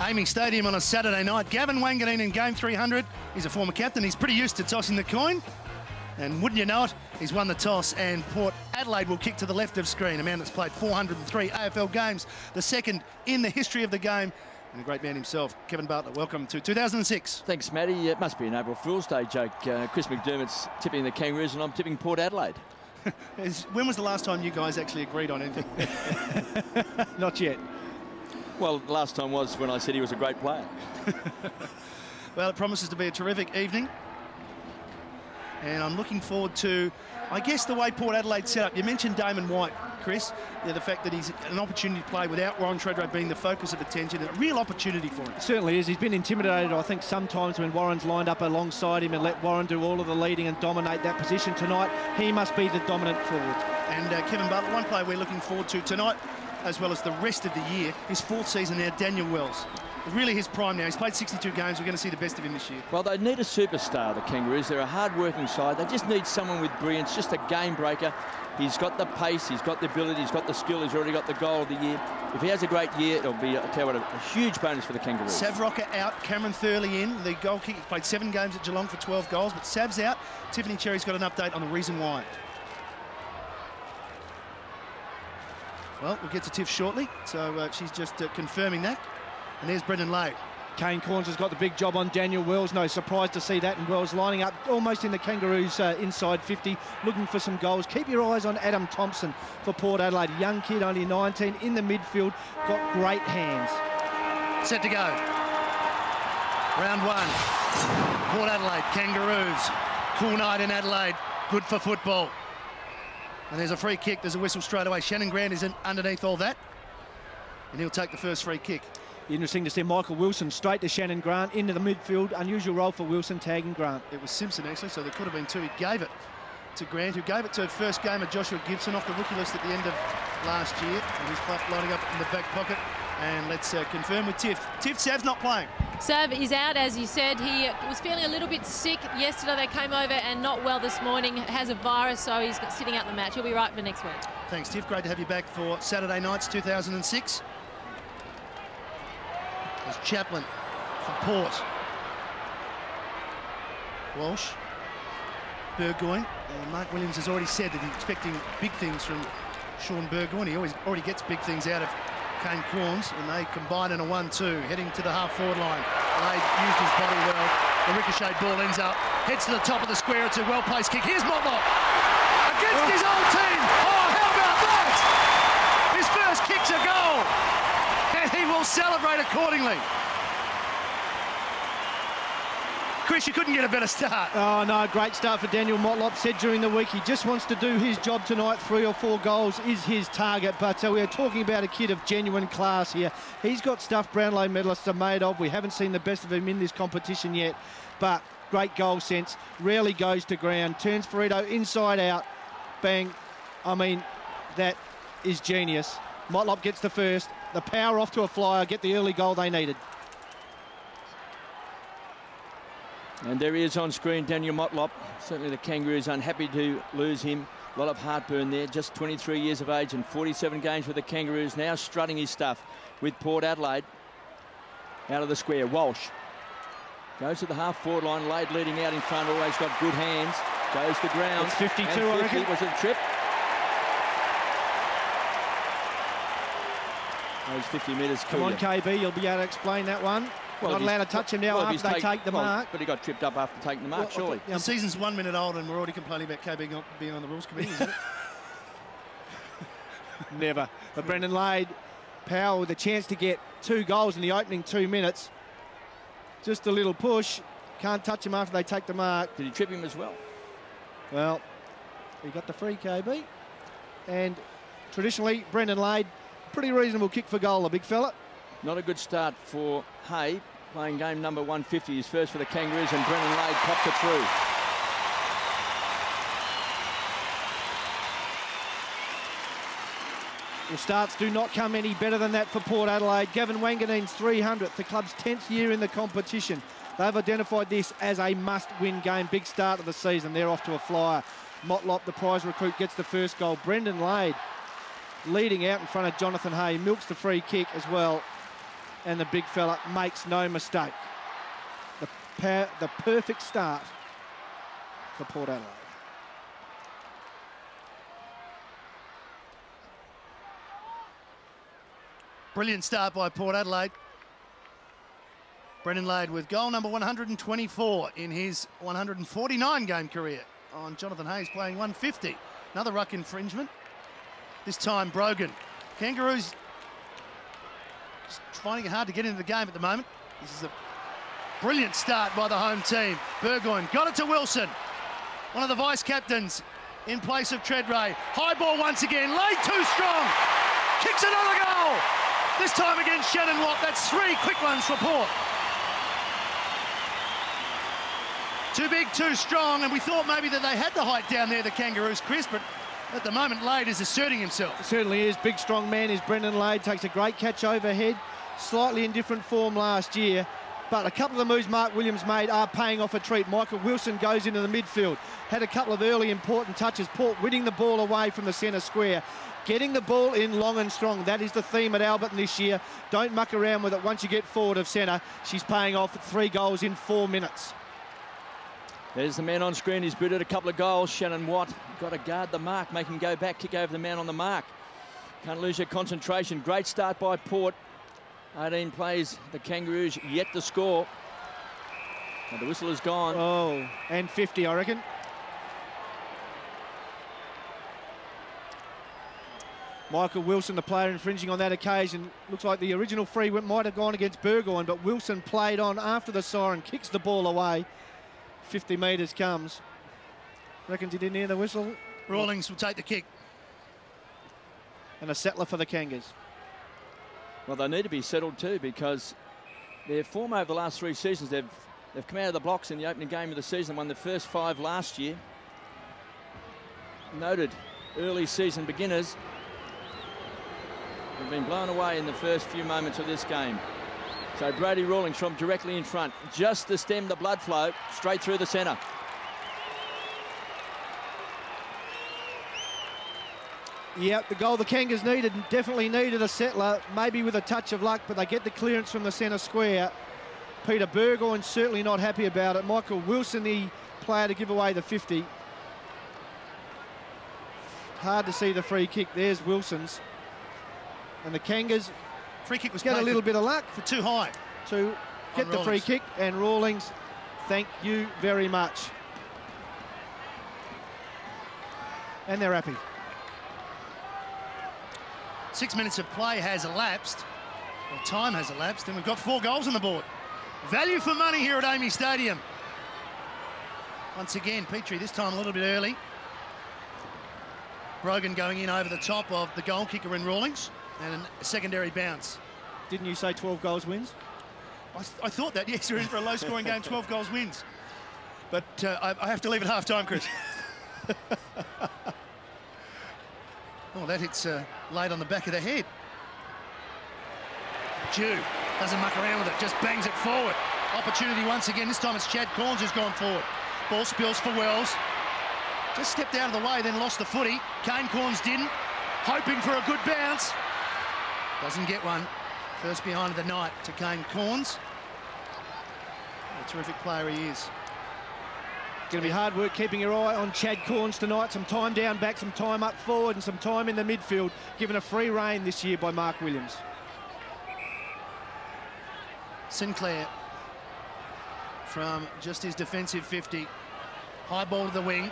AAMI Stadium on a Saturday night. Gavin Wanganeen in game 300. He's a former captain. He's pretty used to tossing the coin. And wouldn't you know it, he's won the toss, and Port Adelaide will kick to the left of screen. A man that's played 403 AFL games, the second in the history of the game. And a great man himself, Kevin Bartlett. Welcome to 2006. Thanks, Matty. It must be an April Fool's Day joke. Chris McDermott's tipping the Kangaroos and I'm tipping Port Adelaide. When was the last time you guys actually agreed on anything? Not yet. Well, last time was when I said he was a great player. Well, it promises to be a terrific evening. And I'm looking forward to, I guess, the way Port Adelaide set up. You mentioned Damon White, Chris. Yeah, the fact that he's an opportunity to play without Warren Treadway being the focus of attention. A real opportunity for him. Certainly is. He's been intimidated, I think, sometimes when Warren's lined up alongside him and let Warren do all of the leading and dominate that position. Tonight, he must be the dominant forward. And Kevin Bartlett, one player we're looking forward to tonight, as well as the rest of the year, his fourth season now, Daniel Wells. Really his prime now. He's played 62 games. We're going to see the best of him this year. Well, they need a superstar, the Kangaroos. They're a hard-working side. They just need someone with brilliance, just a game breaker. He's got the pace, he's got the ability, he's got the skill, he's already got the goal of the year. If he has a great year, it'll be, I'll tell you what, a huge bonus for the Kangaroos. Sav Rocker out, Cameron Thurley in. The goal kick, he played 7 games at Geelong for 12 goals, but Sav's out. Tiffany Cherry's got an update on the reason why. Well, we'll get to Tiff shortly, so she's just confirming that. And there's Brendan Lowe. Kane Corns has got the big job on Daniel Wells. No surprise to see that. And Wells lining up almost in the Kangaroos inside 50, looking for some goals. Keep your eyes on Adam Thompson for Port Adelaide. Young kid, only 19, in the midfield. Got great hands. Set to go. Round 1. Port Adelaide, Kangaroos. Cool night in Adelaide. Good for football. And there's a free kick. There's a whistle straight away. Shannon Grant is underneath all that. And he'll take the first free kick. Interesting to see Michael Wilson straight to Shannon Grant into the midfield. Unusual role for Wilson, tagging Grant. It was Simpson, actually, so there could have been 2. He gave it to Grant, who gave it to first game of Joshua Gibson off the rookie list at the end of last year. And he's lining up in the back pocket. And let's confirm with Tiff. Tiff, Sav's not playing. Sav is out, as you said. He was feeling a little bit sick yesterday. They came over and not well this morning. Has a virus, so he's sitting out the match. He'll be right for next week. Thanks, Tiff. Great to have you back for Saturday nights 2006. There's Chaplin for Port. Walsh. Burgoyne. Mark Williams has already said that he's expecting big things from Sean Burgoyne. He already gets big things out of Kane Corns, and they combine in a 1-2, heading to the half-forward line. They used his body well. The ricochet ball ends up, heads to the top of the square. It's a well-placed kick. Here's Motlop against his old team. Oh, how about that? His first kick's a goal, and he will celebrate accordingly. Chris, you couldn't get a better start. Oh, no, great start for Daniel Motlop. Said during the week he just wants to do his job tonight. 3 or 4 goals is his target. But we are talking about a kid of genuine class here. He's got stuff Brownlow medalists are made of. We haven't seen the best of him in this competition yet. But great goal sense. Rarely goes to ground. Turns Ferrito inside out. Bang. I mean, that is genius. Motlop gets the first. The power off to a flyer. Get the early goal they needed. And there he is on screen, Daniel Motlop. Certainly the Kangaroos unhappy to lose him. A lot of heartburn there. Just 23 years of age and 47 games with the Kangaroos. Now strutting his stuff with Port Adelaide. Out of the square, Walsh. Goes to the half-forward line. Lade leading out in front. Always got good hands. Goes to ground. It's 52, and 50. I reckon. Was it a trip? Those 50 metres. Come on, KB. You'll be able to explain that one. Well, not allowed to touch him now after they take the mark. But he got tripped up after taking the mark, surely. The season's 1 minute old and we're already complaining about KB not being on the rules committee, isn't it? Never. But Brendan Lade, Powell with a chance to get 2 goals in the opening 2 minutes. Just a little push. Can't touch him after they take the mark. Did he trip him as well? Well, he got the free, KB. And traditionally, Brendan Lade, pretty reasonable kick for goal, the big fella. Not a good start for Hay, playing game number 150. His first for the Kangaroos, and Brendan Lade popped it through. Well, starts do not come any better than that for Port Adelaide. Gavin Wanganeen's 300th, the club's 10th year in the competition. They've identified this as a must-win game. Big start of the season. They're off to a flyer. Motlop, the prize recruit, gets the first goal. Brendan Lade leading out in front of Jonathan Hay. Milks the free kick as well. And the big fella makes no mistake. The perfect start for Port Adelaide. Brilliant start by Port Adelaide. Brendan Lade with goal number 124 in his 149-game career on Jonathan Hayes playing 150. Another ruck infringement. This time Brogan. Kangaroos just finding it hard to get into the game at the moment. This is a brilliant start by the home team. Burgoyne got it to Wilson. One of the vice-captains in place of Treadray. High ball once again. Lade too strong. Kicks another goal. This time against Shannon Watt. That's 3 quick ones for Port. Too big, too strong, and we thought maybe that they had the height down there, the Kangaroos, Chris, but at the moment, Lade is asserting himself. Certainly is. Big, strong man is Brendan Lade. Takes a great catch overhead. Slightly in different form last year, but a couple of the moves Mark Williams made are paying off a treat. Michael Wilson goes into the midfield. Had a couple of early important touches. Port winning the ball away from the centre square. Getting the ball in long and strong. That is the theme at Alberton this year. Don't muck around with it once you get forward of centre. She's paying off 3 goals in 4 minutes. There's the man on screen. He's booted a couple of goals. Shannon Watt got to guard the mark, make him go back, kick over the man on the mark. Can't lose your concentration. Great start by Port. 18 plays. The Kangaroos yet to score. And the whistle is gone. Oh, and 50, I reckon. Michael Wilson, the player infringing on that occasion. Looks like the original free might have gone against Burgoyne, but Wilson played on after the siren, kicks the ball away. 50 metres comes. Reckons he didn't hear the whistle. Rawlings will take the kick. And a settler for the Kangas. Well, they need to be settled too, because their form over the last 3 seasons, they've come out of the blocks in the opening game of the season, won the first 5 last year. Noted early season beginners have been blown away in the first few moments of this game. So Brady Rawlings from directly in front, just to stem the blood flow straight through the centre. Yeah, the goal the Kangas needed, definitely needed a settler, maybe with a touch of luck, but they get the clearance from the centre square. Peter Burgoyne certainly not happy about it. Michael Wilson, the player to give away the 50. Hard to see the free kick. There's Wilson's. And the Kangas Free kick was get a little bit of luck for too high to get the free kick, and Rawlings, thank you very much. And they're happy. 6 minutes of play has elapsed, or time has elapsed, and we've got 4 goals on the board. Value for money here at Amy Stadium. Once again, Petrie this time a little bit early. Brogan going in over the top of the goal kicker in Rawlings, and a secondary bounce. Didn't you say 12 goals wins? I thought that, yes, we're in for a low-scoring game, 12 goals wins. But I have to leave at half-time, Chris. Oh, that hits Lade on the back of the head. Jew doesn't muck around with it, just bangs it forward. Opportunity once again. This time it's Chad Corns who's gone forward. Ball spills for Wells. Just stepped out of the way, then lost the footy. Kane Corns didn't. Hoping for a good bounce. Doesn't get one. First behind of the night to Kane Corns. What a terrific player he is. Going to be hard work keeping your eye on Chad Corns tonight. Some time down back, some time up forward, and some time in the midfield. Given a free rein this year by Mark Williams. Sinclair from just his defensive 50. High ball to the wing.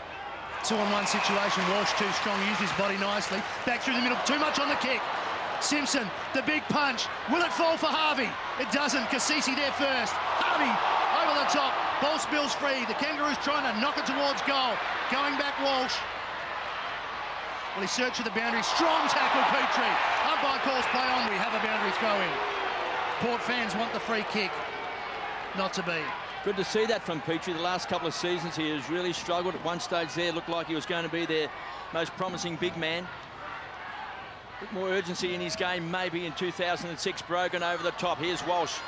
2-on-1 situation. Walsh too strong, used his body nicely. Back through the middle, too much on the kick. Simpson, the big punch. Will it fall for Harvey? It doesn't. Cassisi there first. Harvey over the top. Ball spills free. The Kangaroos trying to knock it towards goal. Going back Walsh. Well, he searched for the boundary. Strong tackle, Petrie. Umpire calls play on. We have a boundary throw in. Port fans want the free kick. Not to be. Good to see that from Petrie. The last couple of seasons he has really struggled. At one stage there, looked like he was going to be their most promising big man. A bit more urgency in his game maybe in 2006. Brogan over the top. Here's Walsh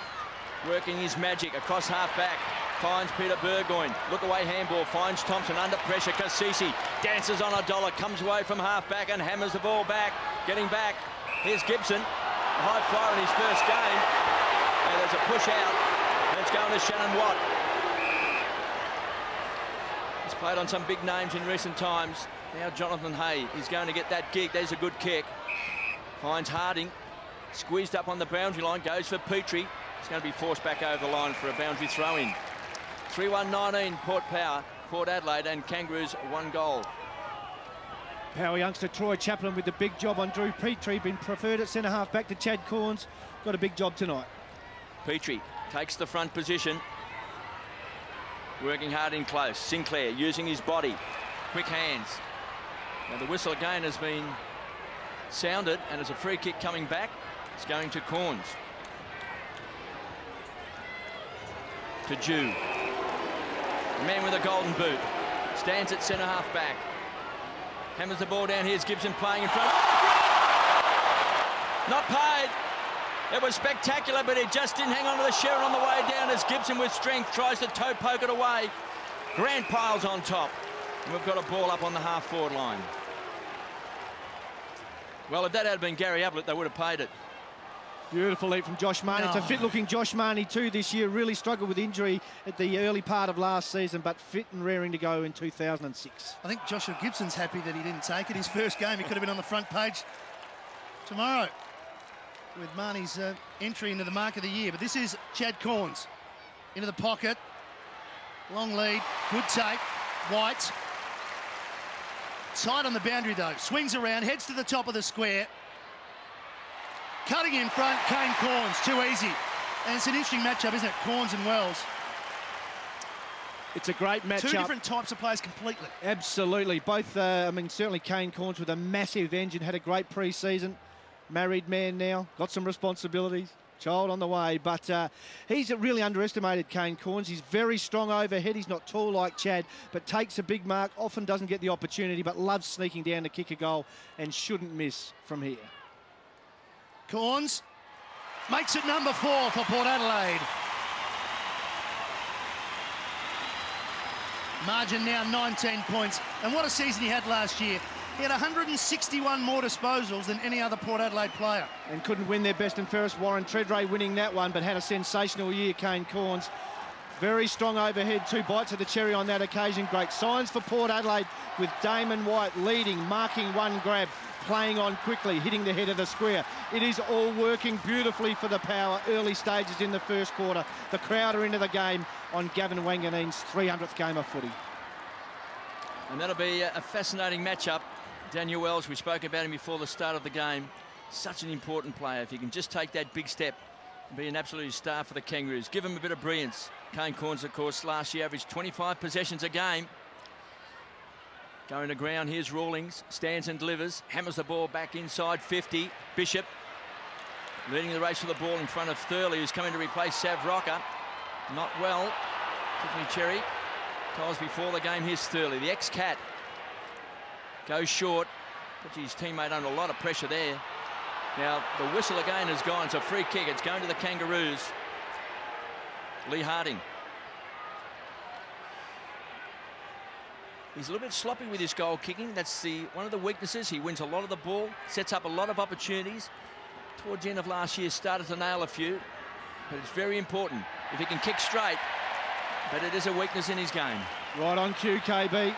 working his magic across half-back. Finds Peter Burgoyne. Look away handball. Finds Thompson under pressure. Cassisi dances on a dollar. Comes away from half-back and hammers the ball back. Getting back. Here's Gibson. A high flyer in his first game. And there's a push out. And it's going to Shannon Watt. He's played on some big names in recent times. Now Jonathan Hay is going to get that gig. There's a good kick. Finds Harding. Squeezed up on the boundary line. Goes for Petrie. It's going to be forced back over the line for a boundary throw-in. 3-1-19 Port Power. Port Adelaide and Kangaroos 1 goal. Power youngster Troy Chaplin with the big job on Drew Petrie. Been preferred at centre-half back to Chad Corns. Got a big job tonight. Petrie takes the front position. Working hard in close. Sinclair using his body. Quick hands. Now the whistle again has been sounded, and it's a free kick coming back. It's going to Corns. To Jew. The man with a golden boot. Stands at centre-half back. Hammers the ball down. Here's Gibson playing in front. Not paid. It was spectacular, but it just didn't hang on to the Sherrin on the way down as Gibson with strength tries to toe poke it away. Grant Piles on top. And we've got a ball up on the half-forward line. Well, if that had been Gary Ablett, they would have paid it. Beautiful leap from Josh Marnie. It's a fit-looking Josh Marnie too this year. Really struggled with injury at the early part of last season, but fit and raring to go in 2006. I think Joshua Gibson's happy that he didn't take it. His first game, he could have been on the front page tomorrow with Marnie's entry into the mark of the year. But this is Chad Corns into the pocket. Long lead, good take. White. Tight on the boundary though. Swings around, heads to the top of the square. Cutting in front, Kane Corns, too easy. And it's an interesting matchup, isn't it? Corns and Wells. It's a great matchup. Two different types of players completely. Absolutely. Both, I mean, certainly Kane Corns with a massive engine, had a great pre-season. Married man now, got some responsibilities. Child on the way, but he's really underestimated, Kane Corns. He's very strong overhead. He's not tall like Chad, but takes a big mark, often doesn't get the opportunity, but loves sneaking down to kick a goal and shouldn't miss from here. Corns makes it number 4 for Port Adelaide. Margin now 19 points. And what a season he had last year. He had 161 more disposals than any other Port Adelaide player. And couldn't win their best and fairest. Warren Treadray winning that one, but had a sensational year, Kane Corns. Very strong overhead, 2 bites of the cherry on that occasion. Great signs for Port Adelaide with Damon White leading, marking 1 grab, playing on quickly, hitting the head of the square. It is all working beautifully for the Power. Early stages in the first quarter. The crowd are into the game on Gavin Wanganeen's 300th game of footy. And that'll be a fascinating matchup. Daniel Wells, we spoke about him before the start of the game. Such an important player. If he can just take that big step and be an absolute star for the Kangaroos. Give him a bit of brilliance. Kane Corns, of course, last year averaged 25 possessions a game. Going to ground, here's Rawlings. Stands and delivers. Hammers the ball back inside 50. Bishop leading the race for the ball in front of Thurley, who's coming to replace Sav Rocker. Not well. Tiffany Cherry. Tiles before the game, here's Thurley. The ex-Cat goes short. Puts his teammate under a lot of pressure there. Now, the whistle again has gone. It's a free kick. It's going to the Kangaroos. Lee Harding. He's a little bit sloppy with his goal kicking. That's one of the weaknesses. He wins a lot of the ball, sets up a lot of opportunities. Towards the end of last year, started to nail a few. But it's very important if he can kick straight. But it is a weakness in his game. Right on cue, KB.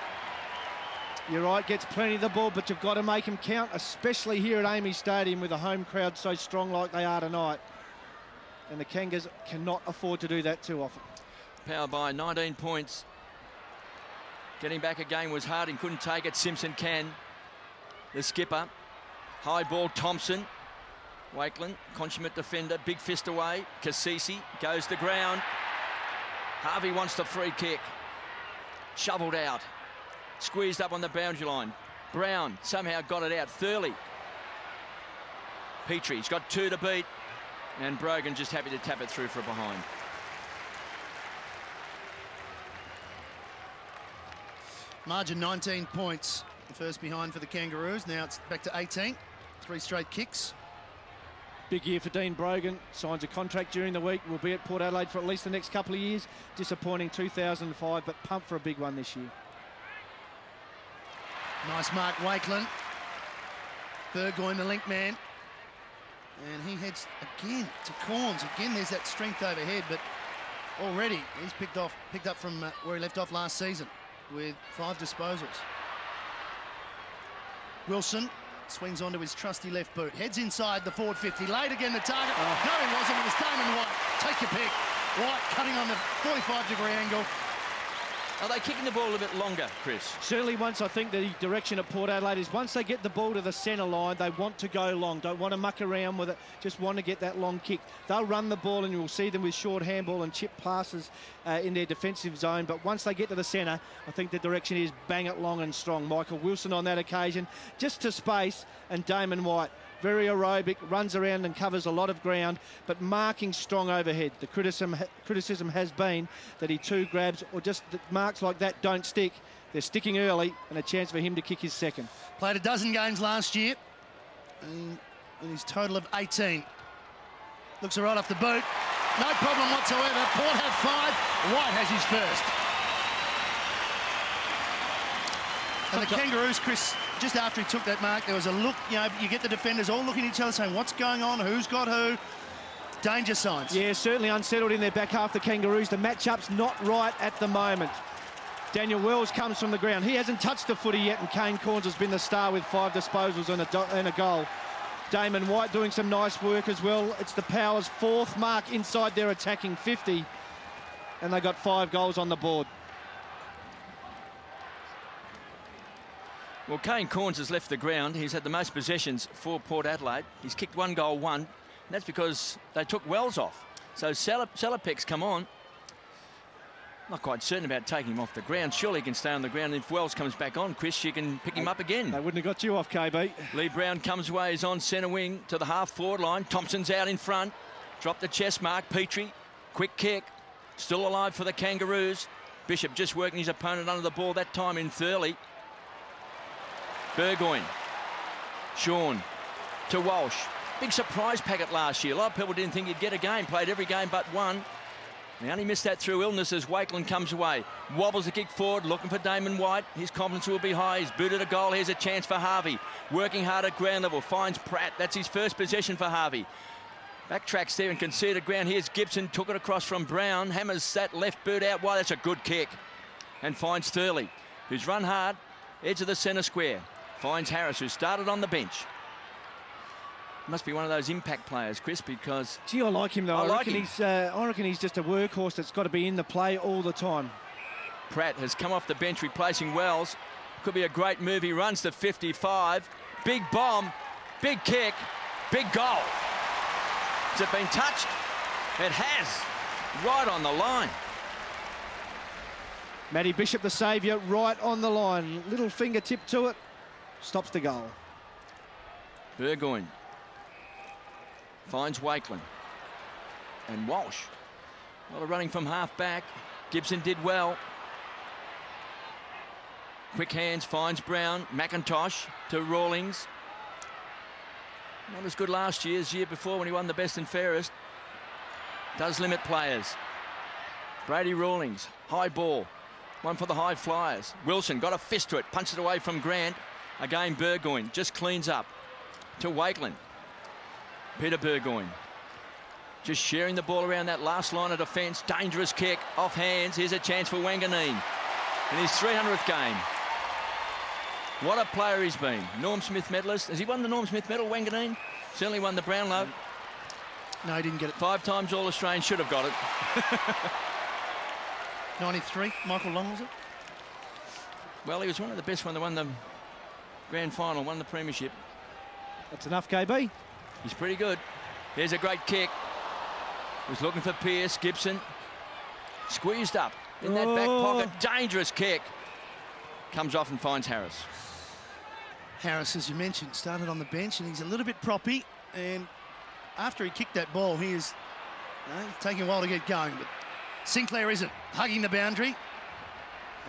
You're right, gets plenty of the ball, but you've got to make him count, especially here at Amy Stadium with a home crowd so strong like they are tonight. And the Kangas cannot afford to do that too often. Power by 19 points. Getting back again was Harding, couldn't take it. Simpson can. The skipper. High ball, Thompson. Wakeland, consummate defender, big fist away. Kasisi goes to ground. Harvey wants the free kick. Shoveled out. Squeezed up on the boundary line. Brown somehow got it out. Thurley. Petrie's got 2 to beat. And Brogan just happy to tap it through for a behind. Margin 19 points. The first behind for the Kangaroos. Now it's back to 18. 3 straight kicks. Big year for Dean Brogan. Signs a contract during the week. Will be at Port Adelaide for at least the next couple of years. Disappointing 2005, but pumped for a big one this year. Nice mark, Wakeland. Burgoyne, the link man. And he heads again to Corns. Again, there's that strength overhead, but already he's picked up from where he left off last season with 5 disposals. Wilson swings onto his trusty left boot, heads inside the forward 50, laid again the target. Oh. No, he wasn't. It was Damon White. Take your pick. White cutting on the 45-degree angle. Are they kicking the ball a bit longer, Chris? Certainly once, I think the direction at Port Adelaide is once they get the ball to the centre line, they want to go long, don't want to muck around with it, just want to get that long kick. They'll run the ball and you'll see them with short handball and chip passes in their defensive zone, but once they get to the centre, I think the direction is bang it long and strong. Michael Wilson on that occasion, just to space, and Damon White. Very aerobic, runs around and covers a lot of ground, but marking strong overhead. The criticism has been that he 2 grabs, or just the marks like that don't stick. They're sticking early, and a chance for him to kick his second. Played a dozen games last year, and his total of 18. Looks right off the boot. No problem whatsoever. Port have 5. White has his first. And the Kangaroos, Chris, just after he took that mark, there was a look, you know, you get the defenders all looking at each other saying, what's going on, who's got who? Danger signs. Yeah, certainly unsettled in their back half, the Kangaroos. The matchup's not right at the moment. Daniel Wells comes from the ground. He hasn't touched the footy yet, and Kane Corns has been the star with 5 disposals and a goal. Damon White doing some nice work as well. It's the Powers' 4th mark inside their attacking 50, and they got 5 goals on the board. Well, Kane Corns has left the ground. He's had the most possessions for Port Adelaide. He's kicked 1 goal, 1. And that's because they took Wells off. So Salopek's come on. Not quite certain about taking him off the ground. Surely he can stay on the ground. If Wells comes back on, Chris, you can pick him up again. They wouldn't have got you off, KB. Lee Brown comes away. He's on centre wing to the half-forward line. Thompson's out in front. Drop the chest mark. Petrie, quick kick. Still alive for the Kangaroos. Bishop just working his opponent under the ball, that time in Thurley. Burgoyne, Sean to Walsh. Big surprise packet last year. A lot of people didn't think he'd get a game. Played every game but 1. He only missed that through illness as Wakeland comes away. Wobbles the kick forward, looking for Damon White. His confidence will be high. He's booted a goal. Here's a chance for Harvey. Working hard at ground level. Finds Pratt. That's his first possession for Harvey. Backtracks there and conceded ground. Here's Gibson. Took it across from Brown. Hammers that left boot out wide. That's a good kick. And finds Thurley, who's run hard. Edge of the centre square. Finds Harris, who started on the bench. Must be one of those impact players, Chris, because... Gee, I like him, though. I reckon he's just a workhorse that's got to be in the play all the time. Pratt has come off the bench, replacing Wells. Could be a great move. He runs to 55. Big bomb, big kick, big goal. Has it been touched? It has. Right on the line. Matty Bishop, the saviour, right on the line. Little fingertip to it. Stops the goal. Burgoyne finds Wakeland. And Walsh. A lot of running from half back. Gibson did well. Quick hands, finds Brown. McIntosh to Rawlings. Not as good last year as year before when he won the best and fairest. Does limit players. Brady Rawlings, high ball. One for the high flyers. Wilson got a fist to it, punched it away from Grant. Again, Burgoyne just cleans up to Wakeland. Peter Burgoyne just sharing the ball around that last line of defence. Dangerous kick, off hands. Here's a chance for Wanganeen in his 300th game. What a player he's been. Norm Smith medalist. Has he won the Norm Smith medal, Wanganeen? Certainly won the Brownlow. No, he didn't get it. 5 times All-Australian, should have got it. 93, Michael Long, was it? Well, he was one of the best when they won the grand final, won the premiership. That's enough, KB. He's pretty good. Here's a great kick. Was looking for Pearce. Gibson squeezed up in that back pocket. Dangerous kick. Comes off and finds Harris. Harris, as you mentioned, started on the bench and he's a little bit proppy. And after he kicked that ball, he is taking a while to get going. But Sinclair isn't. Hugging the boundary.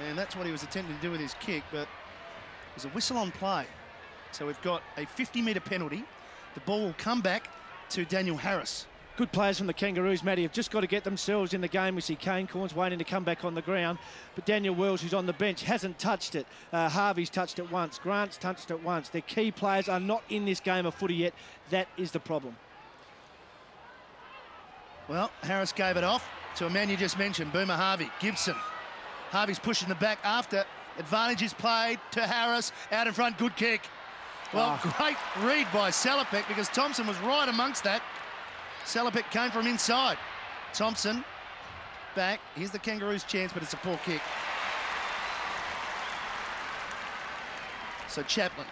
And that's what he was attempting to do with his kick. But there's a whistle on play. So we've got a 50-metre penalty. The ball will come back to Daniel Harris. Good players from the Kangaroos, Matty, have just got to get themselves in the game. We see Kane Corns waiting to come back on the ground. But Daniel Wells, who's on the bench, hasn't touched it. Harvey's touched it once. Grant's touched it once. Their key players are not in this game of footy yet. That is the problem. Well, Harris gave it off to a man you just mentioned, Boomer Harvey. Gibson. Harvey's pushing the back after. Advantage is played to Harris. Out in front, good kick. Well, great read by Salopek because Thompson was right amongst that. Salopek came from inside. Thompson back. Here's the Kangaroos' chance, but it's a poor kick. So Chaplin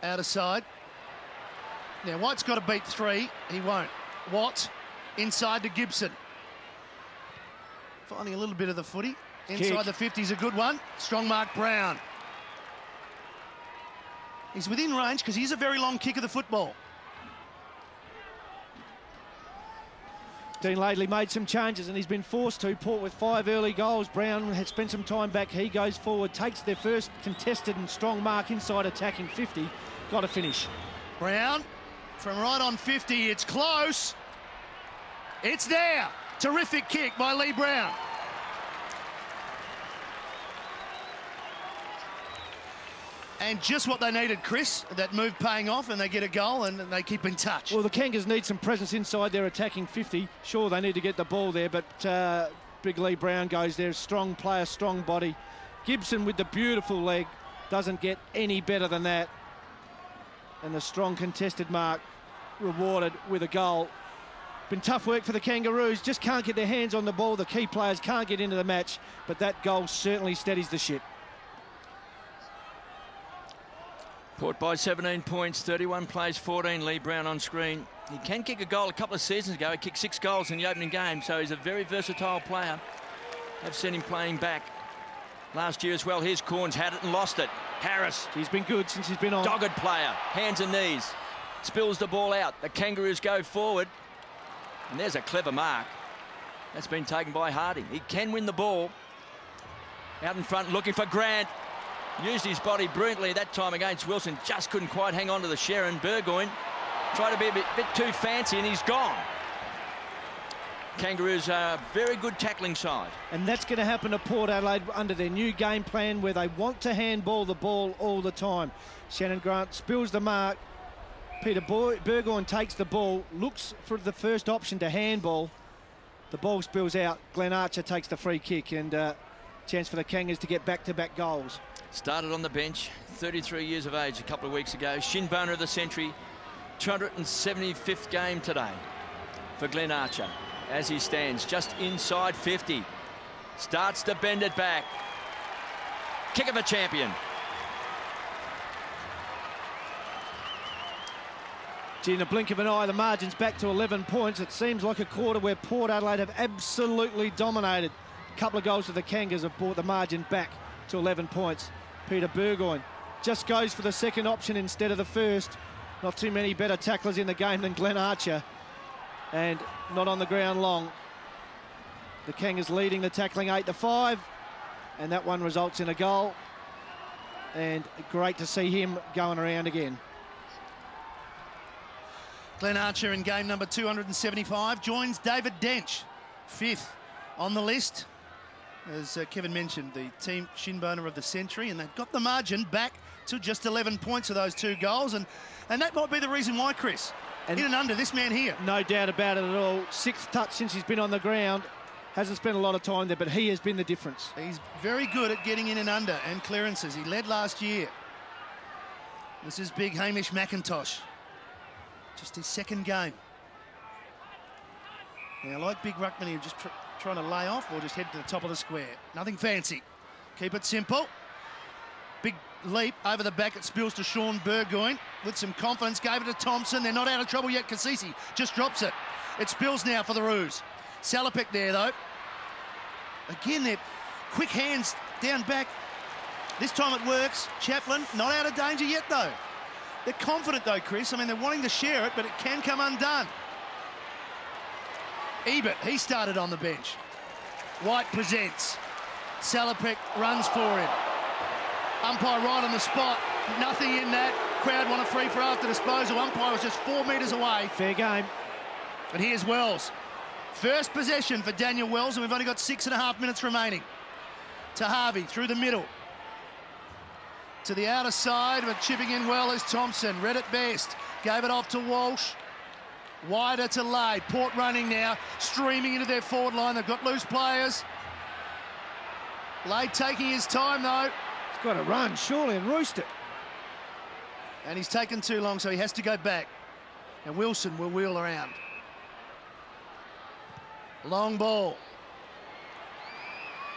out of side. Now White's got to beat 3. He won't. Watt inside to Gibson. Finding a little bit of the footy. Inside the 50's a good one. Strong mark Brown. He's within range because he's a very long kick of the football. Dean Laidley made some changes and he's been forced to. Port with 5 early goals. Brown had spent some time back. He goes forward, takes their first contested and strong mark inside attacking 50. Got to finish. Brown from right on 50. It's close. It's there. Terrific kick by Lee Brown. And just what they needed, Chris. That move paying off and they get a goal and they keep in touch. Well, the Kangas need some presence inside their attacking 50. Sure, they need to get the ball there, but big Lee Brown goes there. Strong player, strong body. Gibson with the beautiful leg. Doesn't get any better than that. And the strong contested mark rewarded with a goal. Been tough work for the Kangaroos. Just can't get their hands on the ball. The key players can't get into the match, but that goal certainly steadies the ship. Port by 17 points, 31 plays, 14. Lee Brown on screen. He can kick a goal. A couple of seasons ago, he kicked 6 goals in the opening game, so he's a very versatile player. I've seen him playing back last year as well. Here's Corns, had it and lost it. Harris. He's been good since he's been on. Dogged player, hands and knees. Spills the ball out. The Kangaroos go forward. And there's a clever mark. That's been taken by Harding. He can win the ball. Out in front, looking for Grant. Used his body brilliantly that time against Wilson. Just couldn't quite hang on to the Sharon. Burgoyne tried to be a bit too fancy and he's gone. Kangaroos are a very good tackling side. And that's going to happen to Port Adelaide under their new game plan where they want to handball the ball all the time. Shannon Grant spills the mark. Peter Burgoyne takes the ball, looks for the first option to handball. The ball spills out. Glenn Archer takes the free kick and chance for the Kangas to get back-to-back goals. Started on the bench, 33 years of age a couple of weeks ago. Shin boner of the century, 275th game today for Glenn Archer as he stands just inside 50. Starts to bend it back. Kick of a champion. Gee, in a blink of an eye, the margin's back to 11 points. It seems like a quarter where Port Adelaide have absolutely dominated. A couple of goals for the Kangas have brought the margin back to 11 points. Peter Burgoyne just goes for the second option instead of the first. Not too many better tacklers in the game than Glenn Archer. And not on the ground long. The Kangas leading the tackling 8-5. And that one results in a goal. And great to see him going around again. Glenn Archer in game number 275 joins David Dench, 5th on the list. As Kevin mentioned, the team shin boner of the century, and they've got the margin back to just 11 points of those 2 goals, and that might be the reason why, Chris. And in and under this man here. No doubt about it at all. 6th touch since he's been on the ground. Hasn't spent a lot of time there, but he has been the difference. He's very good at getting in and under and clearances. He led last year. This is big Hamish McIntosh. Just his 2nd game. Now, like big ruckman, he's just trying to lay off or just head to the top of the square. Nothing fancy. Keep it simple. Big leap over the back. It spills to Sean Burgoyne with some confidence. Gave it to Thompson. They're not out of trouble yet. Kasisi just drops it. It spills now for the Roos. Salopek there, though. Again, they're quick hands down back. This time it works. Chaplin, not out of danger yet, though. They're confident, though, Chris. I mean, they're wanting to share it, but it can come undone. Ebert, he started on the bench. White presents. Salopek runs for him. Umpire right on the spot. Nothing in that. Crowd want a free for after disposal. Umpire was just 4 metres away. Fair game. But here's Wells. First possession for Daniel Wells, and we've only got 6.5 minutes remaining. To Harvey, through the middle. To the outer side, but chipping in well is Thompson. Read it best. Gave it off to Walsh. Wider to Lade. Port running now, streaming into their forward line. They've got loose players. Lade taking his time, though. He's got to run, surely, and roost it. And he's taken too long, so he has to go back. And Wilson will wheel around. Long ball.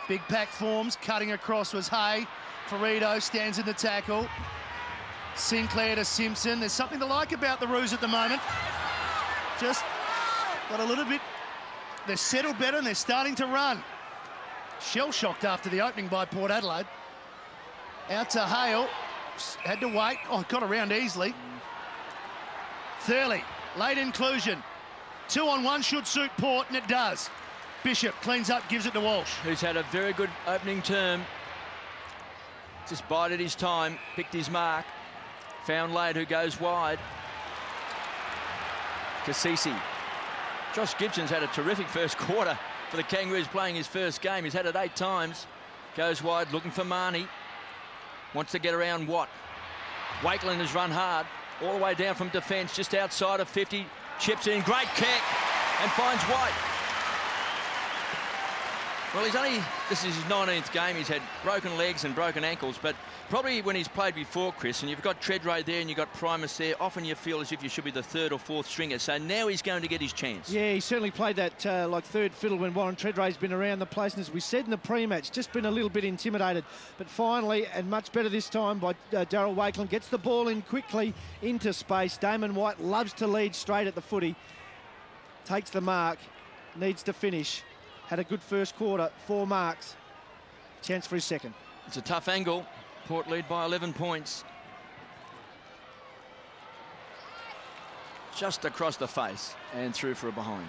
Big pack forms. Cutting across was Hay. Ferrito stands in the tackle. Sinclair to Simpson. There's something to like about the Roos at the moment. Just got a little bit... They're settled better and they're starting to run. Shell-shocked after the opening by Port Adelaide. Out to Hale. Had to wait. Oh, got around easily. Thurley, late inclusion. 2-on-1 should suit Port, and it does. Bishop cleans up, gives it to Walsh. Who's had a very good opening term. Just bided his time, picked his mark. Found Lade, who goes wide. Cassisi. Josh Gibson's had a terrific first quarter for the Kangaroos, playing his first game. He's had it 8 times. Goes wide, looking for Marnie. Wants to get around Watt. Wakeland has run hard, all the way down from defence, just outside of 50. Chips in, great kick, and finds White. Well, this is his 19th game. He's had broken legs and broken ankles, but probably when he's played before, Chris, and you've got Treadray there and you've got Primus there, often you feel as if you should be the 3rd or 4th stringer. So now he's going to get his chance. Yeah, he certainly played that like third fiddle when Warren Treadray's been around the place. And as we said in the pre-match, just been a little bit intimidated. But finally, and much better this time by Darryl Wakeland, gets the ball in quickly into space. Damon White loves to lead straight at the footy. Takes the mark, needs to finish. Had a good first quarter, 4 marks. Chance for his second. It's a tough angle. Port lead by 11 points. Just across the face and through for a behind.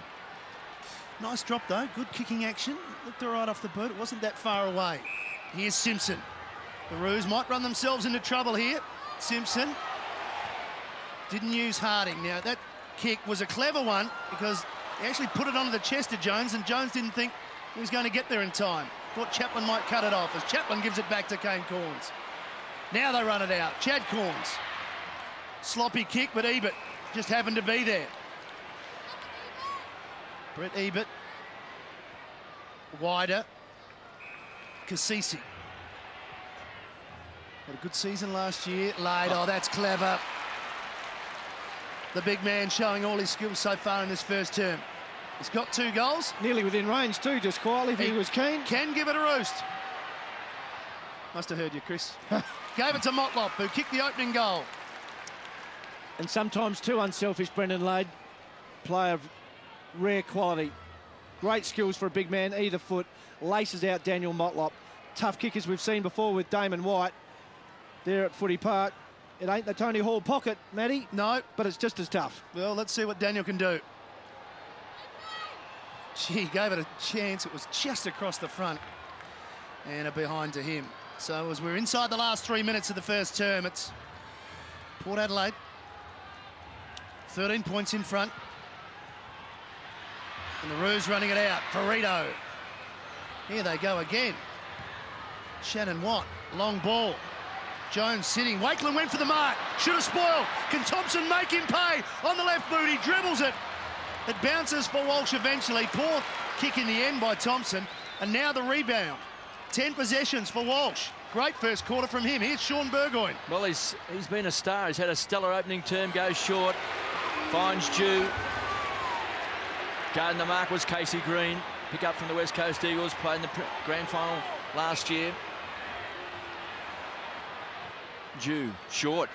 Nice drop, though. Good kicking action. Looked all right off the boot. It wasn't that far away. Here's Simpson. The Roos might run themselves into trouble here. Simpson didn't use Harding. Now, that kick was a clever one because he actually put it onto the chest of Jones, and Jones didn't think he was going to get there in time. Thought Chaplin might cut it off as Chaplin gives it back to Kane Corns. Now they run it out. Chad Corns. Sloppy kick, but Ebert just happened to be there. Brett Ebert. Wider. Cassisi. Had a good season last year. Lade, oh, that's clever. The big man showing all his skills so far in this first term. He's got 2 goals. Nearly within range too, just quietly, if he was keen. Can give it a roost. Must have heard you, Chris. Gave it to Motlop, who kicked the opening goal. And sometimes too unselfish, Brendan Lade. Player of rare quality. Great skills for a big man, either foot. Laces out Daniel Motlop. Tough kickers we've seen before with Damon White. There at Footy Park. It ain't the Tony Hall pocket, Matty. No. But it's just as tough. Well, let's see what Daniel can do. Gee, gave it a chance. It was just across the front. And a behind to him. So as we're inside the last 3 minutes of the first term, it's Port Adelaide. 13 points in front. And the Roos running it out. Ferrito. Here they go again. Shannon Watt. Long ball. Jones sitting. Wakeland went for the mark. Should have spoiled. Can Thompson make him pay? On the left boot, he dribbles it. It bounces for Walsh eventually. Poor kick in the end by Thompson. And now the rebound. 10 possessions for Walsh. Great first quarter from him. Here's Sean Burgoyne. Well, he's been a star. He's had a stellar opening term. Goes short. Finds Jew. Guarding the mark was Casey Green. Pick up from the West Coast Eagles. Played in the grand final last year. Jew, short.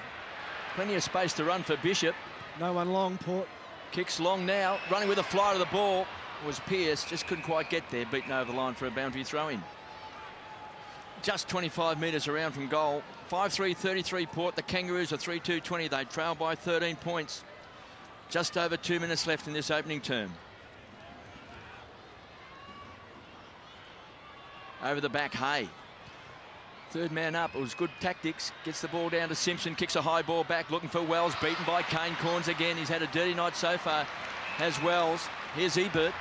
Plenty of space to run for Bishop. No one long, Port. Kicks long now. Running with a fly to the ball was Pearce. Just couldn't quite get there. Beaten over the line for a boundary throw-in. Just 25 metres around from goal. 5-3-33 Port. The Kangaroos are 3-2-20. They trail by 13 points. Just over 2 minutes left in this opening term. Over the back, Hay. Third man up. It was good tactics. Gets the ball down to Simpson. Kicks a high ball back. Looking for Wells. Beaten by Kane Corns again. He's had a dirty night so far. Has Wells. Here's Ebert.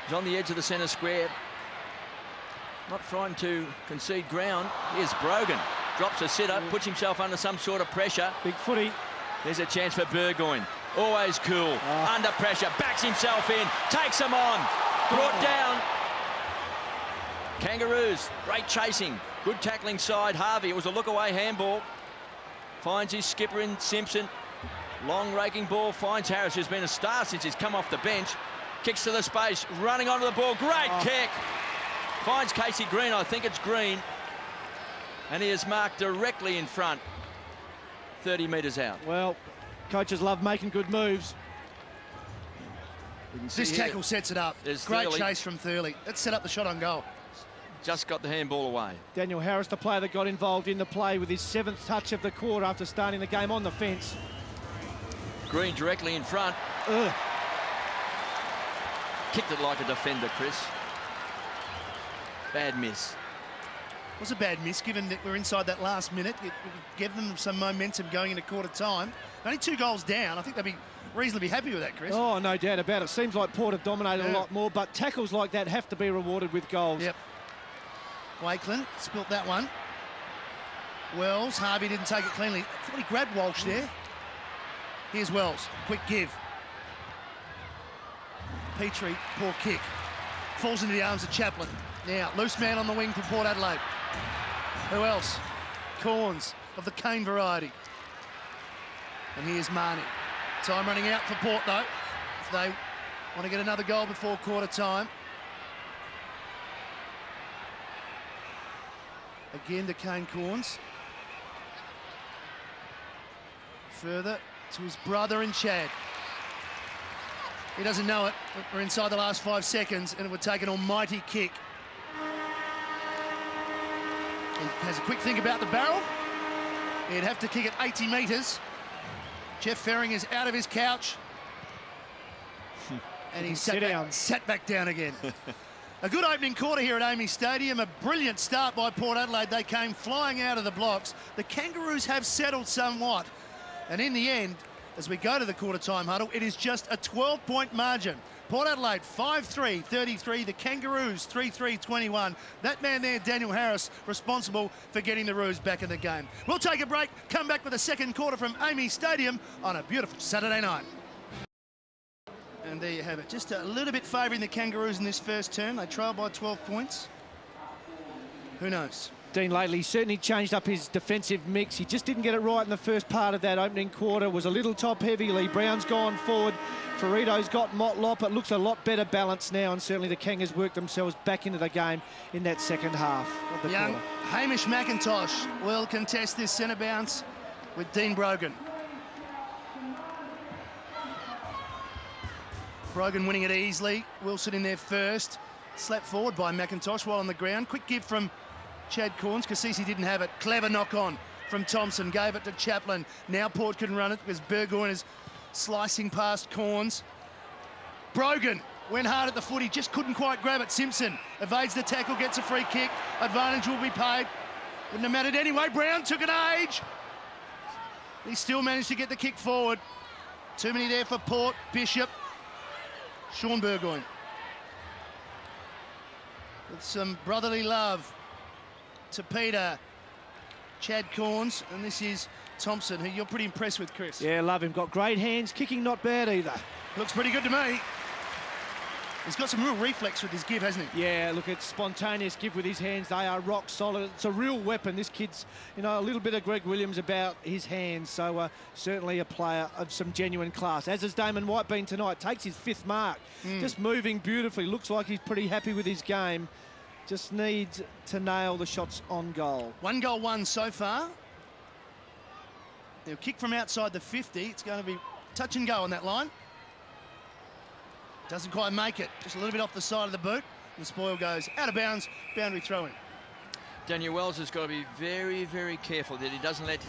He's on the edge of the centre square. Not frightened to concede ground. Here's Brogan. Drops a sitter. Puts himself under some sort of pressure. Big footy. There's a chance for Burgoyne. Always cool, under pressure, backs himself in, takes them on, brought down. Kangaroos, great chasing, good tackling side. Harvey, it was a look-away handball. Finds his skipper in Simpson. Long raking ball, finds Harris, who's been a star since he's come off the bench. Kicks to the space, running onto the ball, great kick. Finds Casey Green, I think it's Green. And he is marked directly in front, 30 metres out. Well, coaches love making good moves. This tackle sets it up. Great Thurley. chase from Thurley. Let's set up the shot on goal. Just got the handball away. Daniel Harris, the player that got involved in the play with his 7th touch of the quarter after starting the game on the fence. Green directly in front. Kicked it like a defender, Chris. Bad miss. It was a bad miss, given that we're inside that last minute. It gave them some momentum going into quarter time. Only 2 goals down. I think they'll be reasonably happy with that, Chris. Oh, no doubt about it. Seems like Port have dominated a lot more, but tackles like that have to be rewarded with goals. Yep. Wakeland spilt that one. Wells, Harvey didn't take it cleanly. I thought he grabbed Walsh there. Here's Wells, quick give. Petrie, poor kick. Falls into the arms of Chaplin. Now, loose man on the wing for Port Adelaide. Who else? Corns of the Kane variety. And here's Marnie. Time running out for Port, though, if they want to get another goal before quarter time. Again to Kane Corns. Further to his brother and Chad. He doesn't know it, but we're inside the last 5 seconds and it would take an almighty kick. He has a quick think about the barrel. He'd have to kick it 80 metres. Jeff Ferring is out of his couch. And he's sat back down again. A good opening quarter here at AAMI Stadium. A brilliant start by Port Adelaide. They came flying out of the blocks. The Kangaroos have settled somewhat. And in the end, as we go to the quarter-time huddle, it is just a 12-point margin. Port Adelaide 5-3-33. The Kangaroos 3-3-21. That man there, Daniel Harris, responsible for getting the Roos back in the game. We'll take a break, come back with the second quarter from AAMI Stadium on a beautiful Saturday night. And there you have it. Just a little bit favouring the Kangaroos in this first term. They trail by 12 points. Who knows? Dean Lately certainly changed up his defensive mix. He just didn't get it right in the first part of that opening quarter. Was a little top-heavy. Lee Brown's gone forward. Ferrito's got Motlop. It looks a lot better balanced now, and certainly the Kangas worked themselves back into the game in that second half of the quarter. Hamish McIntosh will contest this centre bounce with Dean Brogan. Brogan winning it easily. Wilson in there first. Slapped forward by McIntosh while on the ground. Quick give from Chad Corns. Cassisi didn't have it. Clever knock on from Thompson. Gave it to Chaplin. Now Port can run it because Burgoyne is slicing past Corns. Brogan went hard at the foot. He just couldn't quite grab it. Simpson evades the tackle, gets a free kick. Advantage will be paid. Wouldn't have mattered anyway. Brown took an age. He still managed to get the kick forward. Too many there for Port. Bishop. Sean Burgoyne. With some brotherly love to Peter. Chad Corns, and this is Thompson, who you're pretty impressed with, Chris. Yeah, love him. Got great hands. Kicking not bad either. Looks pretty good to me. He's got some real reflex with his give, hasn't he? Yeah, look, it's spontaneous give with his hands. They are rock solid. It's a real weapon. This kid's, you know, a little bit of Greg Williams about his hands. So certainly a player of some genuine class. As has Damon White been tonight. Takes his 5th mark. Just moving beautifully. Looks like he's pretty happy with his game. Just needs to nail the shots on goal. 1 goal, 1 so far. They'll kick from outside the 50. It's going to be touch and go on that line. Doesn't quite make it. Just a little bit off the side of the boot. The spoil goes out of bounds. Boundary throw in. Daniel Wells has got to be very, very careful that he doesn't let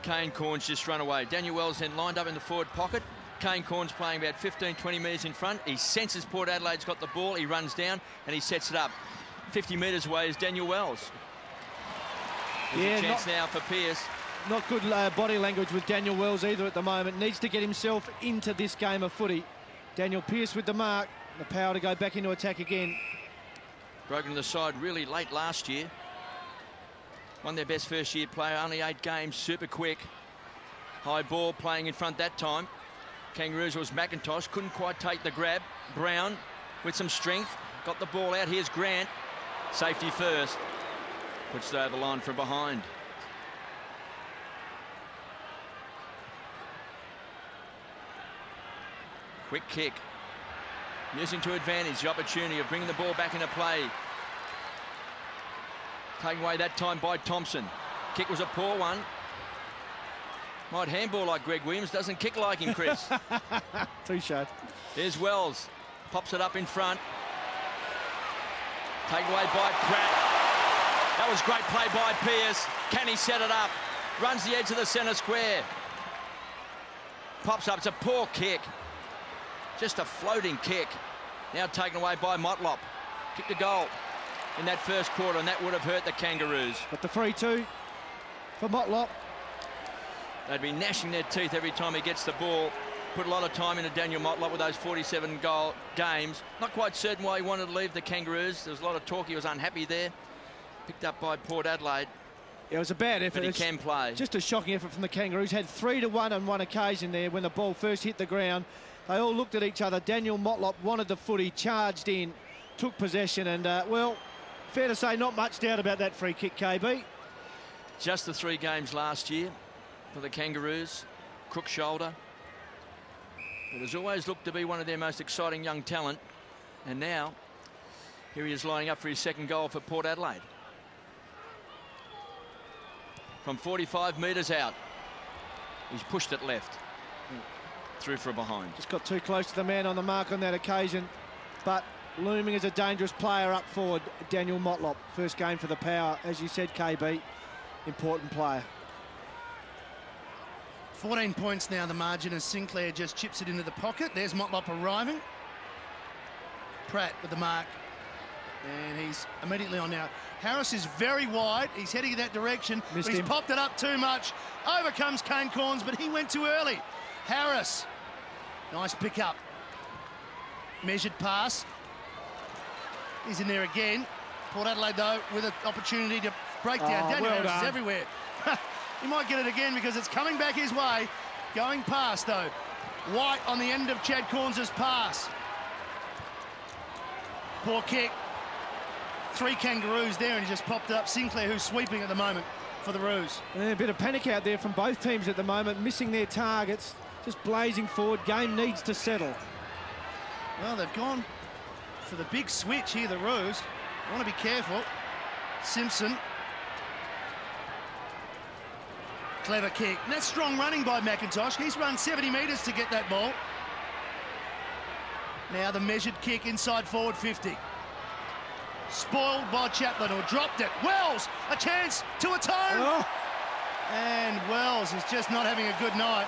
Kane Corns just run away. Daniel Wells then lined up in the forward pocket. Kane Corns playing about 15, 20 metres in front. He senses Port Adelaide's got the ball. He runs down and he sets it up. 50 metres away is Daniel Wells. There's a chance now for Pearce. Not good body language with Daniel Wells either at the moment. Needs to get himself into this game of footy. Daniel Pearce with the mark. The power to go back into attack again. Broken to the side really late last year. Won their best first year player. Only 8 games. Super quick. High ball playing in front that time. Kangaroos was McIntosh, couldn't quite take the grab. Brown with some strength, got the ball out. Here's Grant, safety first, puts it over the line from behind. Quick kick, using to advantage the opportunity of bringing the ball back into play. Taken away that time by Thompson. Kick was a poor one. Might handball like Greg Williams, doesn't kick like him, Chris. Touche. Here's Wells, pops it up in front. Taken away by Pratt. That was great play by Pearce. Can he set it up? Runs the edge of the centre square. Pops up, it's a poor kick. Just a floating kick. Now taken away by Motlop. Kicked a goal in that first quarter, and that would have hurt the Kangaroos. But the 3-2 for Motlop. They'd be gnashing their teeth every time he gets the ball. Put a lot of time into Daniel Motlop with those 47-goal games. Not quite certain why he wanted to leave the Kangaroos. There was a lot of talk. He was unhappy there. Picked up by Port Adelaide. It was a bad effort. But he can play. Just a shocking effort from the Kangaroos. Had 3-1 on one occasion there when the ball first hit the ground. They all looked at each other. Daniel Motlop wanted the footy, charged in, took possession, and, well, fair to say not much doubt about that free kick, KB. Just the 3 games last year for the Kangaroos. Crook shoulder. It has always looked to be one of their most exciting young talent. And now, here he is lining up for his second goal for Port Adelaide. From 45 metres out. He's pushed it left. Through for a behind. Just got too close to the man on the mark on that occasion. But looming as a dangerous player up forward, Daniel Motlop. First game for the Power, as you said, KB. Important player. 14 points now the margin as Sinclair just chips it into the pocket. There's Motlop arriving. Pratt with the mark. And he's immediately on now. Harris is very wide. He's heading in that direction. Missed but he's him. popped it up too much. Over comes Kane Corns, but he went too early. Harris. Nice pick up. Measured pass. He's in there again. Port Adelaide, though, with an opportunity to break down. Daniel well Harris is done. everywhere. He might get it again because it's coming back his way. Going past, though. White on the end of Chad Corns' pass. Poor kick. 3 Kangaroos there, and he just popped it up. Sinclair, who's sweeping at the moment for the Roos. A bit of panic out there from both teams at the moment, missing their targets, just blazing forward. Game needs to settle. Well, they've gone for the big switch here, the Roos. Want to be careful. Simpson. Clever kick. And that's strong running by McIntosh. He's run 70 metres to get that ball. Now the measured kick inside forward 50. Spoiled by Chaplin, or dropped it. Wells, a chance to atone. Oh. And Wells is just not having a good night.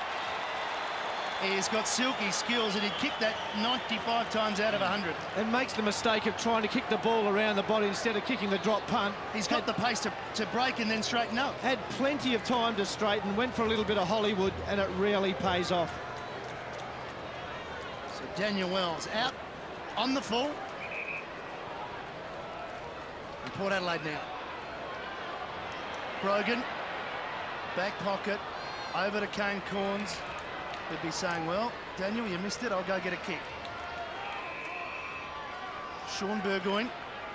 He's got silky skills, and he'd kick that 95 times out of 100. And makes the mistake of trying to kick the ball around the body instead of kicking the drop punt. He's got the pace to break and then straighten up. Had plenty of time to straighten, went for a little bit of Hollywood, and it really pays off. So Daniel Wells out on the full. And Port Adelaide now. Brogan, back pocket, over to Kane Corns. He'd be saying, well, Daniel, you missed it, I'll go get a kick. Sean Burgoyne,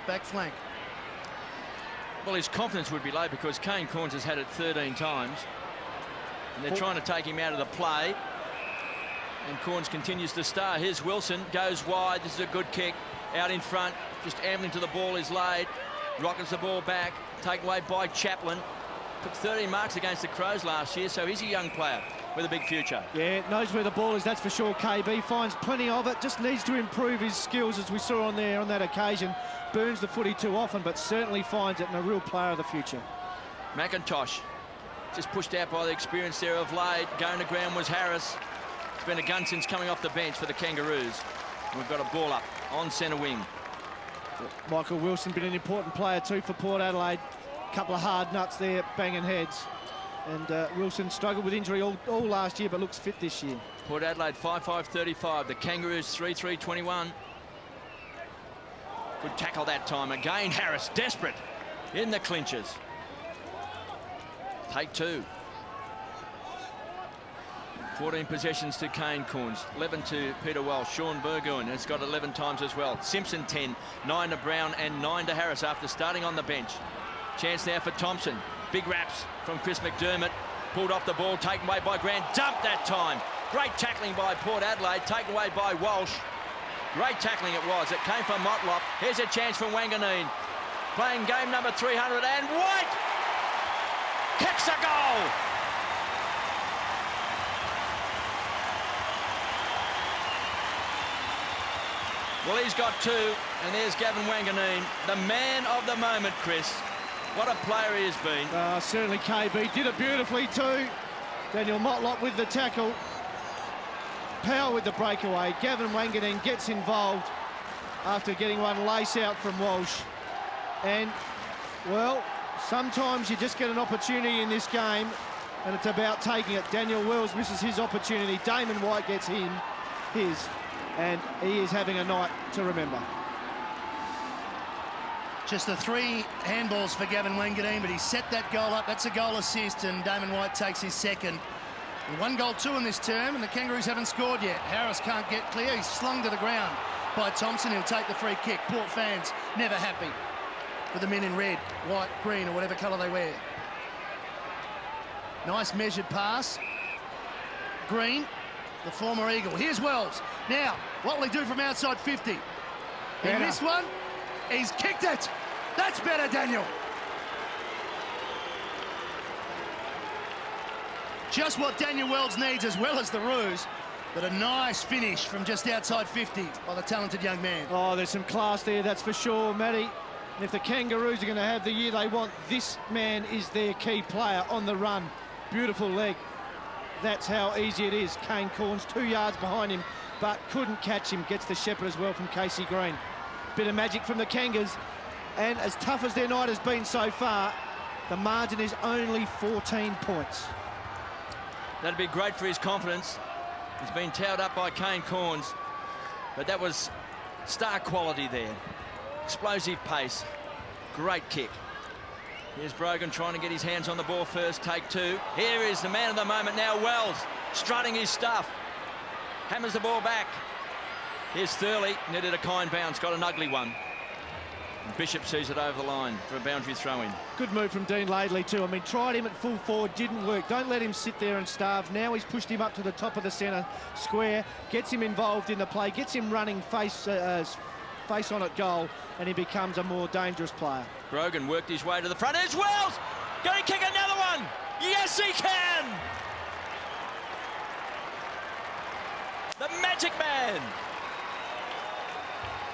back flank. Well, his confidence would be low because Kane Corns has had it 13 times. And they're trying to take him out of the play. And Corns continues to star. Here's Wilson, goes wide. This is a good kick. Out in front, just ambling to the ball is laid. Rockets the ball back, taken away by Chaplin. Took 13 marks against the Crows last year, so he's a young player with a big future. Yeah, knows where the ball is, that's for sure. KB finds plenty of it, just needs to improve his skills, as we saw on there on that occasion. Burns the footy too often, but certainly finds it, and a real player of the future. McIntosh just pushed out by the experience there of Lade. Going to ground was Harris. It's been a gun since coming off the bench for the Kangaroos. And we've got a ball up on centre wing. Michael Wilson been an important player too for Port Adelaide. Couple of hard nuts there, banging heads. And Wilson struggled with injury all last year, but looks fit this year. Port Adelaide 5-5-35. The Kangaroos 3-3-21. Good tackle that time. Again, Harris desperate in the clinches. Take 2. 14 possessions to Kane Corns, 11 to Peter Welsh. Sean Burgoyne has got 11 times as well. Simpson 10, 9 to Brown and 9 to Harris after starting on the bench. Chance now for Thompson. Big raps from Chris McDermott. Pulled off the ball, taken away by Grant. Dumped that time. Great tackling by Port Adelaide, taken away by Walsh. Great tackling it was. It came from Motlop. Here's a chance from Wanganeen. Playing game number 300, and White kicks a goal. Well, he's got 2, and there's Gavin Wanganeen, the man of the moment, Chris. What a player he has been. Certainly KB did it beautifully too. Daniel Motlop with the tackle. Powell with the breakaway. Gavin Wanganeen gets involved after getting one lace out from Walsh. And, well, sometimes you just get an opportunity in this game, and it's about taking it. Daniel Wells misses his opportunity. Damon White gets his, and he is having a night to remember. Just the 3 handballs for Gavin Wanganeen, but he set that goal up. That's a goal assist, and Damon White takes his second. And 1 goal 2 in this term, and the Kangaroos haven't scored yet. Harris can't get clear. He's slung to the ground by Thompson. He'll take the free kick. Port fans never happy with the men in red, white, green, or whatever colour they wear. Nice measured pass. Green, the former Eagle. Here's Wells. Now, what will he do from outside 50? He missed one. He's kicked it. That's better, Daniel. Just what Daniel Wells needs, as well as the ruse, but a nice finish from just outside 50 by the talented young man. Oh, there's some class there, that's for sure, Matty. And if the Kangaroos are going to have the year they want, this man is their key player on the run. Beautiful leg. That's how easy it is. Kane Corns 2 yards behind him, but couldn't catch him. Gets the shepherd as well from Casey Green. Bit of magic from the Kangas, and as tough as their night has been so far, the margin is only 14 points. That'd be great for his confidence. He's been towed up by Kane Corns, but that was star quality there. Explosive pace, great kick. Here's Brogan trying to get his hands on the ball first, take 2. Here is the man of the moment now, Wells, strutting his stuff. Hammers the ball back. Here's Thurley, needed a kind bounce, got an ugly one. And Bishop sees it over the line for a boundary throw-in. Good move from Dean Laidley too. I mean, tried him at full forward, didn't work. Don't let him sit there and starve. Now he's pushed him up to the top of the centre square, gets him involved in the play, gets him running face on at goal, and he becomes a more dangerous player. Brogan worked his way to the front. Here's Wells! Going to kick another one! Yes, he can! The Magic Man!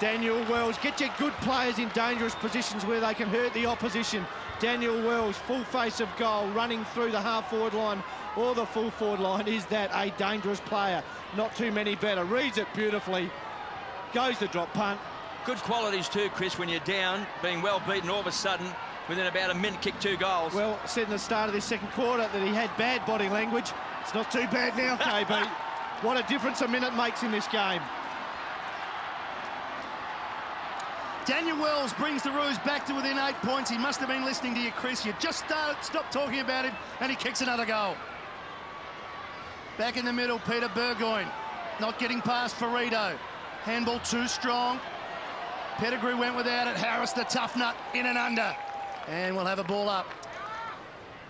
Daniel Wells, get your good players in dangerous positions where they can hurt the opposition. Daniel Wells, full face of goal, running through the half-forward line or the full-forward line. Is that a dangerous player? Not too many better. Reads it beautifully. Goes the drop punt. Good qualities too, Chris, when you're down, being well beaten all of a sudden, within about a minute, kick 2 goals. Well, said in the start of this second quarter that he had bad body language. It's not too bad now, KB. What a difference a minute makes in this game. Daniel Wells brings the Roos back to within 8 points. He must have been listening to you, Chris. You just stopped talking about him, and he kicks another goal. Back in the middle, Peter Burgoyne. Not getting past Ferrito. Handball too strong. Pettigrew went without it. Harris, the tough nut, in and under. And we'll have a ball up.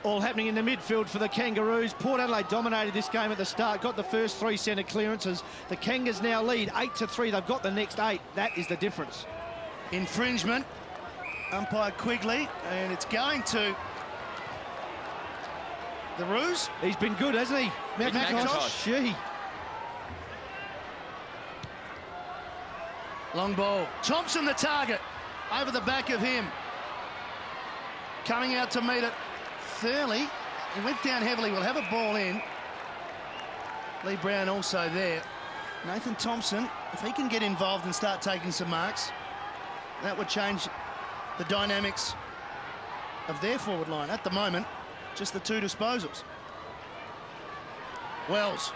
All happening in the midfield for the Kangaroos. Port Adelaide dominated this game at the start, got the first 3 centre clearances. The Kangas now lead 8-3. They've got the next 8. That is the difference. Infringement, umpire Quigley, and it's going to the Roos. He's been good, hasn't he? McIntosh. Gee. Long ball. Thompson the target. Over the back of him. Coming out to meet it. Thurley. He went down heavily. We'll have a ball in. Lee Brown also there. Nathan Thompson, if he can get involved and start taking some marks, that would change the dynamics of their forward line. At the moment, just the 2 disposals. Wells,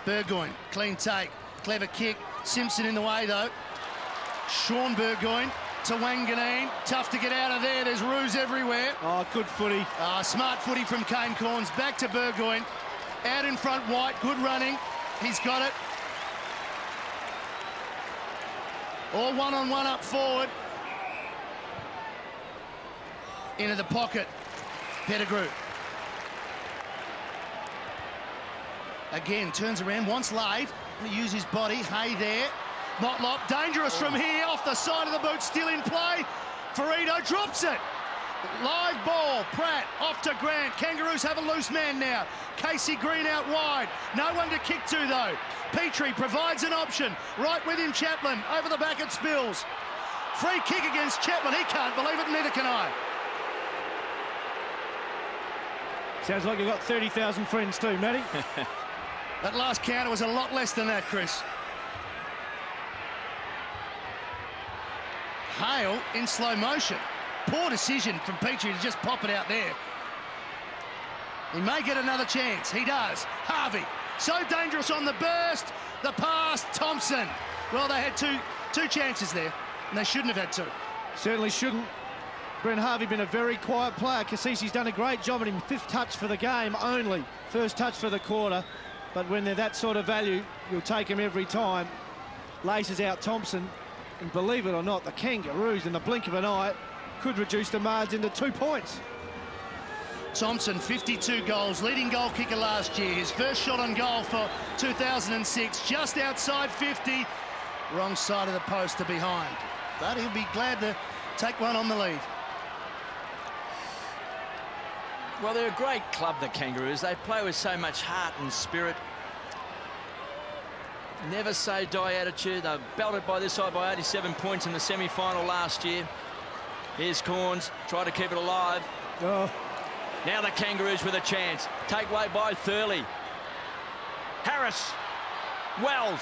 Burgoyne, clean take, clever kick. Simpson in the way though. Sean Burgoyne to Wanganeen. Tough to get out of there. There's Roos everywhere. Oh, good footy. Smart footy from Kane Corns. Back to Burgoyne. Out in front, White, good running. He's got it. All one-on-one up forward. Into the pocket, Pettigrew. Again, turns around, wants Lade. Going to use his body. Hay there. Motlop, dangerous from here, off the side of the boot, still in play. Ferrito drops it. Live ball, Pratt off to Grant. Kangaroos have a loose man now. Casey Green out wide. No one to kick to though. Petrie provides an option. Right with him, Chaplin. Over the back at Spills. Free kick against Chaplin. He can't believe it, neither can I. Sounds like you've got 30,000 friends too, Matty. That last counter was a lot less than that, Chris. Hale in slow motion. Poor decision from Petrie to just pop it out there. He may get another chance. He does. Harvey, so dangerous on the burst. The pass, Thompson. Well, they had two chances there, and they shouldn't have had two. Certainly shouldn't. Brent Harvey been a very quiet player. Cassisi's done a great job at him. 5th touch for the game only. 1st touch for the quarter. But when they're that sort of value, you'll take him every time. Laces out Thompson. And believe it or not, the Kangaroos, in the blink of an eye, could reduce the margin to 2 points. Thompson, 52 goals, leading goal kicker last year. His first shot on goal for 2006, just outside 50. Wrong side of the post to behind. But he'll be glad to take one on the lead. Well, they're a great club, the Kangaroos. They play with so much heart and spirit. Never say die attitude. They're belted by this side by 87 points in the semi-final last year. Here's Corns, try to keep it alive. Oh. Now the Kangaroos with a chance. Take away by Thurley. Harris. Wells.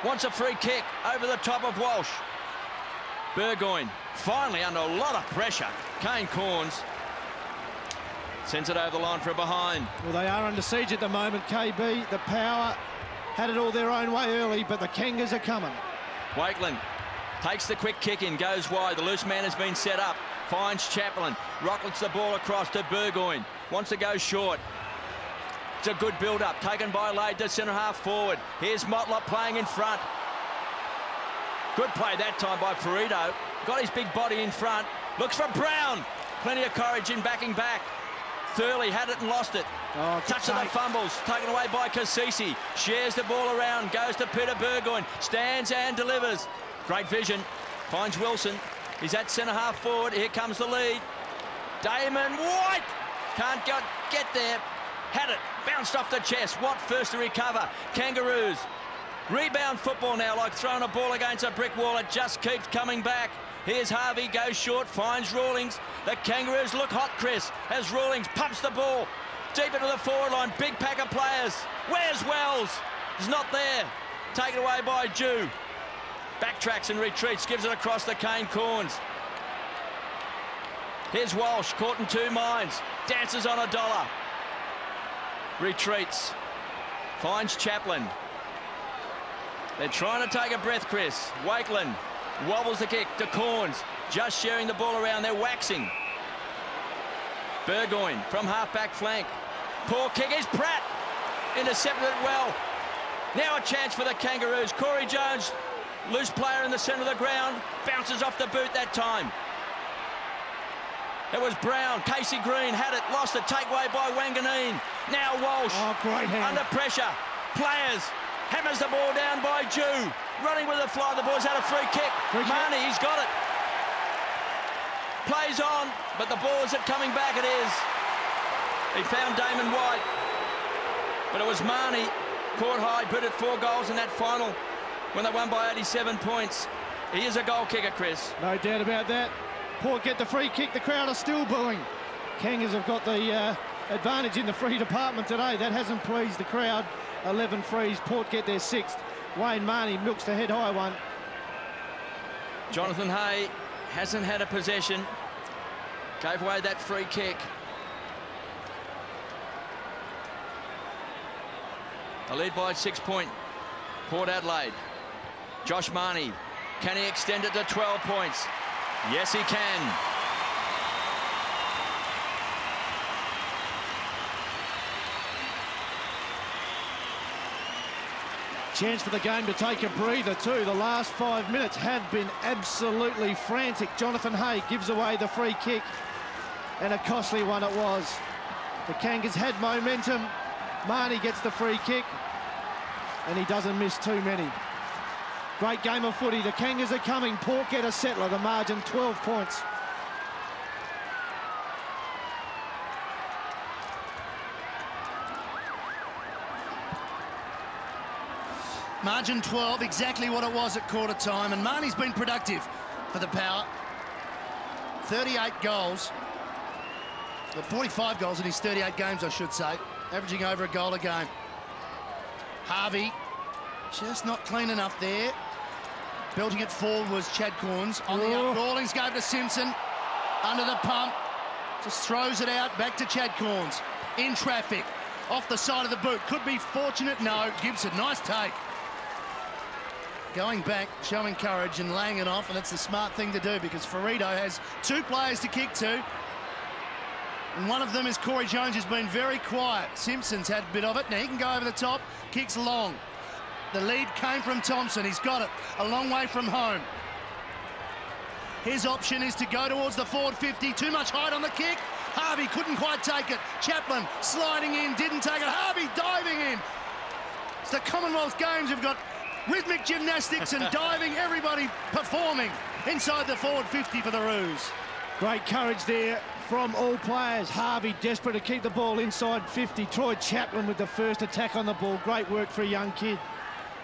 Wants a free kick over the top of Walsh. Burgoyne, finally under a lot of pressure. Kane Corns sends it over the line for a behind. Well, they are under siege at the moment, KB. The Power had it all their own way early, but the Kangas are coming. Wakeland takes the quick kick in, goes wide. The loose man has been set up. Finds Chaplin. Rockets the ball across to Burgoyne. Wants to go short. It's a good build-up. Taken by Lade to centre-half forward. Here's Motlop playing in front. Good play that time by Ferrito. Got his big body in front. Looks for Brown. Plenty of courage in backing back. Thurley had it and lost it. Oh, touch of the fumbles. Taken away by Cassisi. Shares the ball around. Goes to Peter Burgoyne. Stands and delivers. Great vision. Finds Wilson. He's at centre-half forward. Here comes the lead. Damon White. Can't get there. Had it. Bounced off the chest. Watt first to recover. Kangaroos. Rebound football now, like throwing a ball against a brick wall. It just keeps coming back. Here's Harvey, goes short, finds Rawlings. The Kangaroos look hot, Chris, as Rawlings pumps the ball deep into the forward line. Big pack of players. Where's Wells? He's not there. Taken away by Jew. Backtracks and retreats, gives it across the Kane Corns. Here's Walsh, caught in 2 minds. Dances on a dollar. Retreats. Finds Chaplin. They're trying to take a breath, Chris. Wakeland wobbles the kick to Corns. Just sharing the ball around. They're waxing. Burgoyne from half-back flank. Poor kick is Pratt. Intercepted it well. Now a chance for the Kangaroos. Corey Jones, loose player in the centre of the ground. Bounces off the boot that time. It was Brown. Casey Green had it. Lost it. Take away by Wanganeen. Now Walsh. Oh, great hand. Under pressure. Players. Hammers the ball down by Jew. Running with the fly. The ball's had a free kick. Marnie, he's got it. Plays on, but the ball isn't coming back. It is. He found Damon White. But it was Marnie. Caught high, booted 4 goals in that final when they won by 87 points. He is a goal kicker, Chris. No doubt about that. Port get the free kick. The crowd are still booing. Kangas have got the advantage in the free department today. That hasn't pleased the crowd. 11 frees. Port get their 6th. Wayne Marnie milks the head high one. Jonathan Hay hasn't had a possession. Gave away that free kick. A lead by 6 point. Port Adelaide. Josh Marnie. Can he extend it to 12 points? Yes, he can. Chance for the game to take a breather too. The last 5 minutes have been absolutely frantic. Jonathan Hay gives away the free kick, and a costly one it was. The Kangas had momentum. Marnie gets the free kick, and he doesn't miss too many. Great game of footy. The Kangas are coming. Port get a settler. The margin 12 points. Margin 12, exactly what it was at quarter time, and Marnie's been productive for the Power. 38 goals, well, 45 goals in his 38 games, I should say, averaging over a goal a game. Harvey, just not clean enough there. Belting it forward was Chad Corns. On the up, Rawlings gave to Simpson, under the pump, just throws it out, back to Chad Corns. In traffic, off the side of the boot, could be fortunate, no. Gibson, nice take. Going back, showing courage and laying it off, and that's the smart thing to do because Ferrito has two players to kick to, and one of them is Corey Jones, who's been very quiet. Simpson's had a bit of it. Now he can go over the top, kicks long. The lead came from Thompson. He's got it a long way from home. His option is to go towards the forward 50. Too much height on the kick. Harvey couldn't quite take it. Chaplin sliding in, didn't take it. Harvey diving in. It's the Commonwealth Games. We've got rhythmic gymnastics and diving, everybody performing inside the forward 50 for the Roos. Great courage there from all players. Harvey desperate to keep the ball inside 50. Troy Chaplin with the first attack on the ball. Great work for a young kid.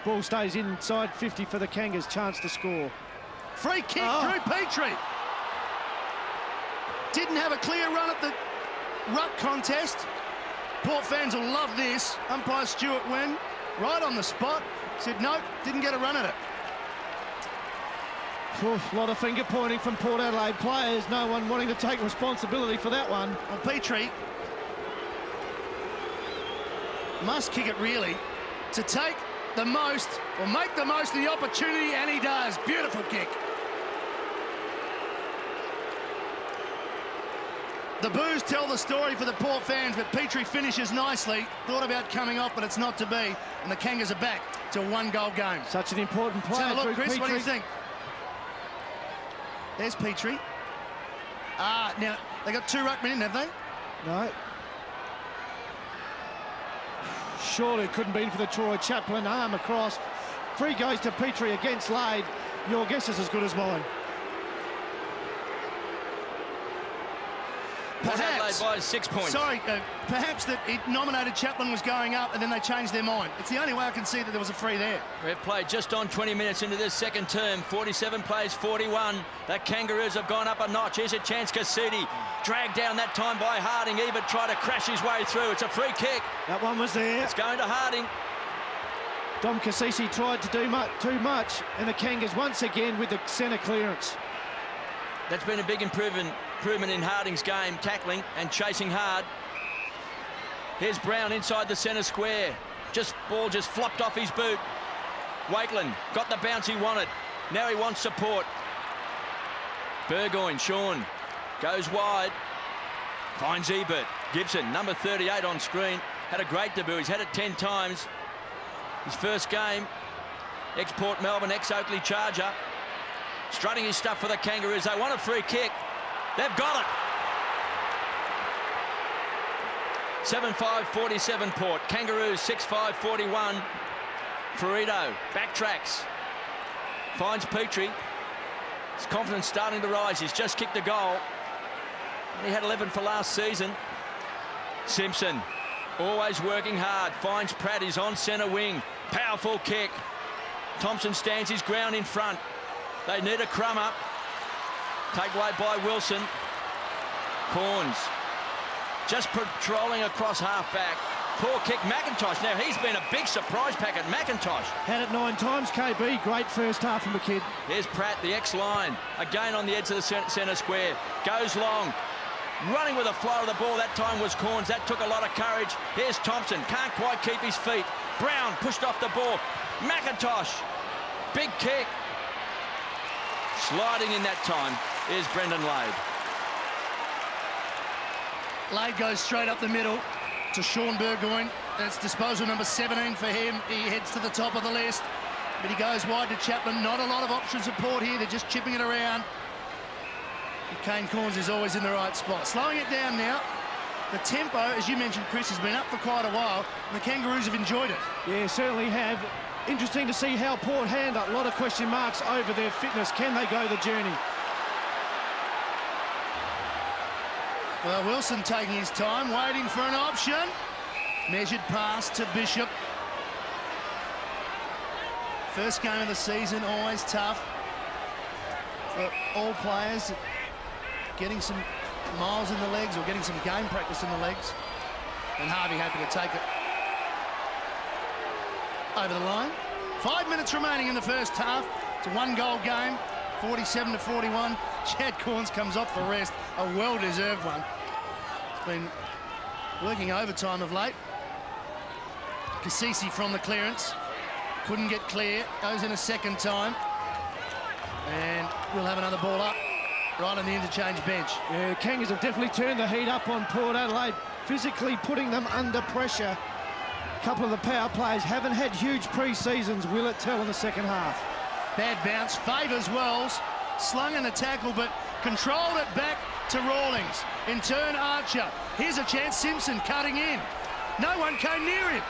Ball stays inside 50 for the Kangas. Chance to score. Free kick, Drew Petrie. Didn't have a clear run at the ruck contest. Port fans will love this. Umpire Stuart Wen, right on the spot, said no, didn't get a run at it. A lot of finger pointing from Port Adelaide players. No one wanting to take responsibility for that one. Well, Petrie must kick it really to take the most, or make the most of the opportunity, and he does. Beautiful kick. The boos tell the story for the Port fans, but Petrie finishes nicely. Thought about coming off, but it's not to be. And the Kangas are back to a one-goal game. Such an important player. Have a look, Chris, Petrie. what do you think? There's Petrie. Now, they got two ruckmen in, have they? No. Surely it couldn't be for the Troy Chaplin arm across. Free goes to Petrie against Lade. Your guess is as good as mine. Perhaps, Adelaide by 6 points. Sorry, perhaps that it nominated Chaplin was going up and then they changed their mind. It's the only way I can see that there was a free there. We've played just on 20 minutes into this second term. 47 plays 41. The Kangaroos have gone up a notch. Here's a chance. Cassidy dragged down that time by Harding. Ebert tried to crash his way through. It's a free kick. That one was there. It's going to Harding. Dom Cassisi tried to do too much, and the Kangas once again with the centre clearance. That's been a big improvement in Harding's game, tackling and chasing hard. Here's Brown inside the centre square. Ball just flopped off his boot. Wakeland got the bounce he wanted. Now he wants support. Burgoyne, Sean, goes wide. Finds Ebert. Gibson, number 38 on screen. Had a great debut. He's had it 10 times. His first game. Ex-Port Melbourne, ex-Oakley Charger. Strutting his stuff for the Kangaroos. They want a free kick. They've got it. 7-5, 47 Port. Kangaroos 6-5, 41. Ferrito backtracks. Finds Petrie. His confidence starting to rise. He's just kicked a goal. And he had 11 for last season. Simpson always working hard. Finds Pratt. He's on centre wing. Powerful kick. Thompson stands his ground in front. They need a crumb up. Take away by Wilson. Corns just patrolling across half-back. Poor kick, McIntosh. Now, he's been a big surprise packet, McIntosh. Had it 9 times, KB. Great first half from the kid. Here's Pratt, the X-line. Again on the edge of the centre square. Goes long. Running with a flow of the ball. That time was Corns. That took a lot of courage. Here's Thompson. Can't quite keep his feet. Brown pushed off the ball. McIntosh. Big kick. Sliding in that time is Brendan Lade. Lade goes straight up the middle to Sean Burgoyne. That's disposal number 17 for him. He heads to the top of the list, but he goes wide to Chapman. Not a lot of options of Port here. They're just chipping it around. And Kane Cornes is always in the right spot. Slowing it down now. The tempo, as you mentioned, Chris, has been up for quite a while, and the Kangaroos have enjoyed it. Yeah, certainly have. Interesting to see how Port handle. A lot of question marks over their fitness. Can they go the journey? Well, Wilson taking his time, waiting for an option. Measured pass to Bishop. First game of the season, always tough for all players. Getting some miles in the legs or getting some game practice in the legs. And Harvey happy to take it over the line. 5 minutes remaining in the first half. It's a one-goal game, 47-41. Chad Cornes comes off for rest, a well-deserved one. He's been working overtime of late. Cassisi from the clearance. Couldn't get clear, goes in a second time. And we'll have another ball up right on the interchange bench. Yeah, Kangas have definitely turned the heat up on Port Adelaide, physically putting them under pressure. A couple of the power players haven't had huge pre-seasons, will it tell in the second half? Bad bounce, favours Wells, slung in a tackle, but controlled it back to Rawlings. In turn, Archer. Here's a chance, Simpson cutting in. No one came near him.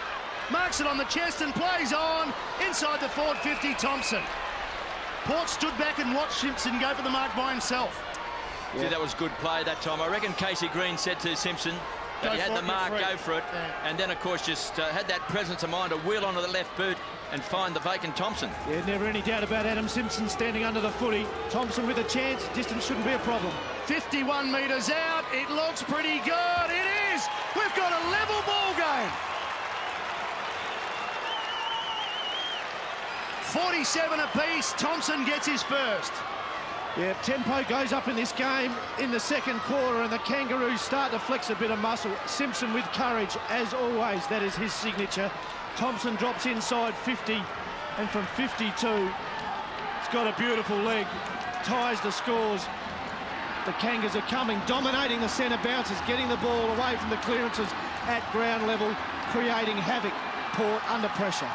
Marks it on the chest and plays on. Inside the forward 50, Thompson. Port stood back and watched Simpson go for the mark by himself. Yeah, that was good play that time. I reckon Casey Green said to Simpson that he had the mark, go for it. Yeah. And then, of course, just had that presence of mind to wheel onto the left boot and find the vacant Thompson. Yeah, never any doubt about Adam Simpson standing under the footy. Thompson with a chance, distance shouldn't be a problem. 51 metres out, it looks pretty good. It is! We've got a level ball game. 47 apiece, Thompson gets his first. Yeah, tempo goes up in this game in the second quarter and the Kangaroos start to flex a bit of muscle. Simpson with courage, as always, that is his signature. Thompson drops inside 50 and from 52, he's got a beautiful leg, ties the scores. The Kangas are coming, dominating the centre bounces, getting the ball away from the clearances at ground level, creating havoc. Port under pressure.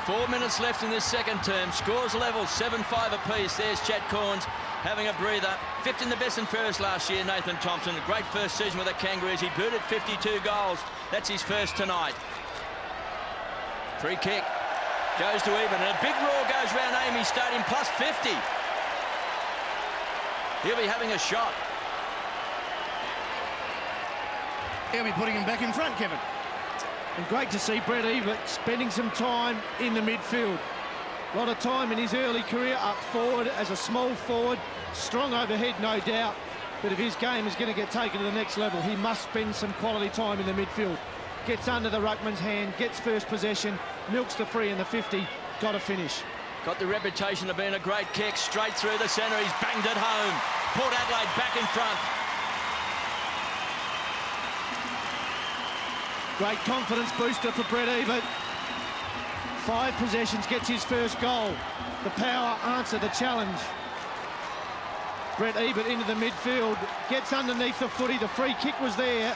4 minutes left in this second term. Scores level, 7-5 apiece. There's Chad Cornes having a breather. Fifth in the best and fairest last year, Nathan Thompson. A great first season with the Kangaroos. He booted 52 goals. That's his first tonight. Free kick goes to even. And a big roar goes round Amy Stadium, plus 50. He'll be having a shot. He'll be putting him back in front, Kevin. And great to see Brett Ebert spending some time in the midfield. A lot of time in his early career up forward as a small forward. Strong overhead, no doubt. But if his game is going to get taken to the next level, he must spend some quality time in the midfield. Gets under the ruckman's hand, gets first possession, milks the free in the 50, got to finish. Got the reputation of being a great kick, straight through the centre. He's banged it home. Port Adelaide back in front. Great confidence booster for Brett Ebert. 5 possessions, gets his first goal. The power answer the challenge. Brett Ebert into the midfield, gets underneath the footy. The free kick was there.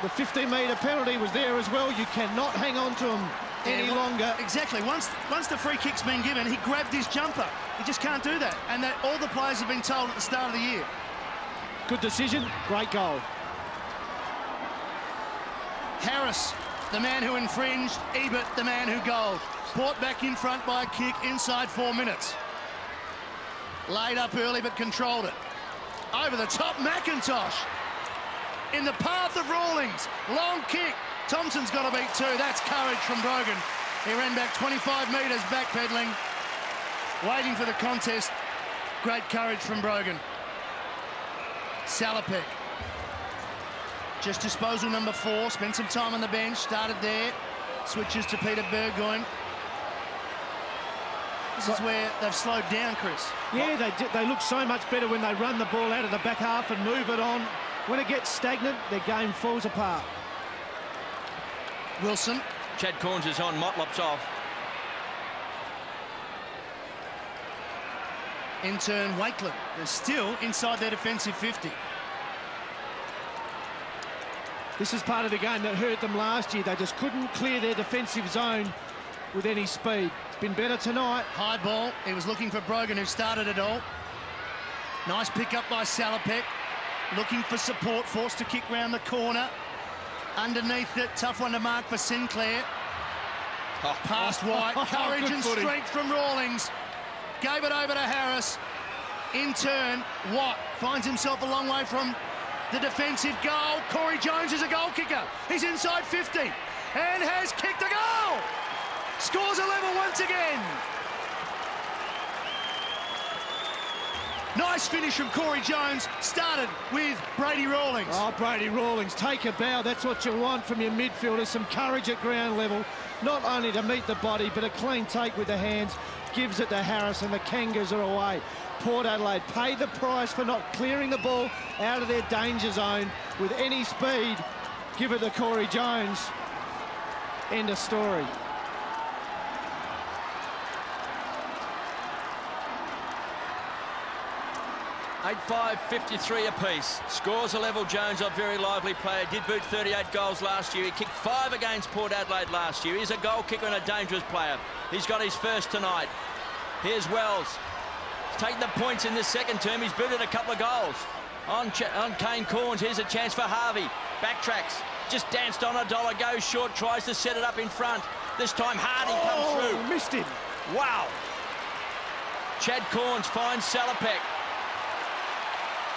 The 15-metre penalty was there as well. You cannot hang on to him any longer. Exactly. Once the free kick's been given, he grabbed his jumper. He just can't do that. And that all the players have been told at the start of the year. Good decision, great goal. Harris, the man who infringed. Ebert, the man who goaled. Port back in front by a kick inside 4 minutes. Laid up early but controlled it. Over the top, McIntosh. In the path of Rawlings. Long kick. Thompson's got to beat 2. That's courage from Brogan. He ran back 25 metres backpedaling. Waiting for the contest. Great courage from Brogan. Salopek. Just disposal number 4, spent some time on the bench, started there, switches to Peter Burgoyne. This is where they've slowed down, Chris. Yeah, they look so much better when they run the ball out of the back half and move it on. When it gets stagnant, their game falls apart. Wilson. Chad Cornes is on, Motlop's off. In turn, Wakeland. They're still inside their defensive 50. This is part of the game that hurt them last year. They just couldn't clear their defensive zone with any speed. It's been better tonight. High ball. He was looking for Brogan, who started it all. Nice pick up by Salopek. Looking for support, forced to kick round the corner. Underneath it, tough one to mark for Sinclair. Past White, courage and strength from Rawlings. Gave it over to Harris. In turn, Watt finds himself a long way from the defensive goal. Corey Jones is a goal kicker. He's inside 50 and has kicked a goal. Scores a level once again. Nice finish from Corey Jones. Started with Brady Rawlings. Oh, Brady Rawlings, take a bow. That's what you want from your midfielders. Some courage at ground level. Not only to meet the body, but a clean take with the hands. Gives it to Harris, and the Kangas are away. Port Adelaide pay the price for not clearing the ball out of their danger zone with any speed. Give it to Corey Jones. End of story. 8-5, 53 apiece. Scores a level. Jones, a very lively player. Did boot 38 goals last year. He kicked 5 against Port Adelaide last year. He's a goal kicker and a dangerous player. He's got his first tonight. Here's Wells. He's taken the points in this second term. He's booted a couple of goals. On Kane Corns, here's a chance for Harvey. Backtracks. Just danced on a dollar. Goes short. Tries to set it up in front. This time Harding comes through. Missed him. Wow. Chad Corns finds Salopek.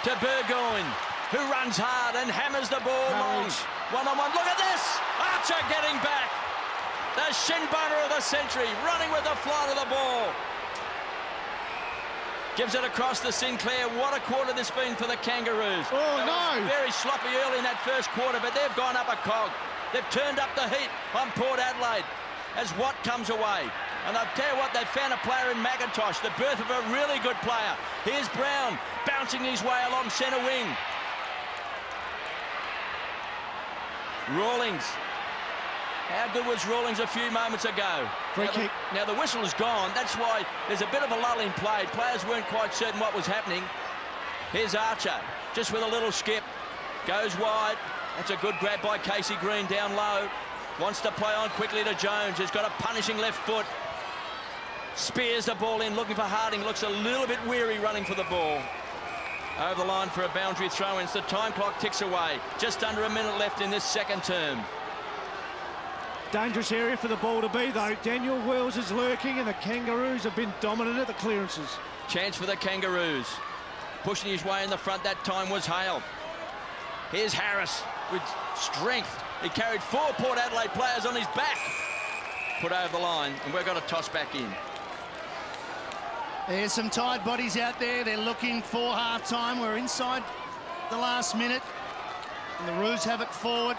To Burgoyne, who runs hard and hammers the ball long. One-on-one, look at this! Archer getting back. The shin boner of the century, running with the flight of the ball. Gives it across to Sinclair. What a quarter this been for the Kangaroos. Oh, no! Very sloppy early in that first quarter, but they've gone up a cog. They've turned up the heat on Port Adelaide as Watt comes away. And I'll tell you what, they've found a player in McIntosh, the birth of a really good player. Here's Brown, bouncing his way along centre wing. Rawlings. How good was Rawlings a few moments ago? Free kick. Now the whistle is gone. That's why there's a bit of a lull in play. Players weren't quite certain what was happening. Here's Archer, just with a little skip. Goes wide. That's a good grab by Casey Green down low. Wants to play on quickly to Jones, who's got a punishing left foot. Spears the ball in, looking for Harding. Looks a little bit weary running for the ball. Over the line for a boundary throw-in. The time clock ticks away. Just under a minute left in this second term. Dangerous area for the ball to be, though. Daniel Wells is lurking, and the Kangaroos have been dominant at the clearances. Chance for the Kangaroos. Pushing his way in the front that time was Hale. Here's Harris with strength. He carried 4 Port Adelaide players on his back. Put over the line, and we've got to toss back in. There's some tired bodies out there. They're looking for half-time. We're inside the last minute. And the Roos have it forward.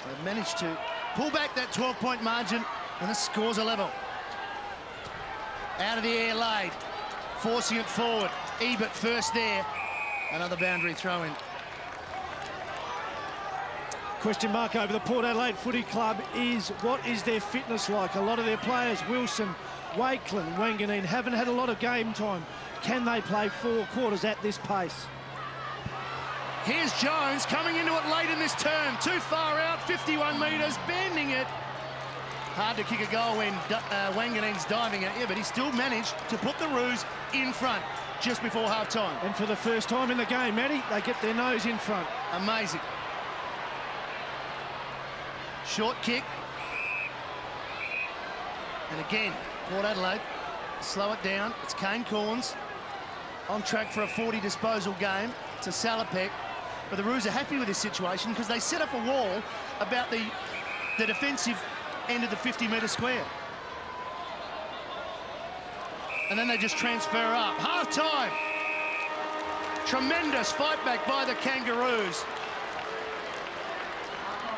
They've managed to pull back that 12-point margin, and the score's a level. Out of the air, Lade. Forcing it forward. Ebert first there. Another boundary throw-in. Question mark over the Port Adelaide Footy Club is, what is their fitness like? A lot of their players, Wilson, Wakeland, Wanganeen, haven't had a lot of game time. Can they play 4 quarters at this pace? Here's Jones coming into it late in this term. Too far out, 51 metres, bending it. Hard to kick a goal when Wanganeen's diving at you, but he still managed to put the Roos in front just before half-time. And for the first time in the game, Matty, they get their nose in front. Amazing. Short kick. And again, Port Adelaide slow it down. It's Kane Corns on track for a 40 disposal game to Salopek. But the Roos are happy with this situation because they set up a wall about the defensive end of the 50-metre square. And then they just transfer up. Half-time. Tremendous fight back by the Kangaroos.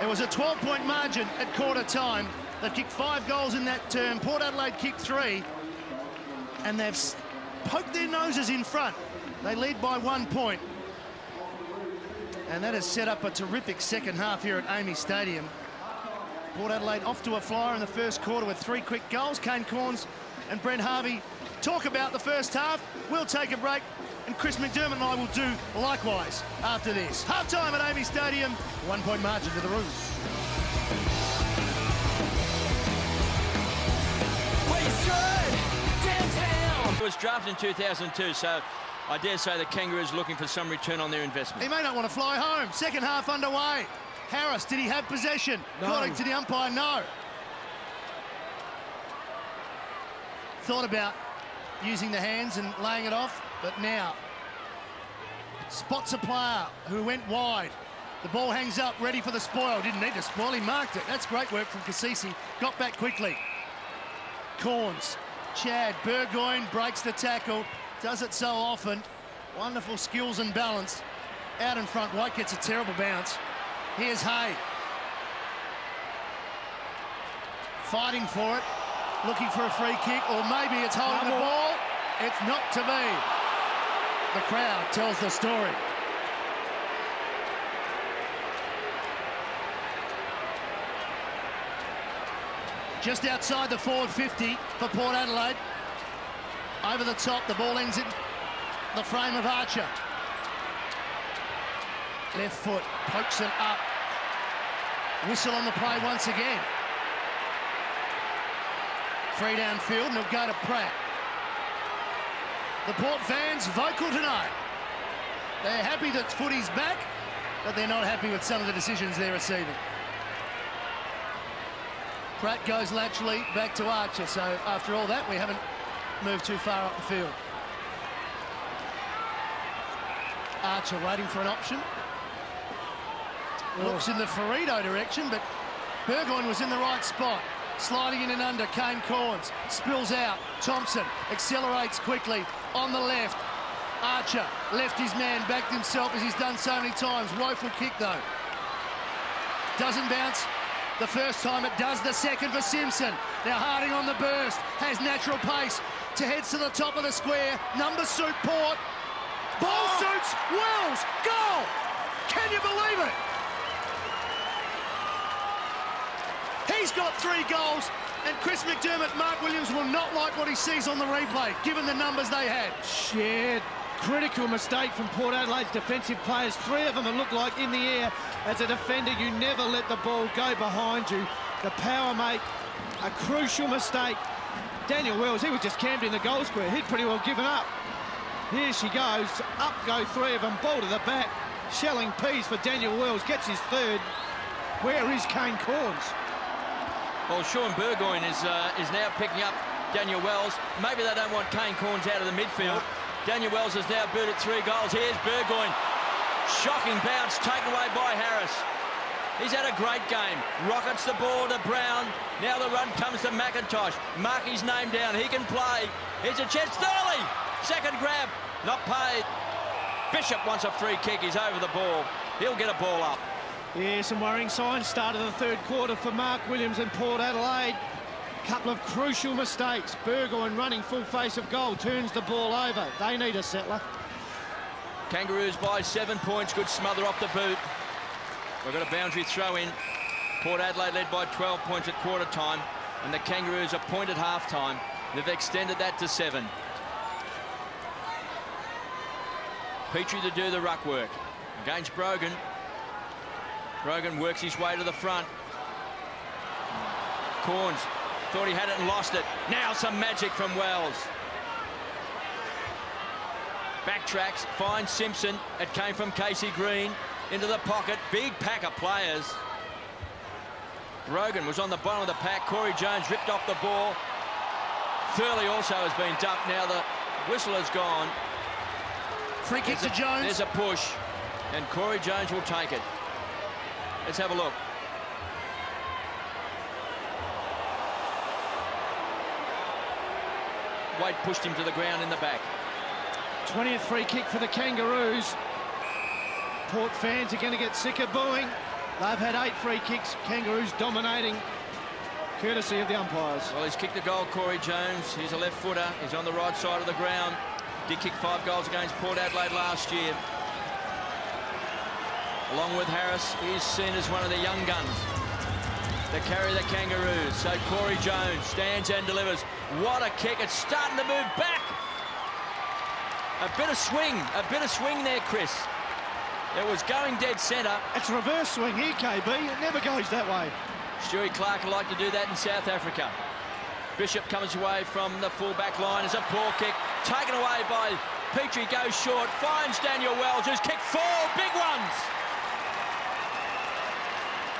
It was a 12-point margin at quarter time. They've kicked 5 goals in that term. Port Adelaide kicked 3. And they've poked their noses in front. They lead by 1 point. And that has set up a terrific second half here at Amy Stadium. Port Adelaide off to a flyer in the first quarter with 3 quick goals. Kane Corns and Brent Harvey talk about the first half. We'll take a break. and Chris McDermott and I will do likewise after this. Half-time at Amy Stadium, 1 point margin to the Roos. It was drafted in 2002, so I dare say the Kangaroos looking for some return on their investment. He may not want to fly home. Second half underway. Harris, did he have possession? No. According to the umpire, no. Thought about using the hands and laying it off, but now spots a player who went wide. The ball hangs up, ready for the spoil. Didn't need the spoil, he marked it. That's great work from Kasisi. Got back quickly. Corns, Chad, Burgoyne breaks the tackle. Does it so often. Wonderful skills and balance. Out in front, White gets a terrible bounce. Here's Hay. Fighting for it. Looking for a free kick, or maybe it's holding the ball. It's not to be. The crowd tells the story. Just outside the forward 50 for Port Adelaide. Over the top, the ball ends in the frame of Archer. Left foot, pokes it up. Whistle on the play once again. Free downfield, and he'll go to Pratt. The Port fans vocal tonight. They're happy that footy's back, but they're not happy with some of the decisions they're receiving. Pratt goes laterally back to Archer, so after all that, we haven't moved too far up the field. Archer waiting for an option. Looks in the Ferrito direction, but Burgoyne was in the right spot. Sliding in and under, Kane Corns, spills out, Thompson accelerates quickly on the left. Archer left his man, backed himself as he's done so many times. Woeful kick though. Doesn't bounce the first time, it does the second for Simpson. Now Harding on the burst, has natural pace to heads to the top of the square. Number suit Port. Ball suits Wells, goal! Can you believe it? He's got 3 goals, and Chris McDermott, Mark Williams will not like what he sees on the replay, given the numbers they had. Shared critical mistake from Port Adelaide's defensive players. 3 of them, it looked like, in the air. As a defender, you never let the ball go behind you. The power make a crucial mistake. Daniel Wells, he was just camped in the goal square. He'd pretty well given up. Here she goes. Up go 3 of them. Ball to the back. Shelling peas for Daniel Wells. Gets his 3rd. Where is Kane Corns? Well, Sean Burgoyne is now picking up Daniel Wells. Maybe they don't want Kane Corns out of the midfield. Daniel Wells has now booted 3 goals. Here's Burgoyne. Shocking bounce taken away by Harris. He's had a great game. Rockets the ball to Brown. Now the run comes to McIntosh. Mark his name down. He can play. Here's a chance. Thurley. Second grab. Not paid. Bishop wants a free kick. He's over the ball. He'll get a ball up. Yeah, some worrying signs. Start of the 3rd quarter for Mark Williams and Port Adelaide. Couple of crucial mistakes. Burgoyne running full face of goal, turns the ball over. They need a settler. Kangaroos by 7 points. Good smother off the boot. We've got a boundary throw in. Port Adelaide led by 12 points at quarter time, and the Kangaroos a point at half time. They've extended that to 7. Petrie to do the ruck work against Brogan. Brogan works his way to the front. Corns thought he had it and lost it. Now some magic from Wells. Backtracks, finds Simpson. It came from Casey Green into the pocket. Big pack of players. Brogan was on the bottom of the pack. Corey Jones ripped off the ball. Thurley also has been ducked. Now the whistle has gone. Free kick to Jones. There's a push, and Corey Jones will take it. Let's have a look. Wade pushed him to the ground in the back. 20th free kick for the Kangaroos. Port fans are going to get sick of booing. They've had 8 free kicks. Kangaroos dominating, courtesy of the umpires. Well, he's kicked a goal, Corey Jones. He's a left footer. He's on the right side of the ground. Did kick 5 goals against Port Adelaide last year. Along with Harris, he's seen as one of the young guns that carry the Kangaroos. So Corey Jones stands and delivers. What a kick. It's starting to move back. A bit of swing there, Chris. It was going dead centre. It's reverse swing here, KB. It never goes that way. Stewie Clark would like to do that in South Africa. Bishop comes away from the full-back line. It's a poor kick. Taken away by Petrie, goes short. Finds Daniel Wells, who's kicked 4 big ones.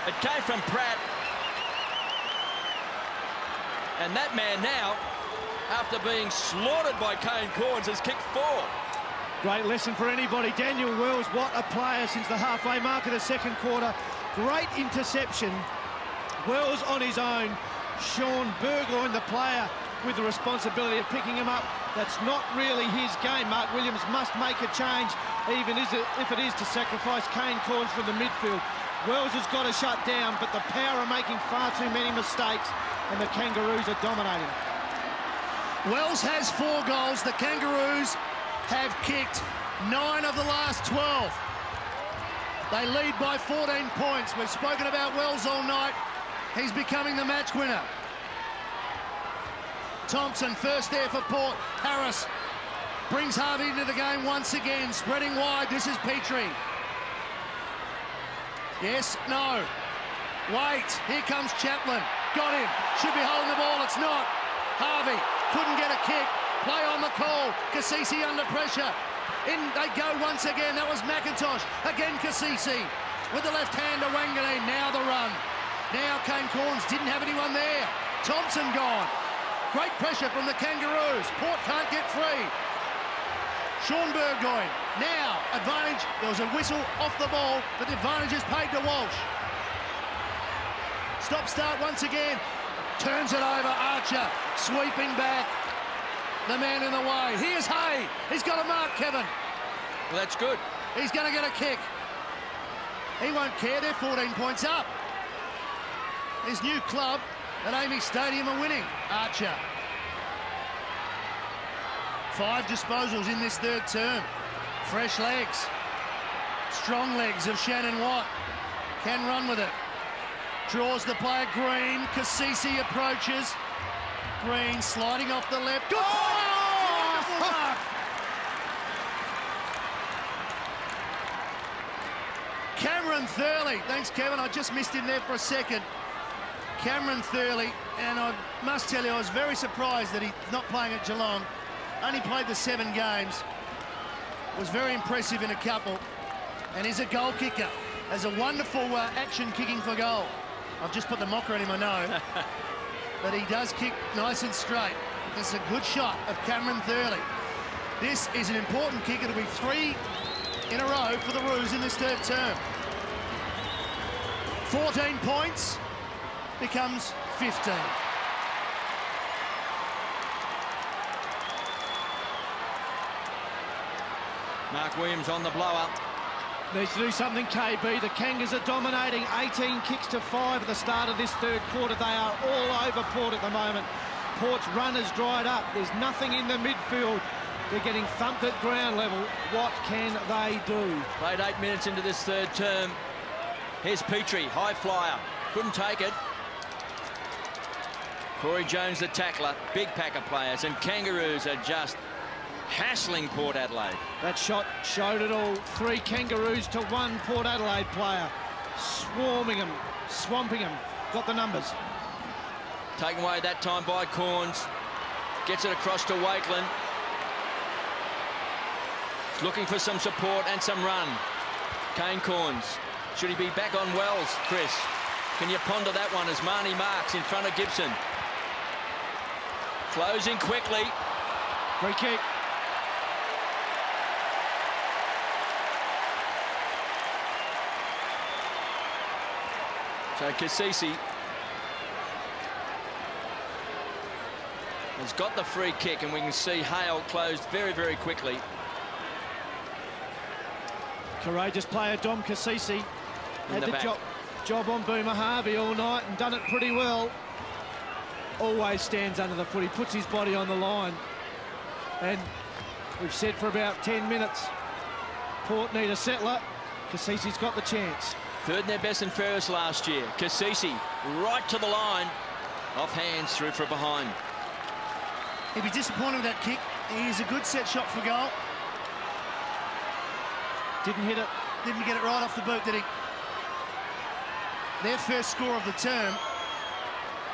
It came from Pratt. And that man now, after being slaughtered by Kane Corns, has kicked 4. Great lesson for anybody. Daniel Wells, what a player since the halfway mark of the second quarter. Great interception. Wells on his own. Sean Burgoyne, the player, with the responsibility of picking him up. That's not really his game. Mark Williams must make a change, even if it is to sacrifice Kane Corns from the midfield. Wells has got to shut down, but the power of making far too many mistakes, and the Kangaroos are dominating. Wells has 4 goals. The Kangaroos have kicked 9 of the last 12. They lead by 14 points. We've spoken about Wells all night. He's becoming the match winner. Thompson first there for Port. Harris brings Harvey into the game once again, spreading wide. This is Petrie. Yes, no. Wait, here comes Chaplin. Got him. Should be holding the ball. It's not. Harvey couldn't get a kick. Play on the call. Kasisi under pressure. In they go once again. That was McIntosh. Again Kasisi with the left hand to Wanganeen. Now the run. Now Kane Corns didn't have anyone there. Thompson gone. Great pressure from the Kangaroos. Port can't get free. Sean Burgoyne. Now advantage. There was a whistle off the ball, but the advantage is paid to Walsh. Stop start once again. Turns it over. Archer sweeping back. The man in the way. Here's Hay. He's got a mark, Kevin. Well, that's good. He's going to get a kick. He won't care. They're 14 points up. His new club at Amy Stadium are winning. Archer. 5 disposals in this third term. Fresh legs. Strong legs of Shannon Watt. Can run with it. Draws the player Green. Kasisi approaches. Green sliding off the left. Good! Wonderful mark. Cameron Thurley. Thanks, Kevin. I just missed him there for a second. Cameron Thurley, and I must tell you, I was very surprised that he's not playing at Geelong. Only played the 7 games. Was very impressive in a couple, and he's a goal kicker. Has a wonderful action kicking for goal. I've just put the mocker in him, I know. But he does kick nice and straight. This is a good shot of Cameron Thurley. This is an important kick. It'll be 3 in a row for the Roos in this third term. 14 points becomes 15. Mark Williams on the blower. Needs to do something, KB. The Kangas are dominating. 18 kicks to 5 at the start of this third quarter. They are all over Port at the moment. Port's run has dried up. There's nothing in the midfield. They're getting thumped at ground level. What can they do? Played 8 minutes into this third term. Here's Petrie, high flyer. Couldn't take it. Corey Jones, the tackler. Big pack of players. And Kangaroos are just hassling Port Adelaide. That shot showed it all. 3 Kangaroos to 1 Port Adelaide player. Swarming them, swamping them. Got the numbers. Taken away that time by Corns. Gets it across to Wakeland. Looking for some support and some run. Kane Corns. Should he be back on Wells, Chris? Can you ponder that one as Marnie marks in front of Gibson? Closing quickly. Free kick. So Kasisi has got the free kick, and we can see Hale closed very, very quickly. Courageous player Dom Kasisi had the job on Boomer Harvey all night and done it pretty well. Always stands under the foot. He puts his body on the line. And we've said for about 10 minutes, Port need a settler. Kasisi's got the chance. Third in their best and fairest last year. Kasisi right to the line. Off hands, through for behind. He'd be disappointed with that kick. He is a good set shot for goal. Didn't hit it. Didn't get it right off the boot, did he? Their first score of the term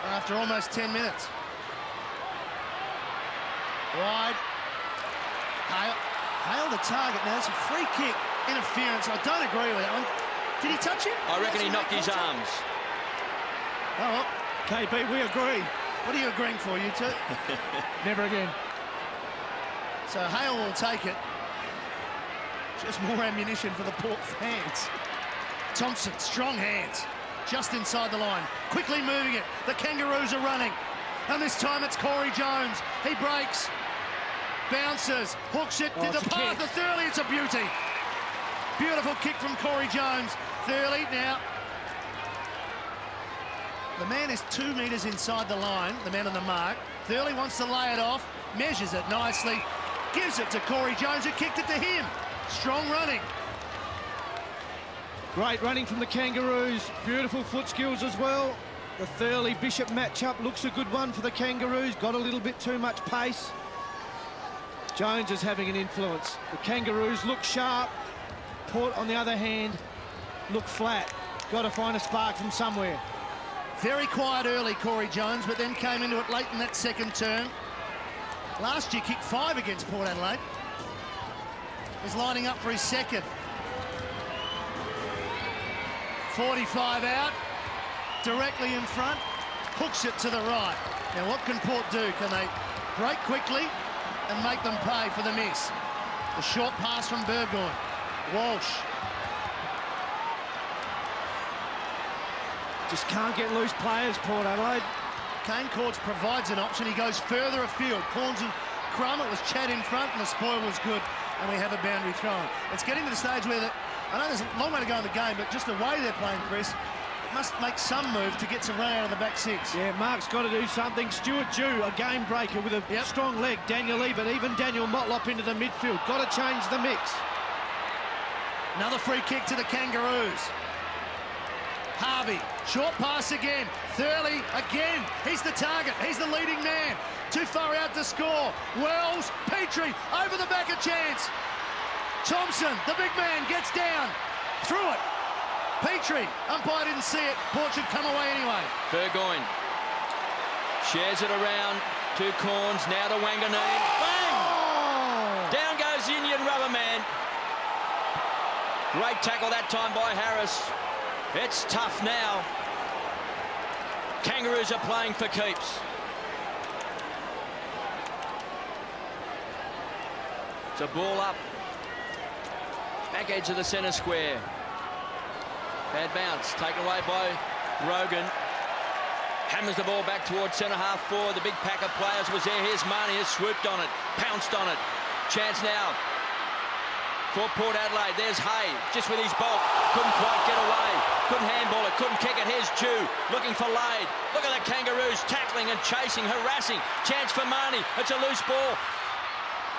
after almost 10 minutes. Wide. Hale the target. Now, it's a free kick. Interference. I don't agree with that one. Did he touch him? I reckon he knocked his arms. Oh, well. KB, we agree. What are you agreeing for, you two? Never again. So Hale will take it. Just more ammunition for the Port fans. Thompson, strong hands. Just inside the line. Quickly moving it. The Kangaroos are running. And this time it's Corey Jones. He breaks. Bounces. Hooks it. Did the pass to Thurley. It's a beauty. Beautiful kick from Corey Jones. Thurley now. The man is 2 metres inside the line, the man on the mark. Thurley wants to lay it off, measures it nicely, gives it to Corey Jones, who kicked it to him. Strong running. Great running from the Kangaroos. Beautiful foot skills as well. The Thurley-Bishop matchup looks a good one for the Kangaroos. Got a little bit too much pace. Jones is having an influence. The Kangaroos look sharp. Port, on the other hand, look flat. Got to find a spark from somewhere. Very quiet early, Corey Jones, but then came into it late in that second term. Last year kicked 5 against Port Adelaide. He's lining up for his second. 45 out, directly in front, hooks it to the right. Now what can Port do? Can they break quickly and make them pay for the miss? The short pass from Burgoyne. Walsh. Just can't get loose players, Port Adelaide. Kane Courts provides an option. He goes further afield. Corns and Crumb, it was Chad in front, and the spoil was good, and we have a boundary thrown. It's getting to the stage where I know there's a long way to go in the game, but just the way they're playing, Chris, must make some move to get some run out of the back six. Yeah, Mark's got to do something. Stuart Dew, a game breaker with a strong leg. Daniel Lee, but even Daniel Motlop into the midfield. Got to change the mix. Another free kick to the Kangaroos. Harvey, short pass again. Thurley again. He's the target. He's the leading man. Too far out to score. Wells, Petrie, over the back, a chance. Thompson, the big man, gets down. Through it. Petrie, umpire didn't see it. Port should come away anyway. Burgoyne shares it around to Corns, now to Wanganeen. Bang! Oh! Down goes the Indian rubber man. Great tackle that time by Harris. It's tough now. Kangaroos are playing for keeps. It's a ball up. Back edge of the centre square. Bad bounce, taken away by Rogan. Hammers the ball back towards centre half forward. The big pack of players was there. Here's Marnie, has swooped on it, pounced on it. Chance now for Port Adelaide. There's Hay, just with his bulk. Couldn't quite get away. Couldn't handball it, couldn't kick it. Here's Dew, looking for Lade. Look at the Kangaroos tackling and chasing, harassing. Chance for Marnie. It's a loose ball.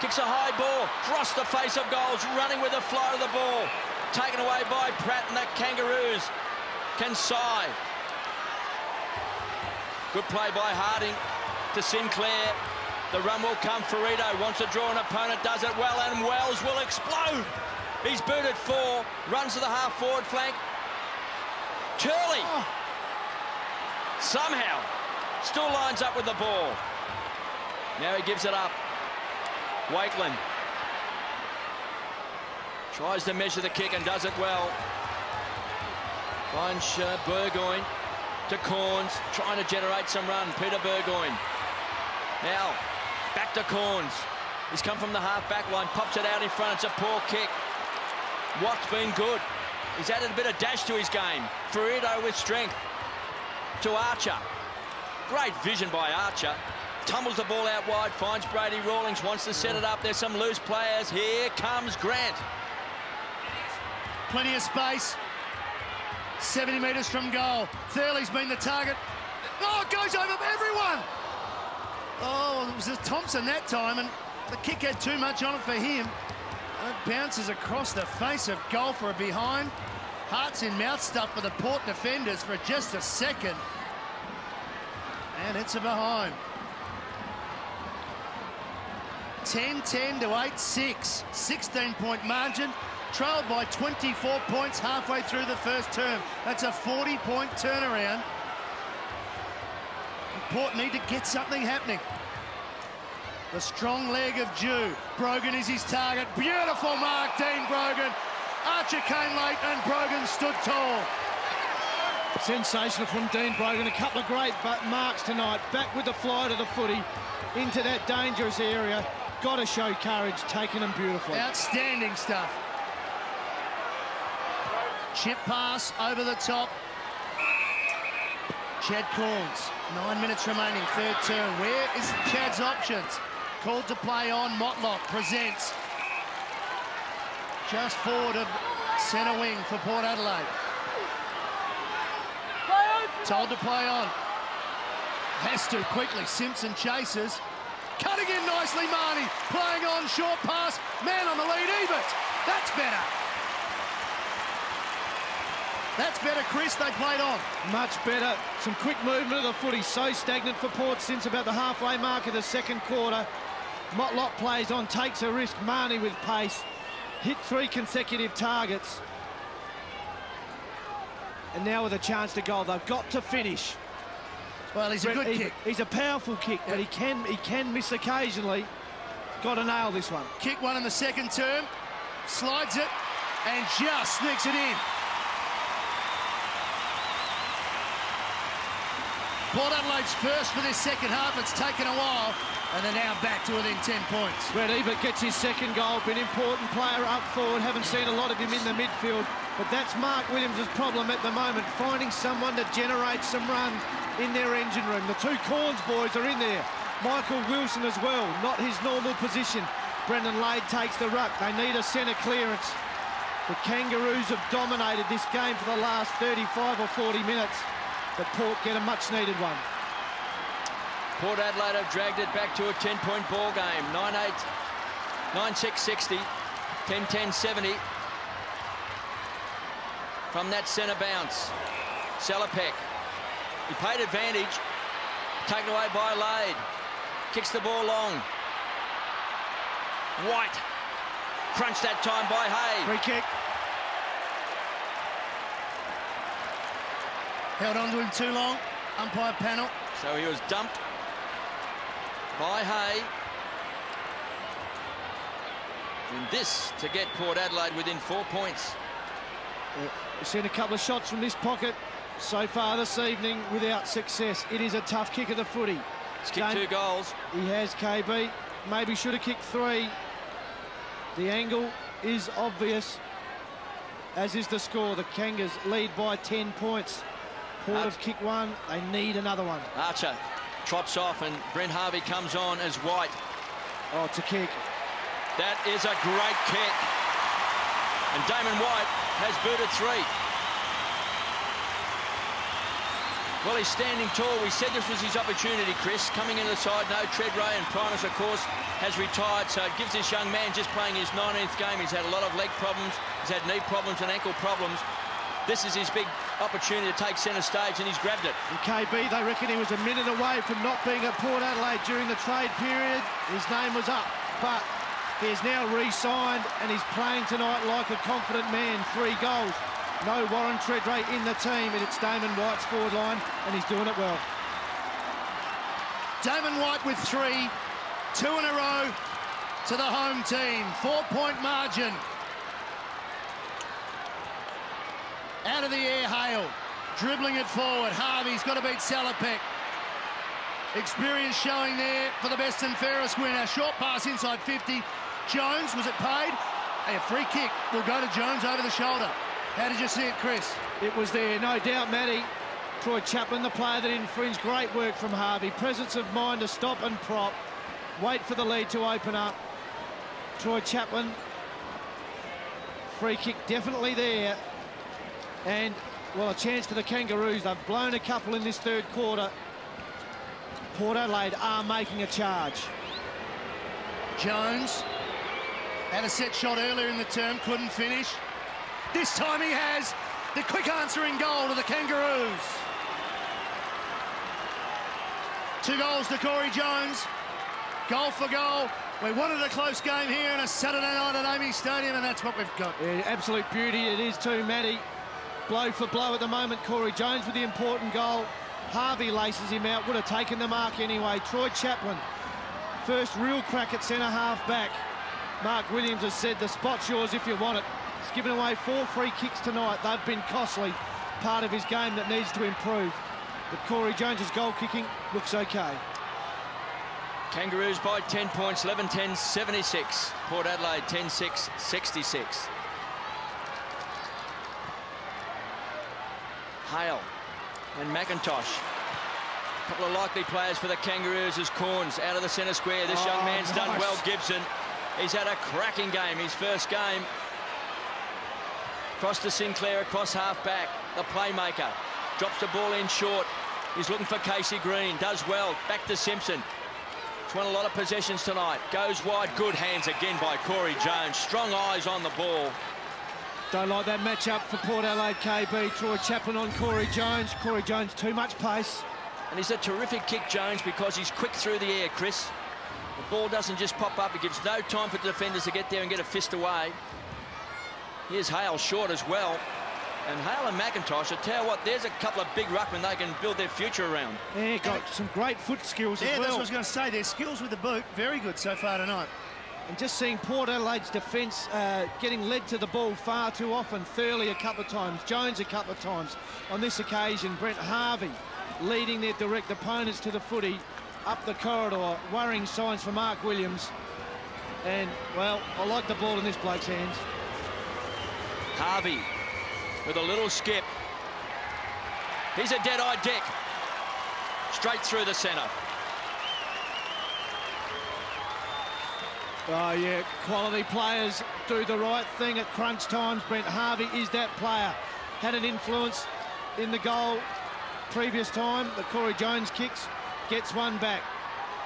Kicks a high ball, across the face of goals, running with the flow of the ball. Taken away by Pratt, and the Kangaroos can sigh. Good play by Harding to Sinclair. The run will come. Ferrito wants to draw an opponent, does it well, and Wells will explode. He's booted 4, runs to the half-forward flank. Turley somehow still lines up with the ball. Now he gives it up. Wakeland tries to measure the kick and does it well. Finds Burgoyne to Corns, trying to generate some run. Peter Burgoyne. Now, back to Corns. He's come from the half-back line, pops it out in front. It's a poor kick. Watt's been good. He's added a bit of dash to his game. Ferrito with strength to Archer. Great vision by Archer. Tumbles the ball out wide, finds Brady Rawlings, wants to set it up. There's some loose players. Here comes Grant. Plenty of space. 70 metres from goal. Thurley's been the target. Oh, it goes over everyone. Oh, it was Thompson that time, and the kick had too much on it for him. And it bounces across the face of goal for a behind. Hearts in mouth stuff for the Port defenders for just a second. And it's a behind. 10-10 to 8-6. 16-point margin. trailed by 24 points halfway through the first term. That's a 40-point turnaround. Port need to get something happening. The strong leg of Jew. Brogan is his target. Beautiful mark, Dean Brogan. Archer came late and Brogan stood tall. Sensational from Dean Brogan. A couple of great marks tonight. Back with the fly to the footy into that dangerous area. Got to show courage, taking them beautifully. Outstanding stuff. Chip pass over the top. Chad Corns, 9 minutes remaining, third term. Where is Chad's options? Called to play on. Motlop presents. Just forward of centre wing for Port Adelaide. Told to play on. Has to quickly. Simpson chases. Cutting in nicely, Marnie. Playing on, short pass. Man on the lead, Ebert. That's better. That's better, Chris. They played on. Much better. Some quick movement of the footy. So stagnant for Port since about the halfway mark of the second quarter. Motlop plays on, takes a risk. Marnie with pace. Hit 3 consecutive targets. And now with a chance to goal. They've got to finish. Well, he's a good kick. He's a powerful kick, but he can miss occasionally. Got to nail this one. Kick one in the second term. Slides it and just sneaks it in. Port Adelaide's first for this second half. It's taken a while, and they're now back to within 10 points. Brett Ebert gets his second goal. Been an important player up forward. Haven't seen a lot of him in the midfield, but that's Mark Williams' problem at the moment, finding someone to generate some run in their engine room. The two Corns boys are in there. Michael Wilson as well, not his normal position. Brendan Lade takes the ruck. They need a centre clearance. The Kangaroos have dominated this game for the last 35 or 40 minutes. But Port get a much-needed one. Port Adelaide have dragged it back to a 10-point ball game. 9-8, 9-6-60, 10-10-70. From that centre bounce, Salopek. He paid advantage. Taken away by Lade. Kicks the ball long. White. Crunched that time by Hay. Free kick. Held on to him too long. Umpire panel. So he was dumped by Hay. And this to get Port Adelaide within 4 points. We've seen a couple of shots from this pocket so far this evening without success. It is a tough kick of the footy. He's kicked 2 goals. He has, KB. Maybe should have kicked 3. The angle is obvious, as is the score. The Kangas lead by 10 points. Port have kicked 1. They need another one. Archer trots off and Brent Harvey comes on as White. Oh, it's a kick. That is a great kick. And Damon White has booted 3. Well, he's standing tall. We said this was his opportunity, Chris. Coming into the side, no Treadray, and Primus, of course, has retired. So it gives this young man just playing his 19th game. He's had a lot of leg problems. He's had knee problems and ankle problems. This is his big opportunity to take centre stage, and he's grabbed it. And KB, they reckon he was a minute away from not being at Port Adelaide during the trade period. His name was up, but he is now re-signed, and he's playing tonight like a confident man. 3 goals. No Warren Treadray in the team, and it's Damon White's forward line, and he's doing it well. Damon White with 3. 2 in a row to the home team. 4-point margin. Out of the air, Hale. Dribbling it forward. Harvey's got to beat Salopek. Experience showing there for the best and fairest winner. Short pass inside 50. Jones, was it paid? A free kick will go to Jones over the shoulder. How did you see it, Chris? It was there, no doubt, Matty. Troy Chaplin, the player that infringed. Great work from Harvey. Presence of mind to stop and prop. Wait for the lead to open up. Troy Chaplin. Free kick definitely there. And, well, a chance for the Kangaroos. They've blown a couple in this third quarter. Port Adelaide are making a charge. Jones had a set shot earlier in the term, couldn't finish. This time he has. The quick answering goal to the Kangaroos. 2 goals to Corey Jones. Goal for goal. We wanted a close game here on a Saturday night at Amy Stadium, and that's what we've got. Yeah, absolute beauty it is too, Matty. Blow for blow at the moment. Corey Jones with the important goal. Harvey laces him out, would have taken the mark anyway. Troy Chaplin, first real crack at centre half back. Mark Williams has said the spot's yours if you want it. He's given away 4 free kicks tonight. They've been costly, part of his game that needs to improve. But Corey Jones's goal kicking looks okay. Kangaroos by 10 points, 11-10, 76. Port Adelaide 10-6, 66. Hale and McIntosh. A couple of likely players for the Kangaroos as Corns out of the centre square. This young man's done well, Gibson. He's had a cracking game, his first game. Cross to Sinclair, across half back. The playmaker drops the ball in short. He's looking for Casey Green, does well. Back to Simpson. He's won a lot of possessions tonight. Goes wide, good hands again by Corey Jones. Strong eyes on the ball. Don't like that matchup for Port Adelaide KB. Troy Chaplin on Corey Jones. Corey Jones, too much pace. And he's a terrific kick, Jones, because he's quick through the air, Chris. The ball doesn't just pop up. It gives no time for the defenders to get there and get a fist away. Here's Hale short as well. And Hale and McIntosh, I tell you what, there's a couple of big ruckmen they can build their future around. Yeah, got some great foot skills as well. Yeah, that's what I was going to say. Their skills with the boot, very good so far tonight. And just seeing Port Adelaide's defence getting led to the ball far too often. Thurley a couple of times, Jones a couple of times. On this occasion, Brent Harvey leading their direct opponents to the footy up the corridor. Worrying signs for Mark Williams. And, well, I like the ball in this bloke's hands. Harvey with a little skip. He's a dead-eye deck. Straight through the centre. Oh, yeah, quality players do the right thing at crunch times. Brent Harvey is that player. Had an influence in the goal previous time. The Corey Jones kicks, gets one back.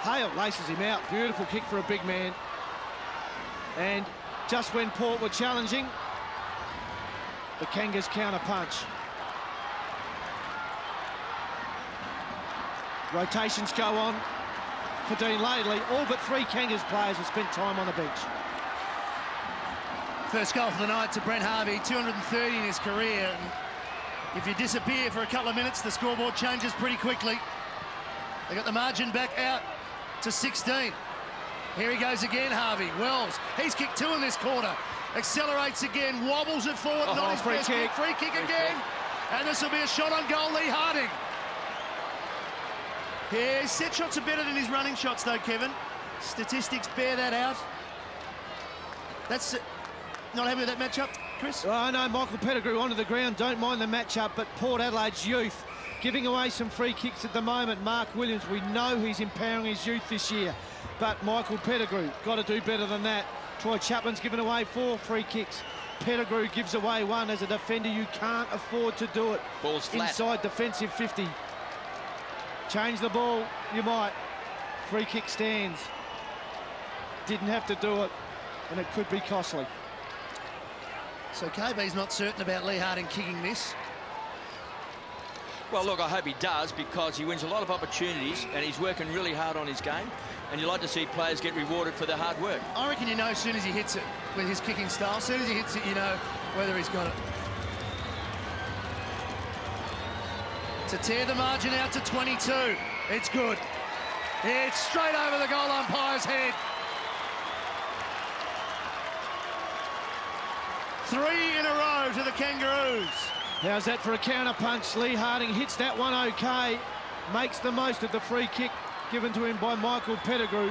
Hale laces him out. Beautiful kick for a big man. And just when Port were challenging, the Kangas counter punch. Rotations go on for Dean Laidley. All but 3 Kangas players have spent time on the bench. First goal for the night to Brent Harvey, 230 in his career. And if you disappear for a couple of minutes, the scoreboard changes pretty quickly. They got the margin back out to 16. Here he goes again, Harvey. Wells, he's kicked 2 in this quarter. Accelerates again, wobbles it forward, not his best kick. Free kick again. And this will be a shot on goal, Lee Harding. Yeah, his set shots are better than his running shots, though, Kevin. Statistics bear that out. That's not happy with that matchup, Chris? Well, I know Michael Pettigrew onto the ground, don't mind the matchup, but Port Adelaide's youth giving away some free kicks at the moment. Mark Williams, we know he's empowering his youth this year, but Michael Pettigrew got to do better than that. Troy Chaplin's given away 4 free kicks. Pettigrew gives away 1. As a defender, you can't afford to do it. Ball's flat. Inside defensive 50. Change the ball, you might. Free kick stands. Didn't have to do it, and it could be costly. So KB's not certain about Lee Harding kicking this. Well, look, I hope he does, because he wins a lot of opportunities and he's working really hard on his game. And you like to see players get rewarded for their hard work. I reckon you know as soon as he hits it with his kicking style. As soon as he hits it, you know whether he's got it. To tear the margin out to 22. It's good. It's straight over the goal umpire's head. 3 in a row to the Kangaroos. How's that for a counter punch? Lee Harding hits that one okay. Makes the most of the free kick given to him by Michael Pettigrew.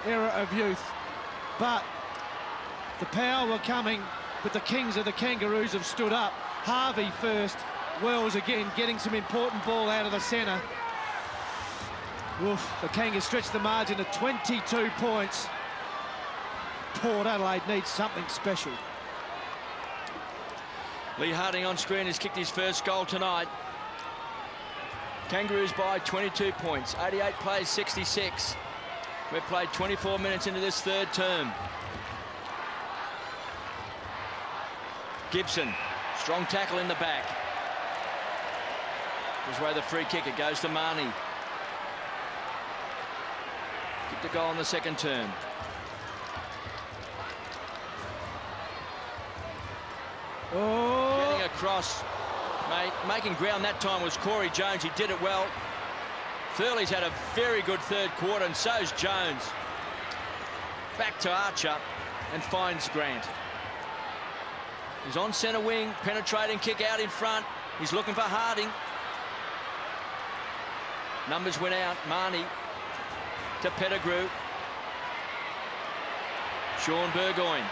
Era of youth. But the power were coming, but the kings of the Kangaroos have stood up. Harvey first. Wells again getting some important ball out of the centre. Oof, the Kangas stretched the margin to 22 points. Port Adelaide needs something special. Lee Harding on screen has kicked his first goal tonight. Kangaroos by 22 points. 88 plays 66. We've played 24 minutes into this third term. Gibson, strong tackle in the back. Gives away the free kick. It goes to Marnie. Kicked a goal in the second term. Oh, Getting across, mate. Making ground that time was Corey Jones. He did it well. Thurley's had a very good third quarter, and so's Jones. Back to Archer and finds Grant. He's on centre wing, penetrating kick out in front. He's looking for Harding. Numbers went out. Marnie to Pettigrew. Sean Burgoyne.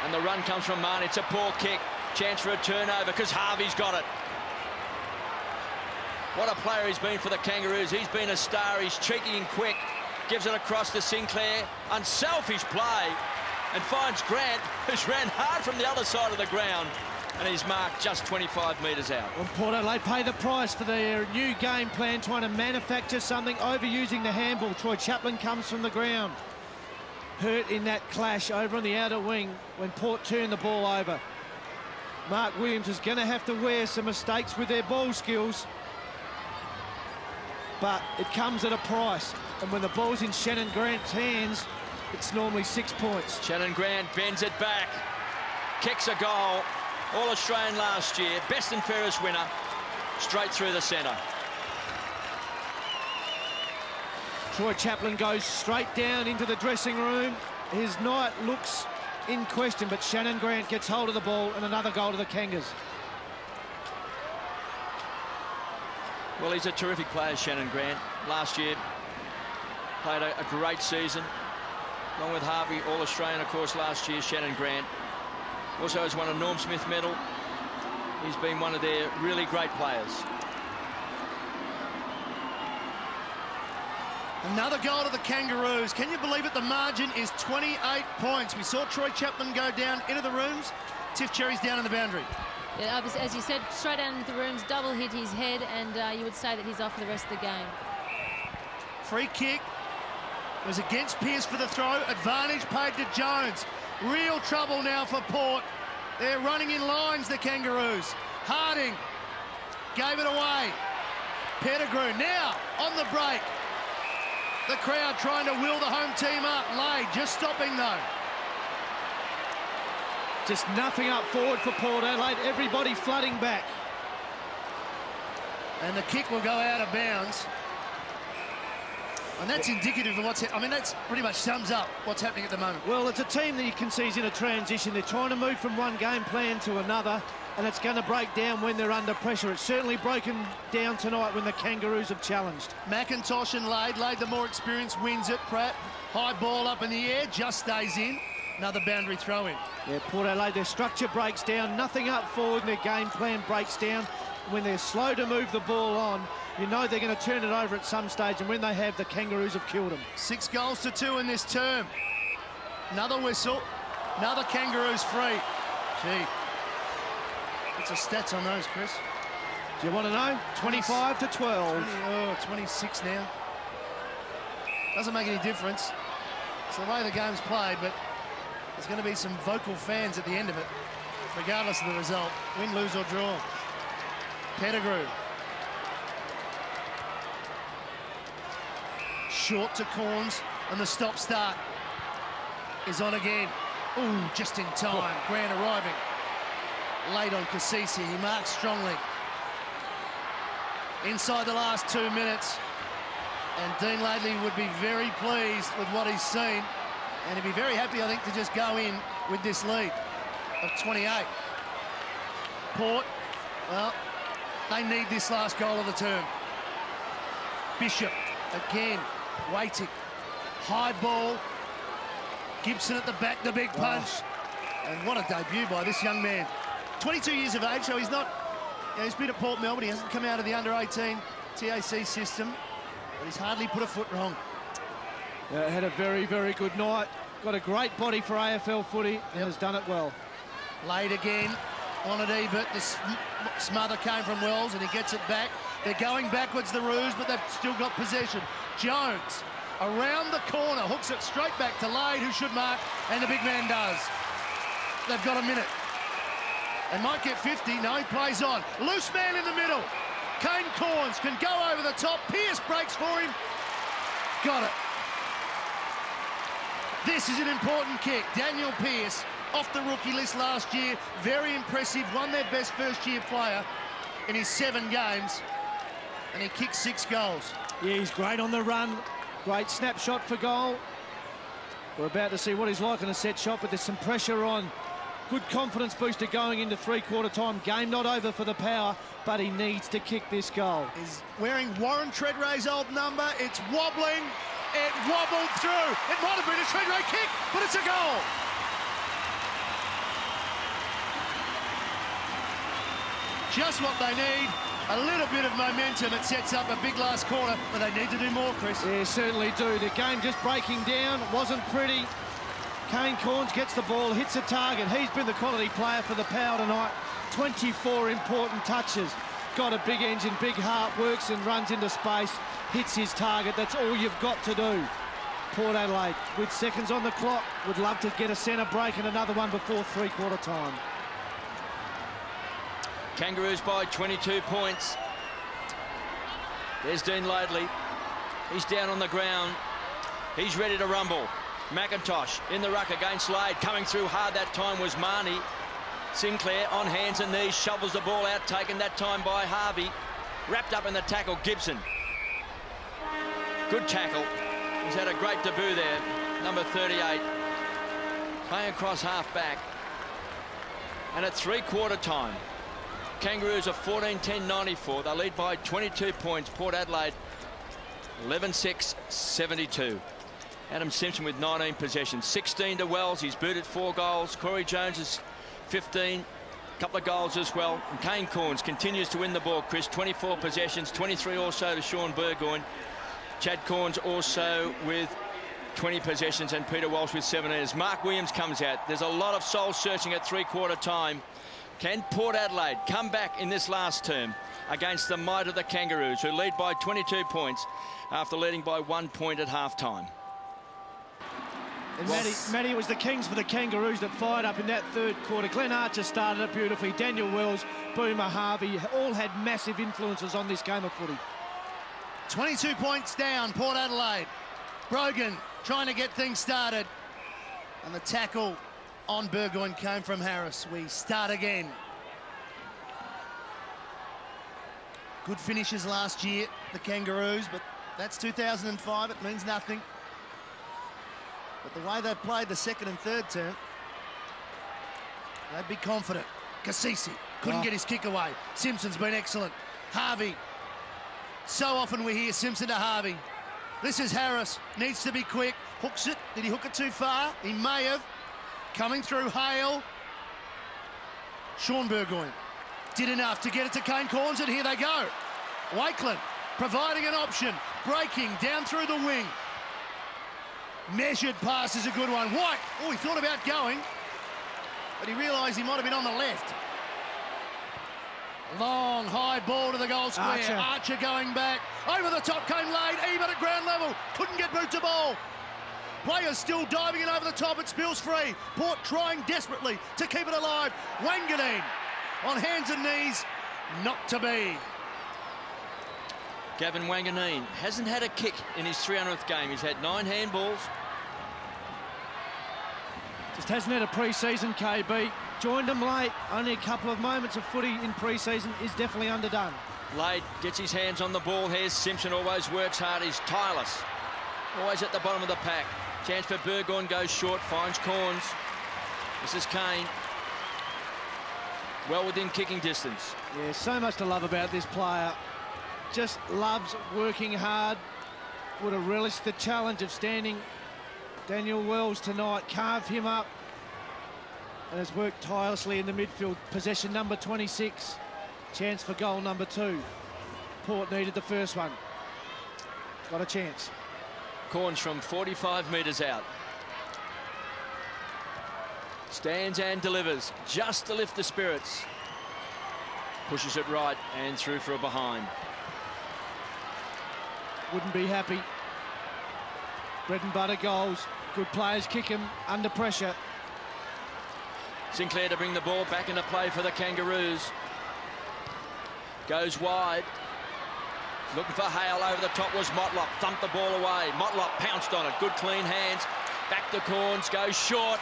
And the run comes from Marnie. It's a poor kick. Chance for a turnover because Harvey's got it. What a player he's been for the Kangaroos. He's been a star. He's cheeky and quick. Gives it across to Sinclair. Unselfish play. And finds Grant, who's ran hard from the other side of the ground. And he's marked just 25 metres out. well, Port Adelaide pay the price for their new game plan, trying to manufacture something, overusing the handball. Troy Chaplin comes from the ground. Hurt in that clash over on the outer wing when Port turned the ball over. Mark Williams is going to have to wear some mistakes with their ball skills. But it comes at a price. And when the ball's in Shannon Grant's hands, it's normally 6 points. Shannon Grant bends it back. Kicks a goal. All-Australian last year. Best and fairest winner. Straight through the centre. Troy Chaplin goes straight down into the dressing room. His night looks in question, but Shannon Grant gets hold of the ball and another goal to the Kangas. Well, he's a terrific player, Shannon Grant. Last year, played a great season. Along with Harvey, All-Australian, of course, last year, Shannon Grant. Also has won a Norm Smith medal. He's been one of their really great players. Another goal to the Kangaroos. Can you believe it? The margin is 28 points. We saw Troy Chaplin go down into the rooms. Tiff Cherry's down in the boundary. Yeah, as you said, straight down into the rooms, double hit his head, and you would say that he's off for the rest of the game. Free kick was against Pearce for the throw. Advantage paid to Jones. Real trouble now for Port. They're running in lines, the Kangaroos. Harding gave it away. Pettigrew now on the break. The crowd trying to will the home team up. Lade just stopping though. Just nothing up forward for Port Adelaide. Everybody flooding back. And the kick will go out of bounds. And that's indicative of what's... I mean, that's pretty much sums up what's happening at the moment. Well, it's a team that you can see is in a transition. They're trying to move from one game plan to another, and it's going to break down when they're under pressure. It's certainly broken down tonight when the Kangaroos have challenged. McIntosh and Lade. Lade, the more experienced, wins it. Pratt, high ball up in the air, just stays in. Another boundary throw in. Yeah, Port Adelaide, their structure breaks down. Nothing up forward, and their game plan breaks down. When they're slow to move the ball on, you know they're going to turn it over at some stage, and when they have, the Kangaroos have killed them. 6 goals to 2 in this term. Another whistle. Another Kangaroos free. Gee. What's the stats on those, Chris? Do you want to know? 25 to 12. 26 now. Doesn't make any difference. It's the way the game's played, but there's going to be some vocal fans at the end of it, regardless of the result. Win, lose or draw. Pettigrew. Short to Corns, and the stop-start is on again. Ooh, just in time. Grant arriving. Late on Cassisi. He marks strongly. Inside the last 2 minutes. And Dean Laidley would be very pleased with what he's seen. And he'd be very happy, I think, to just go in with this lead of 28. Port, well, they need this last goal of the term. Bishop, again, waiting. High ball. Gibson at the back, the big punch. And what a debut by this young man. 22 years of age, so he's not... You know, he's been at Port Melbourne. He hasn't come out of the under-18 TAC system. But he's hardly put a foot wrong. Had a very, very good night. Got a great body for AFL footy and has done it well. Late again on it, Ebert. The smother came from Wells and he gets it back. They're going backwards, the Roos, but they've still got possession. Jones around the corner, hooks it straight back to Lade, who should mark, and the big man does. They've got a minute. They might get 50. No, he plays on. Loose man in the middle. Kane Corns can go over the top. Pearce breaks for him. Got it. This is an important kick. Daniel Pearce off the rookie list last year. Very impressive, won their best first-year player in his 7 games, and he kicked 6 goals. Yeah, he's great on the run. Great snapshot for goal. We're about to see what he's like in a set shot, but there's some pressure on. Good confidence booster going into three-quarter time. Game not over for the Power, but he needs to kick this goal. He's wearing Warren Treadray's old number. It's wobbling. It wobbled through. It might have been a Treadray kick, but it's a goal. Just what they need. A little bit of momentum. It sets up a big last quarter, but they need to do more, Chris. Yeah, certainly do. The game just breaking down. It wasn't pretty. Kane Cornes gets the ball, hits a target. He's been the quality player for the Power tonight. 24 important touches. Got a big engine, big heart, works and runs into space, hits his target. That's all you've got to do. Port Adelaide, with seconds on the clock, would love to get a centre break and another one before three-quarter time. Kangaroos by 22 points. There's Dean Laidley. He's down on the ground. He's ready to rumble. McIntosh in the ruck against Slade. Coming through hard that time was Marnie. Sinclair on hands and knees, shovels the ball out, taken that time by Harvey. Wrapped up in the tackle, Gibson. Good tackle. He's had a great debut there, number 38. Playing across half-back. And at three-quarter time, Kangaroos are 14-10-94. They lead by 22 points. Port Adelaide 11-6-72. Adam Simpson with 19 possessions. 16 to Wells. He's booted 4 goals. Corey Jones is 15. A couple of goals as well. And Kane Cornes continues to win the ball, Chris. 24 possessions. 23 also to Sean Burgoyne. Chad Cornes also with 20 possessions, and Peter Walsh with 17. As Mark Williams comes out, there's a lot of soul searching at three-quarter time. Can Port Adelaide come back in this last term against the might of the Kangaroos, who lead by 22 points after leading by 1 point at half-time? And Matty, it was the Kings for the Kangaroos that fired up in that third quarter. Glenn Archer started it beautifully. Daniel Wells, Boomer Harvey, all had massive influences on this game of footy. 22 points down, Port Adelaide. Brogan trying to get things started. And the tackle on Burgoyne came from Harris. We start again. Good finishes last year, the Kangaroos, but that's 2005. It means nothing. But the way they played the second and third term, they'd be confident. Cassisi couldn't get his kick away. Simpson's been excellent. Harvey. So often we hear Simpson to Harvey. This is Harris. Needs to be quick. Hooks it. Did he hook it too far? He may have. Coming through Hale. Sean Burgoyne did enough to get it to Kane Cornes, and here they go. Wakeland providing an option. Breaking down through the wing. Measured pass is a good one. White. Oh, he thought about going, but he realised he might have been on the left. Long, high ball to the goal square. Archer going back. Over the top came Lade, even at ground level. Couldn't get boot to ball. Players still diving in over the top. It spills free. Port trying desperately to keep it alive. Wanganeen on hands and knees. Not to be. Gavin Wanganeen hasn't had a kick in his 300th game. He's had 9 handballs. Just hasn't had a pre-season, KB. Joined them late. Only a couple of moments of footy in pre-season is definitely underdone. Lade gets his hands on the ball here. Simpson always works hard. He's tireless. Always at the bottom of the pack. Chance for Burgoyne, goes short, finds Cornes. This is Kane. Well within kicking distance. Yeah, so much to love about this player. Just loves working hard. Would have relished the challenge of standing Daniel Wells tonight. Carve him up. And has worked tirelessly in the midfield. Possession number 26. Chance for goal number 2. Port needed the first one. Got a chance. Cornes from 45 metres out. Stands and delivers, just to lift the spirits. Pushes it right and through for a behind. Wouldn't be happy. Bread and butter goals. Good players kick him under pressure. Sinclair to bring the ball back into play for the Kangaroos. Goes wide. Looking for Hale. Over the top was Motlop. Thumped the ball away. Motlop pounced on it. Good clean hands. Back to Cornes. Goes short.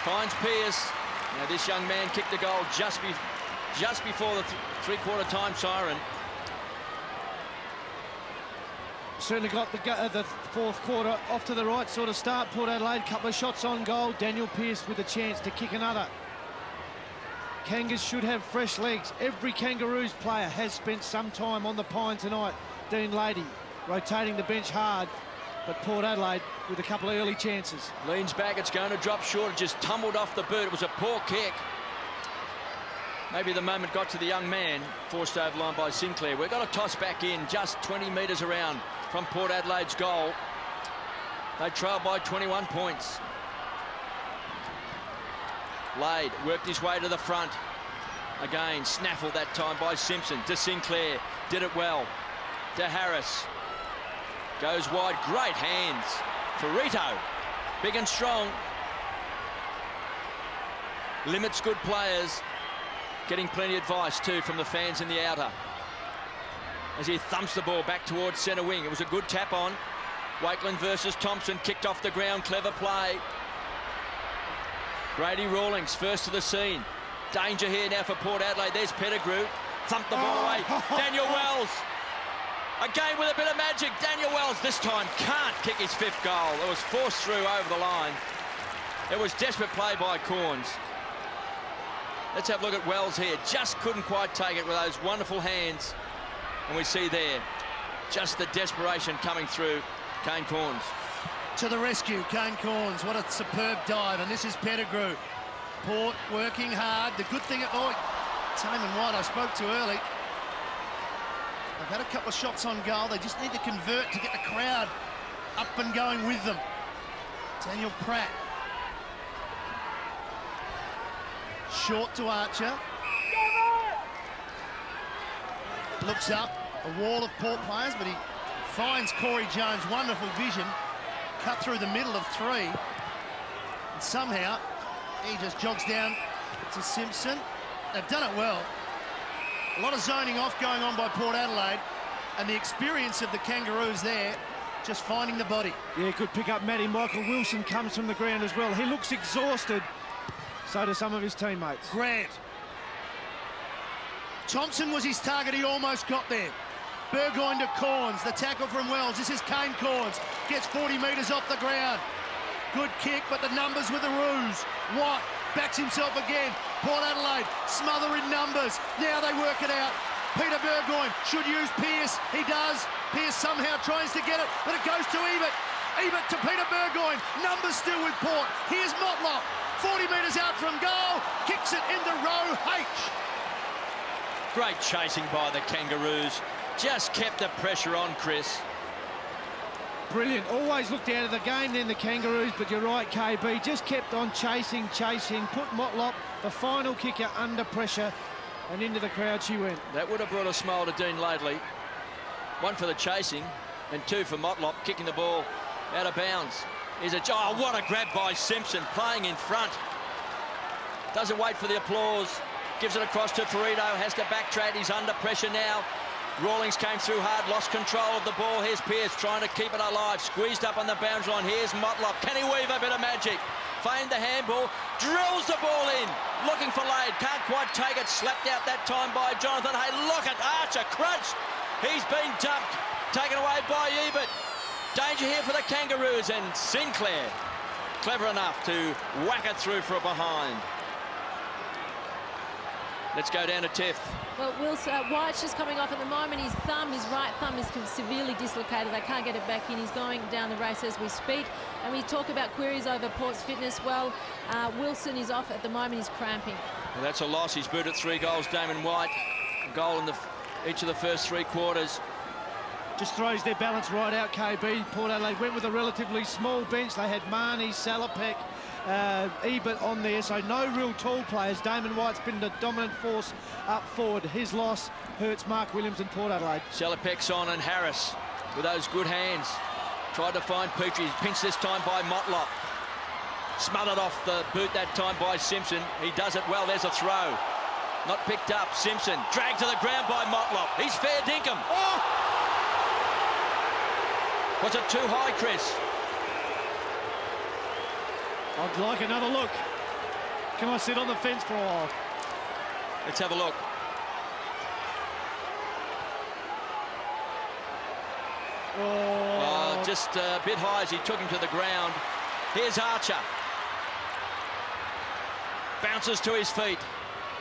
finds Pearce. Now this young man kicked the goal just before the three-quarter time siren. Certainly got the fourth quarter off to the right sort of start. Port Adelaide, couple of shots on goal. Daniel Pearce with a chance to kick another. Kangas should have fresh legs. Every Kangaroos player has spent some time on the pine tonight. Dean Lady rotating the bench hard, but Port Adelaide with a couple of early chances. Leans back, it's going to drop short. It just tumbled off the boot. It was a poor kick. Maybe the moment got to the young man, forced over line by Sinclair. We've got a toss back in, just 20 metres around from Port Adelaide's goal. They trail by 21 points. Lade worked his way to the front. Again, snaffled that time by Simpson to Sinclair. Did it well. To Harris. Goes wide. Great hands for Rito. Big and strong. Limits good players. Getting plenty of advice too from the fans in the outer. As he thumps the ball back towards centre wing. It was a good tap on. Wakeland versus Thompson. Kicked off the ground. Clever play. Brady Rawlings first to the scene. Danger here now for Port Adelaide. There's Pettigrew. Thumped the ball away. Daniel Wells. Again with a bit of magic. Daniel Wells this time can't kick his fifth goal. It was forced through over the line. It was desperate play by Corns. Let's have a look at Wells here. Just couldn't quite take it with those wonderful hands. And we see there just the desperation coming through Kane Corns. To the rescue, Kane Corns. What a superb dive, and this is Pettigrew. Port working hard. The good thing, Taman White I spoke to early. They've had a couple of shots on goal. They just need to convert to get the crowd up and going with them. Daniel Pratt. Short to Archer. Looks up, a wall of Port players, but he finds Corey Jones. Wonderful vision. Cut through the middle of three. And somehow, he just jogs down to Simpson. They've done it well. A lot of zoning off going on by Port Adelaide, and the experience of the Kangaroos there, just finding the body. Yeah, good pick up, Matty. Michael Wilson comes from the ground as well. He looks exhausted. So do some of his teammates. Grant. Thompson was his target. He almost got there. Burgoyne to Corns. The tackle from Wells. This is Kane Corns. Gets 40 metres off the ground. Good kick, but the numbers with the ruse. Watt backs himself again. Port Adelaide smother in numbers. Now they work it out. Peter Burgoyne should use Pearce. He does. Pearce somehow tries to get it, but it goes to Ebert. Ebert to Peter Burgoyne. Numbers still with Port. Here's Motlop. 40 metres out from goal. Kicks it into row H. Great chasing by the Kangaroos. Just kept the pressure on, Chris. Brilliant. Always looked out of the game then, the Kangaroos, but you're right, KB. Just kept on chasing. Put Motlop, the final kicker, under pressure, and into the crowd she went. That would have brought a smile to Dean Laidley. One for the chasing, and two for Motlop, kicking the ball out of bounds. Oh, what a grab by Simpson, playing in front. Doesn't wait for the applause. Gives it across to Ferrito, has to backtrack. He's under pressure now. Rawlings came through hard, lost control of the ball. Here's Pearce trying to keep it alive. Squeezed up on the boundary line. Here's Motlop. Can he weave a bit of magic? Feigned the handball. Drills the ball in. Looking for Lade. Can't quite take it. Slapped out that time by Jonathan. Hey, look at Archer. Crunched. He's been dumped. Taken away by Ebert. Danger here for the Kangaroos, and Sinclair clever enough to whack it through for a behind. Let's go down to Tiff. Well, White's just coming off at the moment. His right thumb is severely dislocated. They can't get it back in. He's going down the race as we speak. And we talk about queries over Port's fitness. Well, Wilson is off at the moment. He's cramping. Well, that's a loss. He's booted 3 goals. Damon White, a goal in each of the first 3 quarters. Just throws their balance right out, KB. Port Adelaide went with a relatively small bench. They had Marnie, Salopek, Ebert on there, so no real tall players. Damon White's been the dominant force up forward. His loss hurts Mark Williams and Port Adelaide. Salopek's on, and Harris with those good hands. Tried to find Petrie. Pinched this time by Motlop. Smothered off the boot that time by Simpson. He does it well. There's a throw. Not picked up. Simpson dragged to the ground by Motlop. He's fair dinkum. Oh! Was it too high, Chris? I'd like another look. Come on, sit on the fence for a while. Let's have a look. Oh, Just a bit high as he took him to the ground. Here's Archer. Bounces to his feet.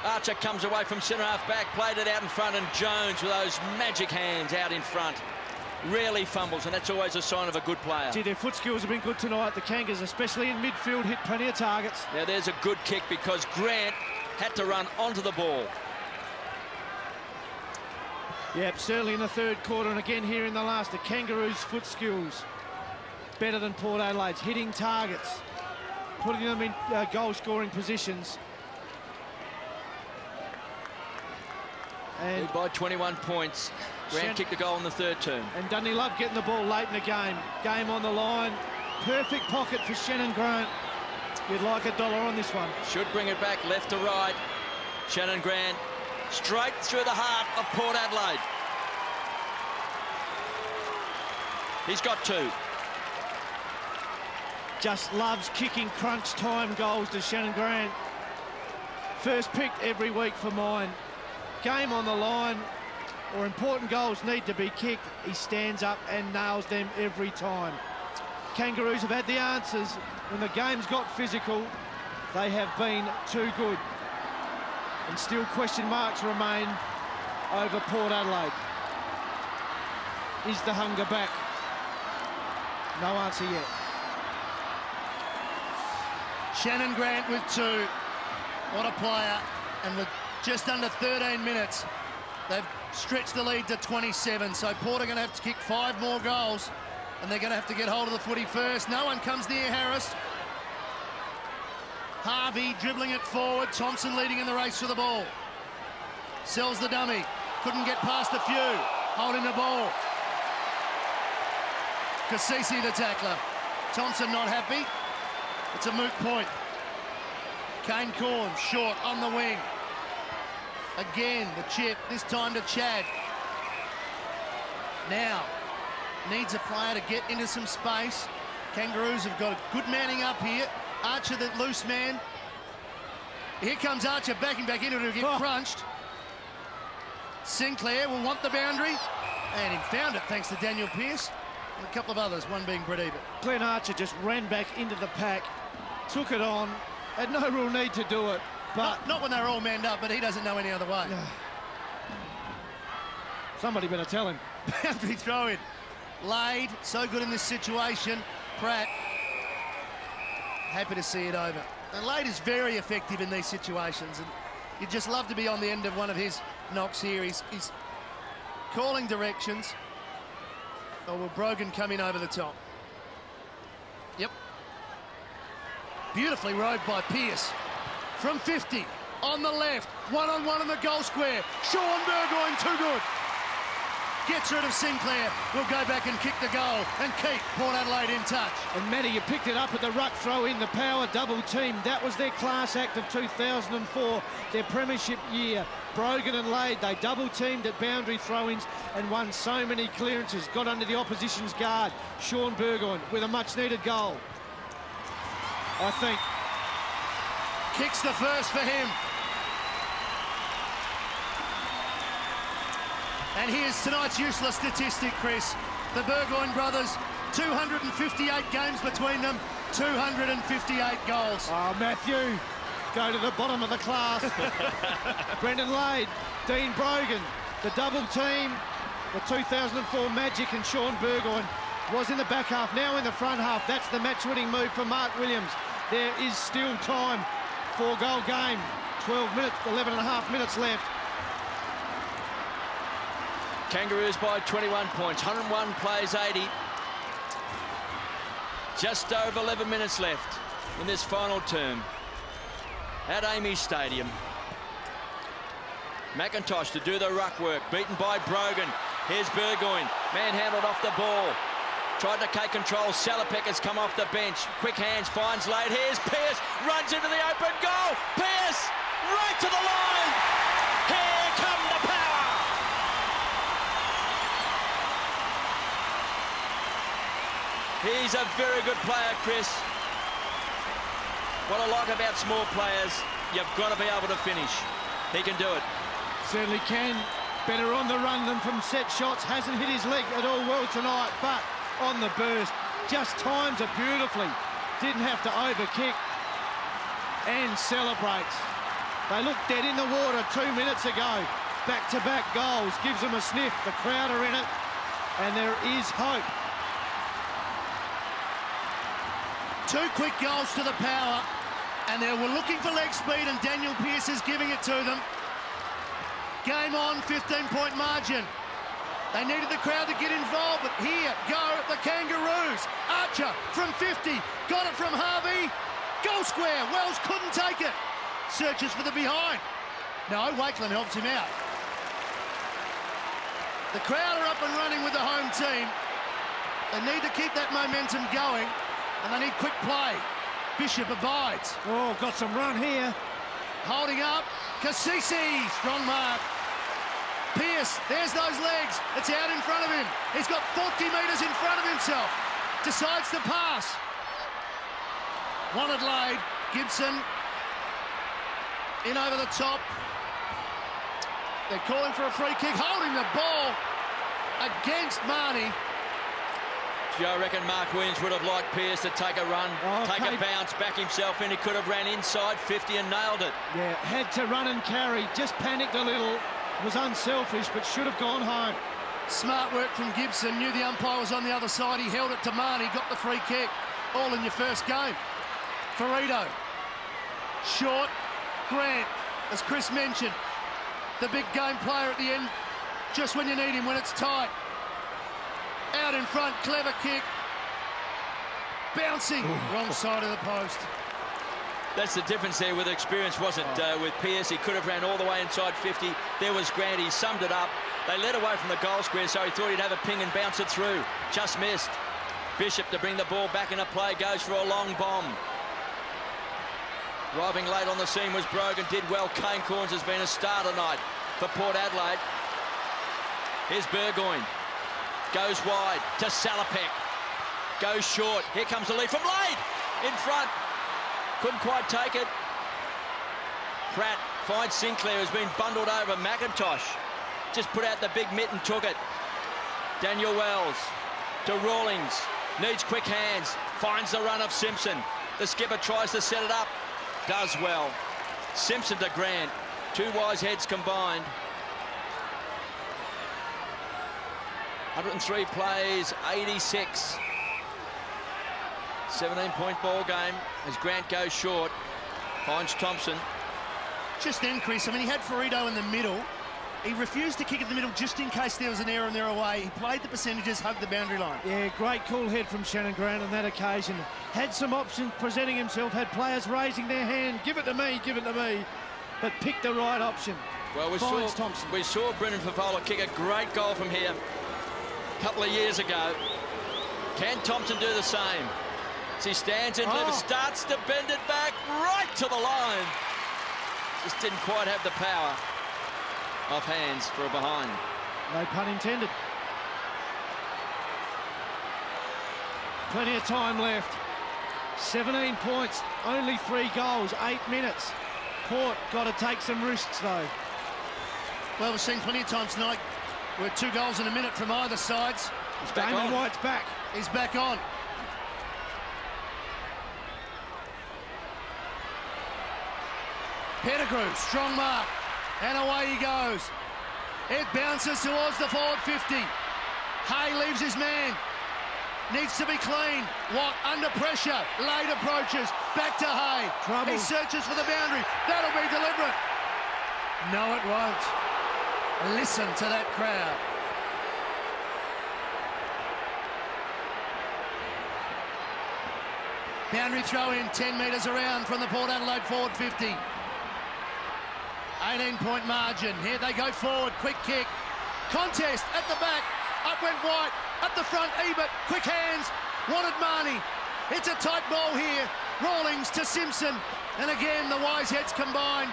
Archer comes away from centre-half back, played it out in front, and Jones with those magic hands out in front. Rarely fumbles, and that's always a sign of a good player. Gee, their foot skills have been good tonight. The Kangas, especially in midfield, hit plenty of targets. Now there's a good kick because Grant had to run onto the ball. Yep, certainly in the third quarter, and again here in the last, the Kangaroos' foot skills better than Port Adelaide's, hitting targets, putting them in goal-scoring positions. And Lead by 21 points. Grant kicked the goal in the third term. And doesn't he love getting the ball late in the game? Game on the line. Perfect pocket for Shannon Grant. You'd like $1 on this one. Should bring it back left to right. Shannon Grant straight through the heart of Port Adelaide. He's got 2. Just loves kicking crunch time goals to Shannon Grant. First picked every week for mine. Game on the line, or important goals need to be kicked. He stands up and nails them every time. Kangaroos have had the answers. When the game's got physical, they have been too good. And still question marks remain over Port Adelaide. Is the hunger back? No answer yet. Shannon Grant with 2. What a player. And with just under 13 minutes, they've stretched the lead to 27. So Port are going to have to kick 5 more goals, and they're going to have to get hold of the footy first. No one comes near Harris. Harvey dribbling it forward. Thompson leading in the race for the ball. Sells the dummy. Couldn't get past a few. Holding the ball. Cassisi the tackler. Thompson not happy. It's a moot point. Kane Corn short on the wing. Again, the chip, this time to Chad. Now, needs a player to get into some space. Kangaroos have got a good manning up here. Archer, the loose man. Here comes Archer backing back into it to get crunched. Sinclair will want the boundary. And he found it thanks to Daniel Pearce. And a couple of others, one being Brett Ebert. Glenn Archer just ran back into the pack, took it on, had no real need to do it. But not when they're all manned up, but he doesn't know any other way. Somebody better tell him. Boundary throw in. Laid, so good in this situation. Pratt, happy to see it over. And Laid is very effective in these situations, and you'd just love to be on the end of one of his knocks here. He's calling directions. Oh, will Brogan come in over the top? Yep. Beautifully rowed by Pearce. From 50, on the left, one-on-one in the goal square. Sean Burgoyne, too good. Gets rid of Sinclair, will go back and kick the goal and keep Port Adelaide in touch. And Matty, you picked it up at the ruck throw in, the power double team. That was their class act of 2004, their premiership year. Brogan and Laid, they double teamed at boundary throw-ins and won so many clearances, got under the opposition's guard. Sean Burgoyne with a much-needed goal, I think. Kicks the first for him. And here's tonight's useless statistic, Chris. The Burgoyne brothers, 258 games between them, 258 goals. Oh, Matthew, go to the bottom of the class. Brendan Laid, Dean Brogan, the double team, the 2004 Magic, and Sean Burgoyne was in the back half, now in the front half. That's the match-winning move for Mark Williams. There is still time. 4-goal game, 12 minutes, 11 and a half minutes left. Kangaroos by 21 points, 101 plays 80. Just over 11 minutes left in this final term at Amy Stadium. McIntosh to do the ruck work, beaten by Brogan. Here's Burgoyne, manhandled off the ball. Tried to take control. Salopek has come off the bench. Quick hands, finds Laid. Here's Pearce, runs into the open goal. Pearce, right to the line. Here come the power. He's a very good player, Chris. What I like about small players, you've got to be able to finish. He can do it. Certainly can. Better on the run than from set shots. Hasn't hit his leg at all well tonight, but on the burst, just times it beautifully. Didn't have to overkick and celebrates. They looked dead in the water 2 minutes ago. Back-to-back goals, gives them a sniff. The crowd are in it, and there is hope. 2 quick goals to the power, and they were looking for leg speed, and Daniel Pearce is giving it to them. Game on, 15-point margin. They needed the crowd to get involved, but here go the Kangaroos. Archer from 50, got it from Harvey. Goal square, Wells couldn't take it. Searches for the behind. No, Wakeland helps him out. The crowd are up and running with the home team. They need to keep that momentum going, and they need quick play. Bishop abides. Oh, got some run here. Holding up, Cassisi, strong mark. Pearce, there's those legs. It's out in front of him. He's got 40 metres in front of himself. Decides to pass. One Adelaide, Gibson in over the top. They're calling for a free kick, holding the ball against Marnie. I reckon Mark Williams would have liked Pearce to take a run, take a bounce, back himself in. He could have ran inside 50 and nailed it. Yeah, had to run and carry. Just panicked a little. Was unselfish, but should have gone home. Smart work from Gibson. Knew the umpire was on the other side. He held it to Marnie, got the free kick. All in your first game. Ferrito. Short. Grant, as Chris mentioned, the big game player at the end, just when you need him, when it's tight. Out in front, clever kick. Bouncing, wrong side of the post. That's the difference there with experience, wasn't with Pearce. He could have ran all the way inside 50. There was Grant, he summed it up. They led away from the goal square, so he thought he'd have a ping and bounce it through. Just missed. Bishop to bring the ball back into play, goes for a long bomb. Arriving late on the scene was Brogan, did well. Kane Corns has been a star tonight for Port Adelaide. Here's Burgoyne. Goes wide to Salopek. Goes short. Here comes the lead from Lade. In front. Couldn't quite take it. Pratt finds Sinclair, who's been bundled over. McIntosh just put out the big mitt and took it. Daniel Wells to Rawlings. Needs quick hands. Finds the run of Simpson. The skipper tries to set it up. Does well. Simpson to Grant. 2 wise heads combined. 103 plays, 86. 17-point ball game as Grant goes short. Finds Thompson. Just then, Chris, I mean, he had Ferrito in the middle. He refused to kick in the middle just in case there was an error and they're away. He played the percentages, hugged the boundary line. Yeah, great cool head from Shannon Grant on that occasion. Had some options presenting himself, had players raising their hand, give it to me, but picked the right option. Well, we saw Brendan Favola kick a great goal from here a couple of years ago. Can Thompson do the same? As he stands in, starts to bend it back right to the line. Just didn't quite have the power. Off hands for a behind. No pun intended. Plenty of time left. 17 points, only 3 goals, 8 minutes. Port got to take some risks though. Well, we've seen plenty of times tonight where 2 goals in a minute from either sides. Damon White's back. He's back on. Pettigrew, strong mark. And away he goes. It bounces towards the forward 50. Hay leaves his man. Needs to be clean. Watt under pressure. Late approaches. Back to Hay. Trouble. He searches for the boundary. That'll be deliberate. No, it won't. Listen to that crowd. Boundary throw in 10 metres around from the Port Adelaide forward 50. 18-point margin. Here they go forward. Quick kick. Contest at the back. Up went White. Up the front, Ebert. Quick hands. Wanted Marnie. It's a tight ball here. Rawlings to Simpson. And again, the wise heads combine.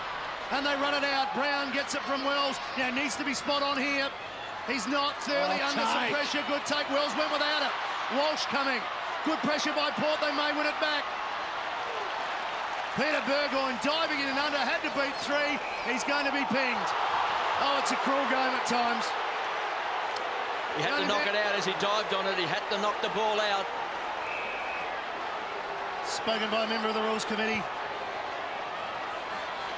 And they run it out. Brown gets it from Wells. Now needs to be spot on here. He's not. Thurley under some pressure. Good take. Wells went without it. Walsh coming. Good pressure by Port. They may win it back. Peter Burgoyne diving in and under, had to beat 3. He's going to be pinged. Oh, it's a cruel game at times. He had to knock it out as he dived on it. He had to knock the ball out. Spoken by a member of the Rules Committee.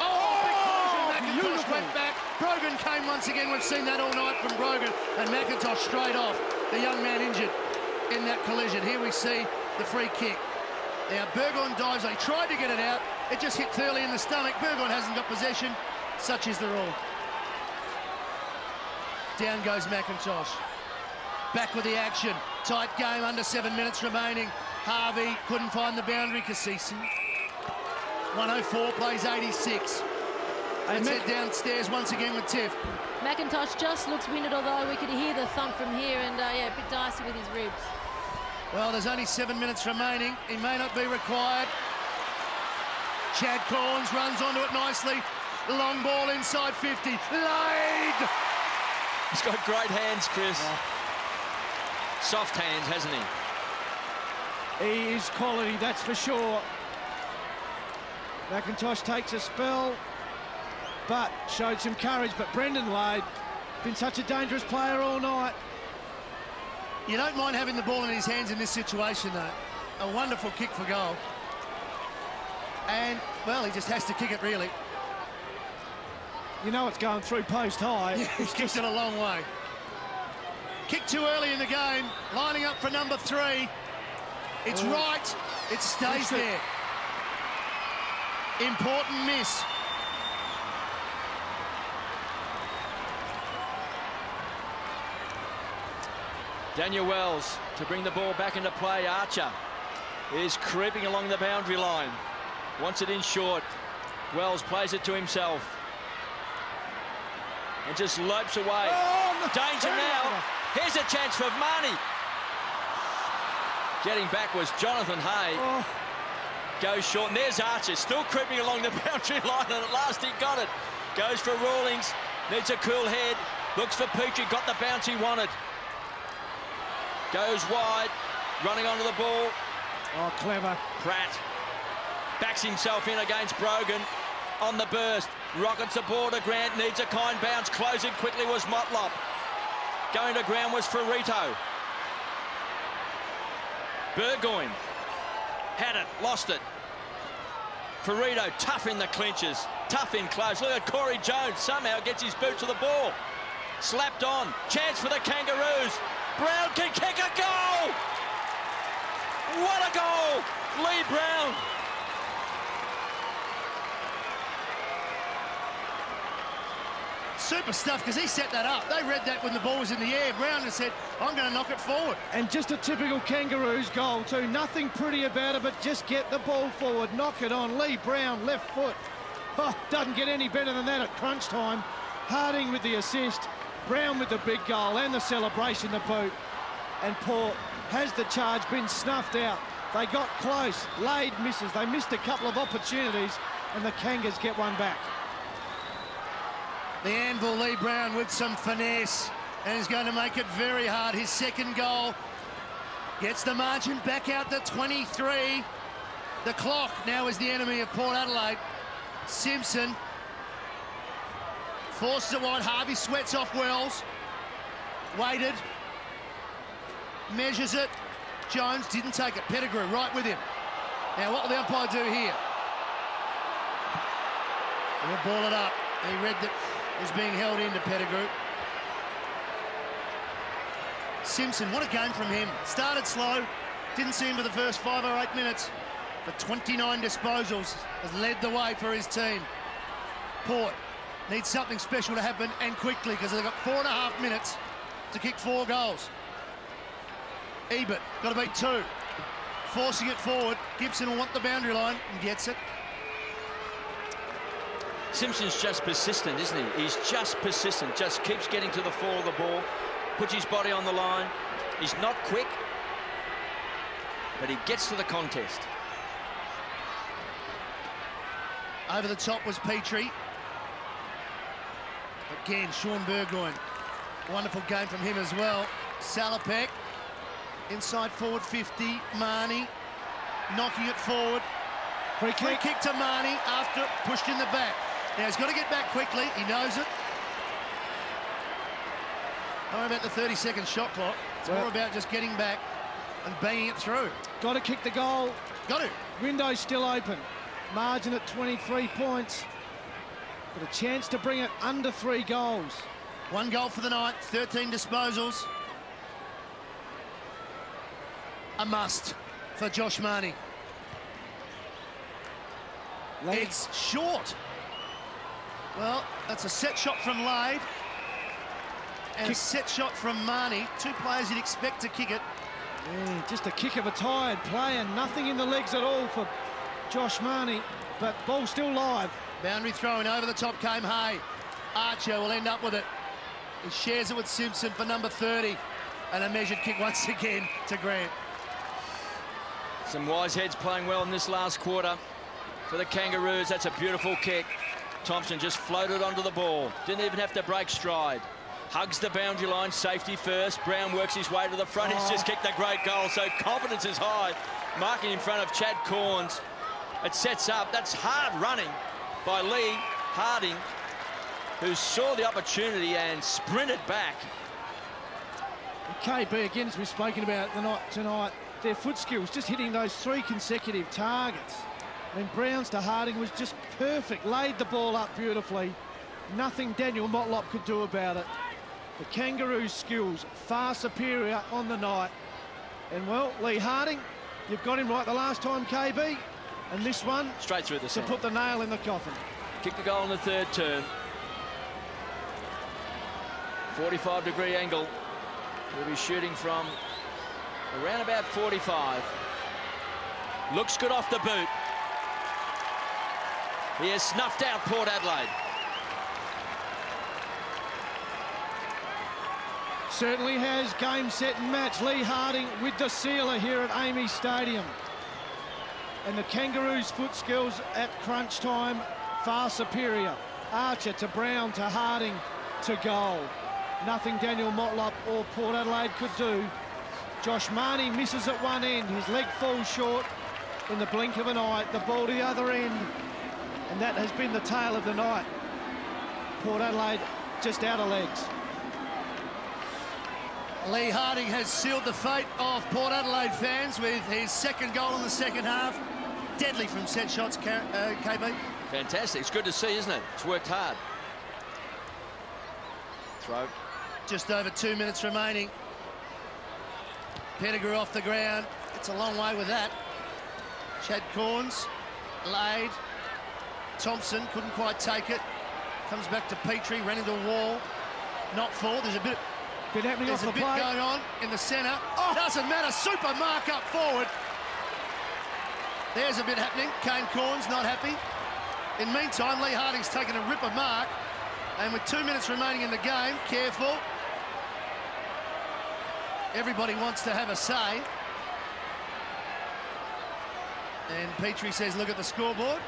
Oh, big collision. McIntosh went back. Brogan came once again. We've seen that all night from Brogan. And McIntosh straight off. The young man injured in that collision. Here we see the free kick. Now, Burgoyne dives. He tried to get it out. It just hit Thurley in the stomach. Burgoyne hasn't got possession. Such is the rule. Down goes McIntosh. Back with the action. Tight game, under 7 minutes remaining. Harvey couldn't find the boundary. Cassisi. 104 plays 86. Let's head downstairs once again with Tiff. McIntosh just looks winded, although we could hear the thump from here, and yeah, a bit dicey with his ribs. Well, there's only 7 minutes remaining. He may not be required. Chad Corns runs onto it nicely. Long ball inside 50. Laid! He's got great hands, Chris. Oh. Soft hands, hasn't he? He is quality, that's for sure. McIntosh takes a spell, but showed some courage. But Brendan Laid, been such a dangerous player all night. You don't mind having the ball in his hands in this situation, though. A wonderful kick for goal. And, well, he just has to kick it, really. You know it's going through post high. Yeah, he's kicked it a long way. Kicked too early in the game, lining up for number 3. It's right, it stays there. Important miss. Daniel Wells to bring the ball back into play. Archer is creeping along the boundary line. Wants it in short. Wells plays it to himself. And just lopes away. Oh, no. Danger now. Here's a chance for Marnie. Getting back was Jonathan Hay. Oh. Goes short, and there's Archer, still creeping along the boundary line, and at last he got it. Goes for Rawlings, needs a cool head, looks for Petrie, got the bounce he wanted. Goes wide, running onto the ball. Oh, clever. Pratt backs himself in against Brogan on the burst. Rockets the ball to Grant, needs a kind bounce. Closing quickly was Motlop. Going to ground was Ferrito. Burgoyne had it, lost it. Ferrito tough in the clinches, tough in close. Look at Corey Jones, somehow gets his boot to the ball. Slapped on, chance for the Kangaroos. Brown can kick a goal! What a goal! Lee Brown. Super stuff, because he set that up. They read that when the ball was in the air. Brown just said, I'm going to knock it forward. And just a typical Kangaroos goal too. Nothing pretty about it, but just get the ball forward, knock it on. Lee Brown, left foot. Oh, doesn't get any better than that at crunch time. Harding with the assist. Brown with the big goal and the celebration to boot. And Port has the charge been snuffed out. They got close. Laid misses. They missed a couple of opportunities, and the Kangas get one back. The anvil, Lee Brown, with some finesse, and is going to make it very hard. His second goal gets the margin back out to 23. The clock now is the enemy of Port Adelaide. Simpson forces it wide. Harvey sweats off Wells. Waited. Measures it. Jones didn't take it. Pettigrew right with him. Now what will the umpire do here? He'll ball it up. He read that is being held into Pettigrew. Simpson, what a game from him. Started slow, didn't see him for the first 5 or 8 minutes, but 29 disposals has led the way for his team. Port needs something special to happen, and quickly, because they've got 4.5 minutes to kick 4 goals. Ebert got to beat 2. Forcing it forward. Gibson will want the boundary line and gets it. Simpson's just persistent, isn't he? He's just persistent, just keeps getting to the fore of the ball, puts his body on the line. He's not quick, but he gets to the contest. Over the top was Petrie. Again, Sean Burgoyne. Wonderful game from him as well. Salopek, inside forward 50. Marnie knocking it forward. Free Free kick. kick to Marnie after pushed in the back. Now he's got to get back quickly. He knows it. Don't worry about the 30-second shot clock. It's more about just getting back and banging it through. Got to kick the goal. Got to. Window's still open. Margin at 23 points. Got a chance to bring it under 3 goals. 1 goal for the night, 13 disposals. A must for Josh Marnie. It's short. Well, that's a set shot from Lade and a set shot from Marnie. 2 players you'd expect to kick it. Yeah, just a kick of a tired player. Nothing in the legs at all for Josh Marnie, but ball still live. Boundary throwing over the top came Hay. Archer will end up with it. He shares it with Simpson for number 30. And a measured kick once again to Grant. Some wise heads playing well in this last quarter for the Kangaroos. That's a beautiful kick. Thompson just floated onto the ball. Didn't even have to break stride. Hugs the boundary line, safety first. Brown works his way to the front. He's just kicked a great goal, so confidence is high. Marking in front of Chad Corns. It sets up. That's hard running by Lee Harding, who saw the opportunity and sprinted back. KB, again, as we've spoken about tonight, their foot skills, just hitting those 3 consecutive targets. I mean, Browns to Harding was just perfect. Laid the ball up beautifully. Nothing Daniel Motlop could do about it. The Kangaroos' skills far superior on the night. And, well, Lee Harding, you've got him right the last time, KB. And this one, straight through the to centre. put the nail in the coffin. Kicked the goal in the 3rd turn. 45-degree angle. He'll be shooting from around about 45. Looks good off the boot. He has snuffed out Port Adelaide. Certainly has. Game, set and match. Lee Harding with the sealer here at Amy Stadium. And the Kangaroos' foot skills at crunch time far superior. Archer to Brown to Harding to goal. Nothing Daniel Motlop or Port Adelaide could do. Josh Marnie misses at one end. His leg falls short in the blink of an eye. The ball to the other end. And that has been the tale of the night. Port Adelaide just out of legs. Lee Harding has sealed the fate of Port Adelaide fans with his 2nd goal in the 2nd half. Deadly from set shots, KB. Fantastic. It's good to see, isn't it? It's worked hard. Throw. Just over 2 minutes remaining. Pettigrew off the ground. It's a long way with that. Chad Corns, Lade, Thompson couldn't quite take it. Comes back to Petrie, ran into a wall. Not full. There's a bit happening off the play. There's a bit going on in the centre. Oh, doesn't matter. Super mark up forward. There's a bit happening. Kane Corns not happy. In the meantime, Lee Harding's taken a ripper mark. And with 2 minutes remaining in the game, careful. Everybody wants to have a say. And Petrie says, look at the scoreboard.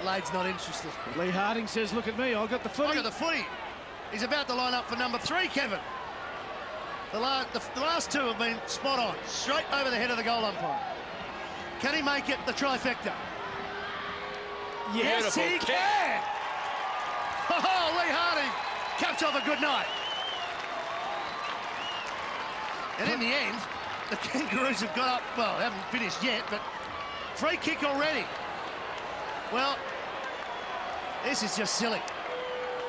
Lade's not interested. Lee Harding says, look at me, I've got the footy. I got the footy. He's about to line up for number 3, Kevin. The last 2 have been spot on, straight over the head of the goal umpire. Can he make it the trifecta? Yes, Beautiful he kick. can! Oh, Lee Harding caps off a good night. And in the end, the Kangaroos have got up, well, they haven't finished yet, but free kick already. Well, this is just silly.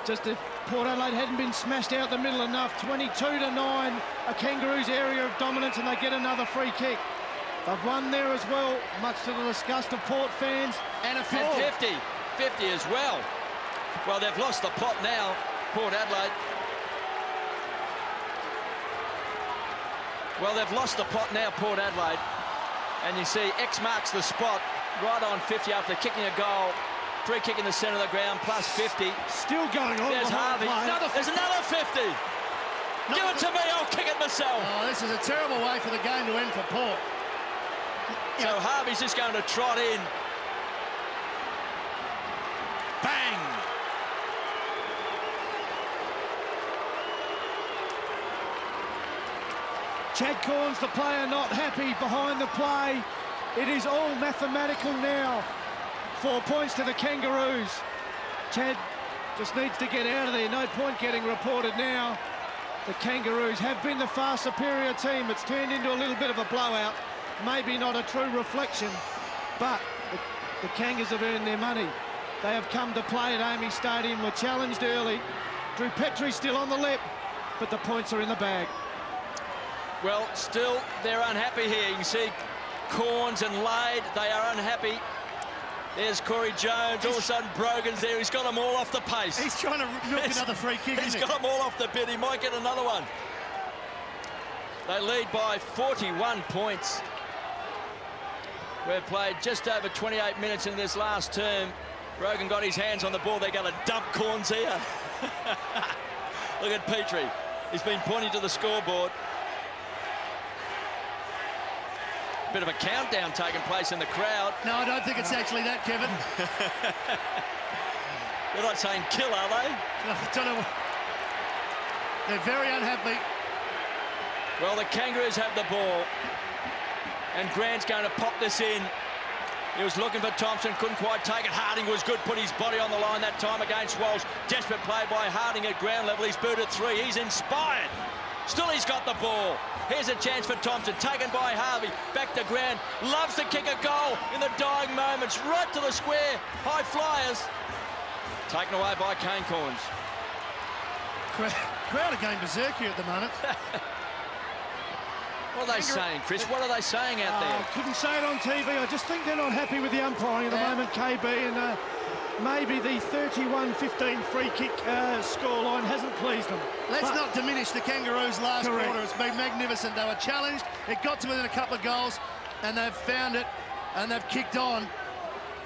Just if Port Adelaide hadn't been smashed out the middle enough, 22-9, a Kangaroos area of dominance, and they get another free kick. They've won there as well, much to the disgust of Port fans. And a 50. 50 as well. Well, they've lost the plot now, Port Adelaide. Well, they've lost the plot now, Port Adelaide. And you see X marks the spot right on 50 after kicking a goal. Free kick in the centre of the ground, plus 50. Still going on. There's Harvey. There's another 50. Give it to me, I'll kick it myself. Oh, this is a terrible way for the game to end for Port. So Harvey's just going to trot in. Bang! Chad Corns, the player, not happy behind the play. It is all mathematical now. 4 points to the Kangaroos. Chad just needs to get out of there. No point getting reported now. The Kangaroos have been the far superior team. It's turned into a little bit of a blowout. Maybe not a true reflection, but the Kangas have earned their money. They have come to play at Amy Stadium, were challenged early. Drew Petrie's still on the lip, but the points are in the bag. Well, still, they're unhappy here. You can see Corns and Lade, they are unhappy. There's Corey Jones. All of a sudden, Brogan's there. He's got them all off the pace. He's trying to milk another free kick, He's isn't got them all off the bit. He might get another one. They lead by 41 points. We've played just over 28 minutes in this last term. Brogan got his hands on the ball. They're going to dump Corns here. Look at Petrie. He's been pointing to the scoreboard. Bit of a countdown taking place in the crowd. No, I don't think it's actually that, Kevin. They're not saying kill, are they? I don't know. They're very unhappy. Well, the Kangaroos have the ball. And Grant's going to pop this in. He was looking for Thompson, couldn't quite take it. Harding was good, put his body on the line that time against Walsh. Desperate play by Harding at ground level. He's booted 3. He's inspired. Still he's got the ball. Here's a chance for Thompson, taken by Harvey. Back to Grant, loves to kick a goal in the dying moments. Right to the square, high flyers. Taken away by Kane Corns. Crowd are going berserk here at the moment. What are they saying, Chris? What are they saying out there? Couldn't say it on TV. I just think they're not happy with the umpiring at the moment, KB, and maybe the 31-15 free kick scoreline hasn't pleased them. Let's not diminish the Kangaroos last quarter. It's been magnificent. They were challenged. It got to within a couple of goals, and they've found it, and they've kicked on,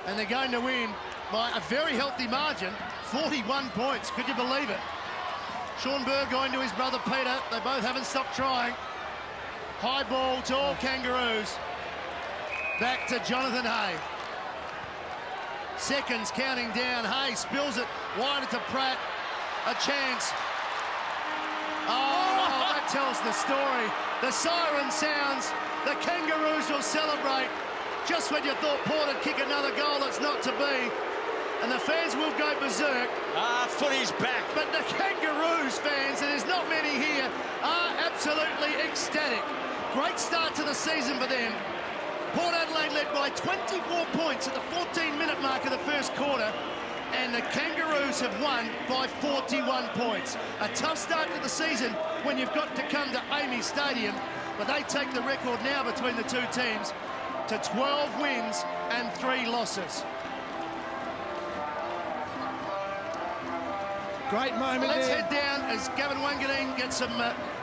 and they're going to win by a very healthy margin, 41 points. Could you believe it? Sean Burgoyne to his brother Peter. They both haven't stopped trying. High ball to all Kangaroos. Back to Jonathan Hay. Seconds counting down. Hay spills it wide to Pratt. A chance. Oh, that tells the story. The siren sounds. The Kangaroos will celebrate. Just when you thought Port would kick another goal, it's not to be. And the fans will go berserk. Footy's back. But the Kangaroos fans, and there's not many here, are absolutely ecstatic. Great start to the season for them. Port Adelaide led by 24 points at the 14-minute mark of the first quarter, and the Kangaroos have won by 41 points. A tough start to the season when you've got to come to Amy Stadium, but they take the record now between the two teams to 12 wins and 3 losses. Great moment. Let's head down as Gavin Wanganeen gets some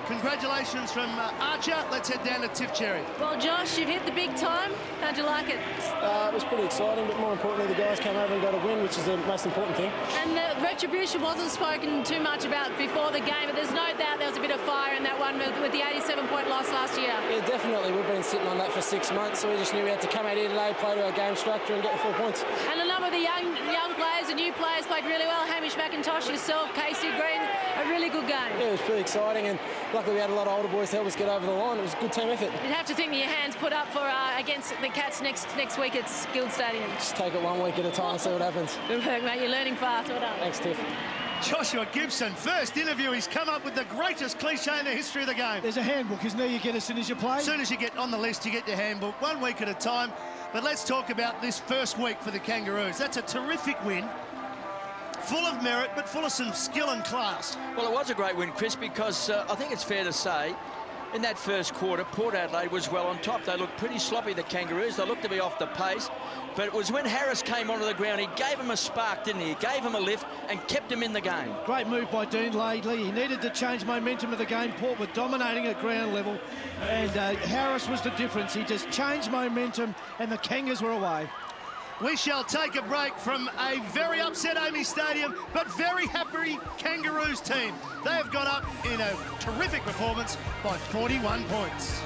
congratulations from Archer. Let's head down to Tiff Cherry. Well, Josh, you've hit the big time. How'd you like it? It was pretty exciting, but more importantly, the guys came over and got a win, which is the most important thing. And the retribution wasn't spoken too much about before the game, but there's no doubt there was a bit of fire in that one with the 87-point loss last year. Yeah, definitely. We've been sitting on that for 6 months, so we just knew we had to come out here today, play to our game structure and get the 4 points. And a number of the young players, the new players played really well. Hamish McIntosh, yourself, Casey Green, a really good game. Yeah, it was pretty exciting, and luckily we had a lot of older boys to help us get over the line. It was a good team effort. You'd have to think that your hands put up for against the Cats next week at Guild Stadium. Just take it 1 week at a time and see what happens. Good work, mate. You're learning fast. Well done. Thanks, Tiff. Joshua Gibson, first interview, he's come up with the greatest cliche in the history of the game. There's a handbook, isn't there, you get as soon as you play? As soon as you get on the list, you get your handbook, 1 week at a time. But let's talk about this first week for the Kangaroos. That's a terrific win, full of merit, but full of some skill and class. Well, it was a great win, Chris, because I think it's fair to say in that first quarter, Port Adelaide was well on top. They looked pretty sloppy, the Kangaroos. They looked to be off the pace. But it was when Harris came onto the ground, he gave him a spark, didn't he? He gave him a lift and kept him in the game. Great move by Dean Laidley. He needed to change momentum of the game. Port were dominating at ground level, and Harris was the difference. He just changed momentum, and the Kangas were away. We shall take a break from a very upset Amy Stadium, but very happy Kangaroos team. They have got up in a terrific performance by 41 points.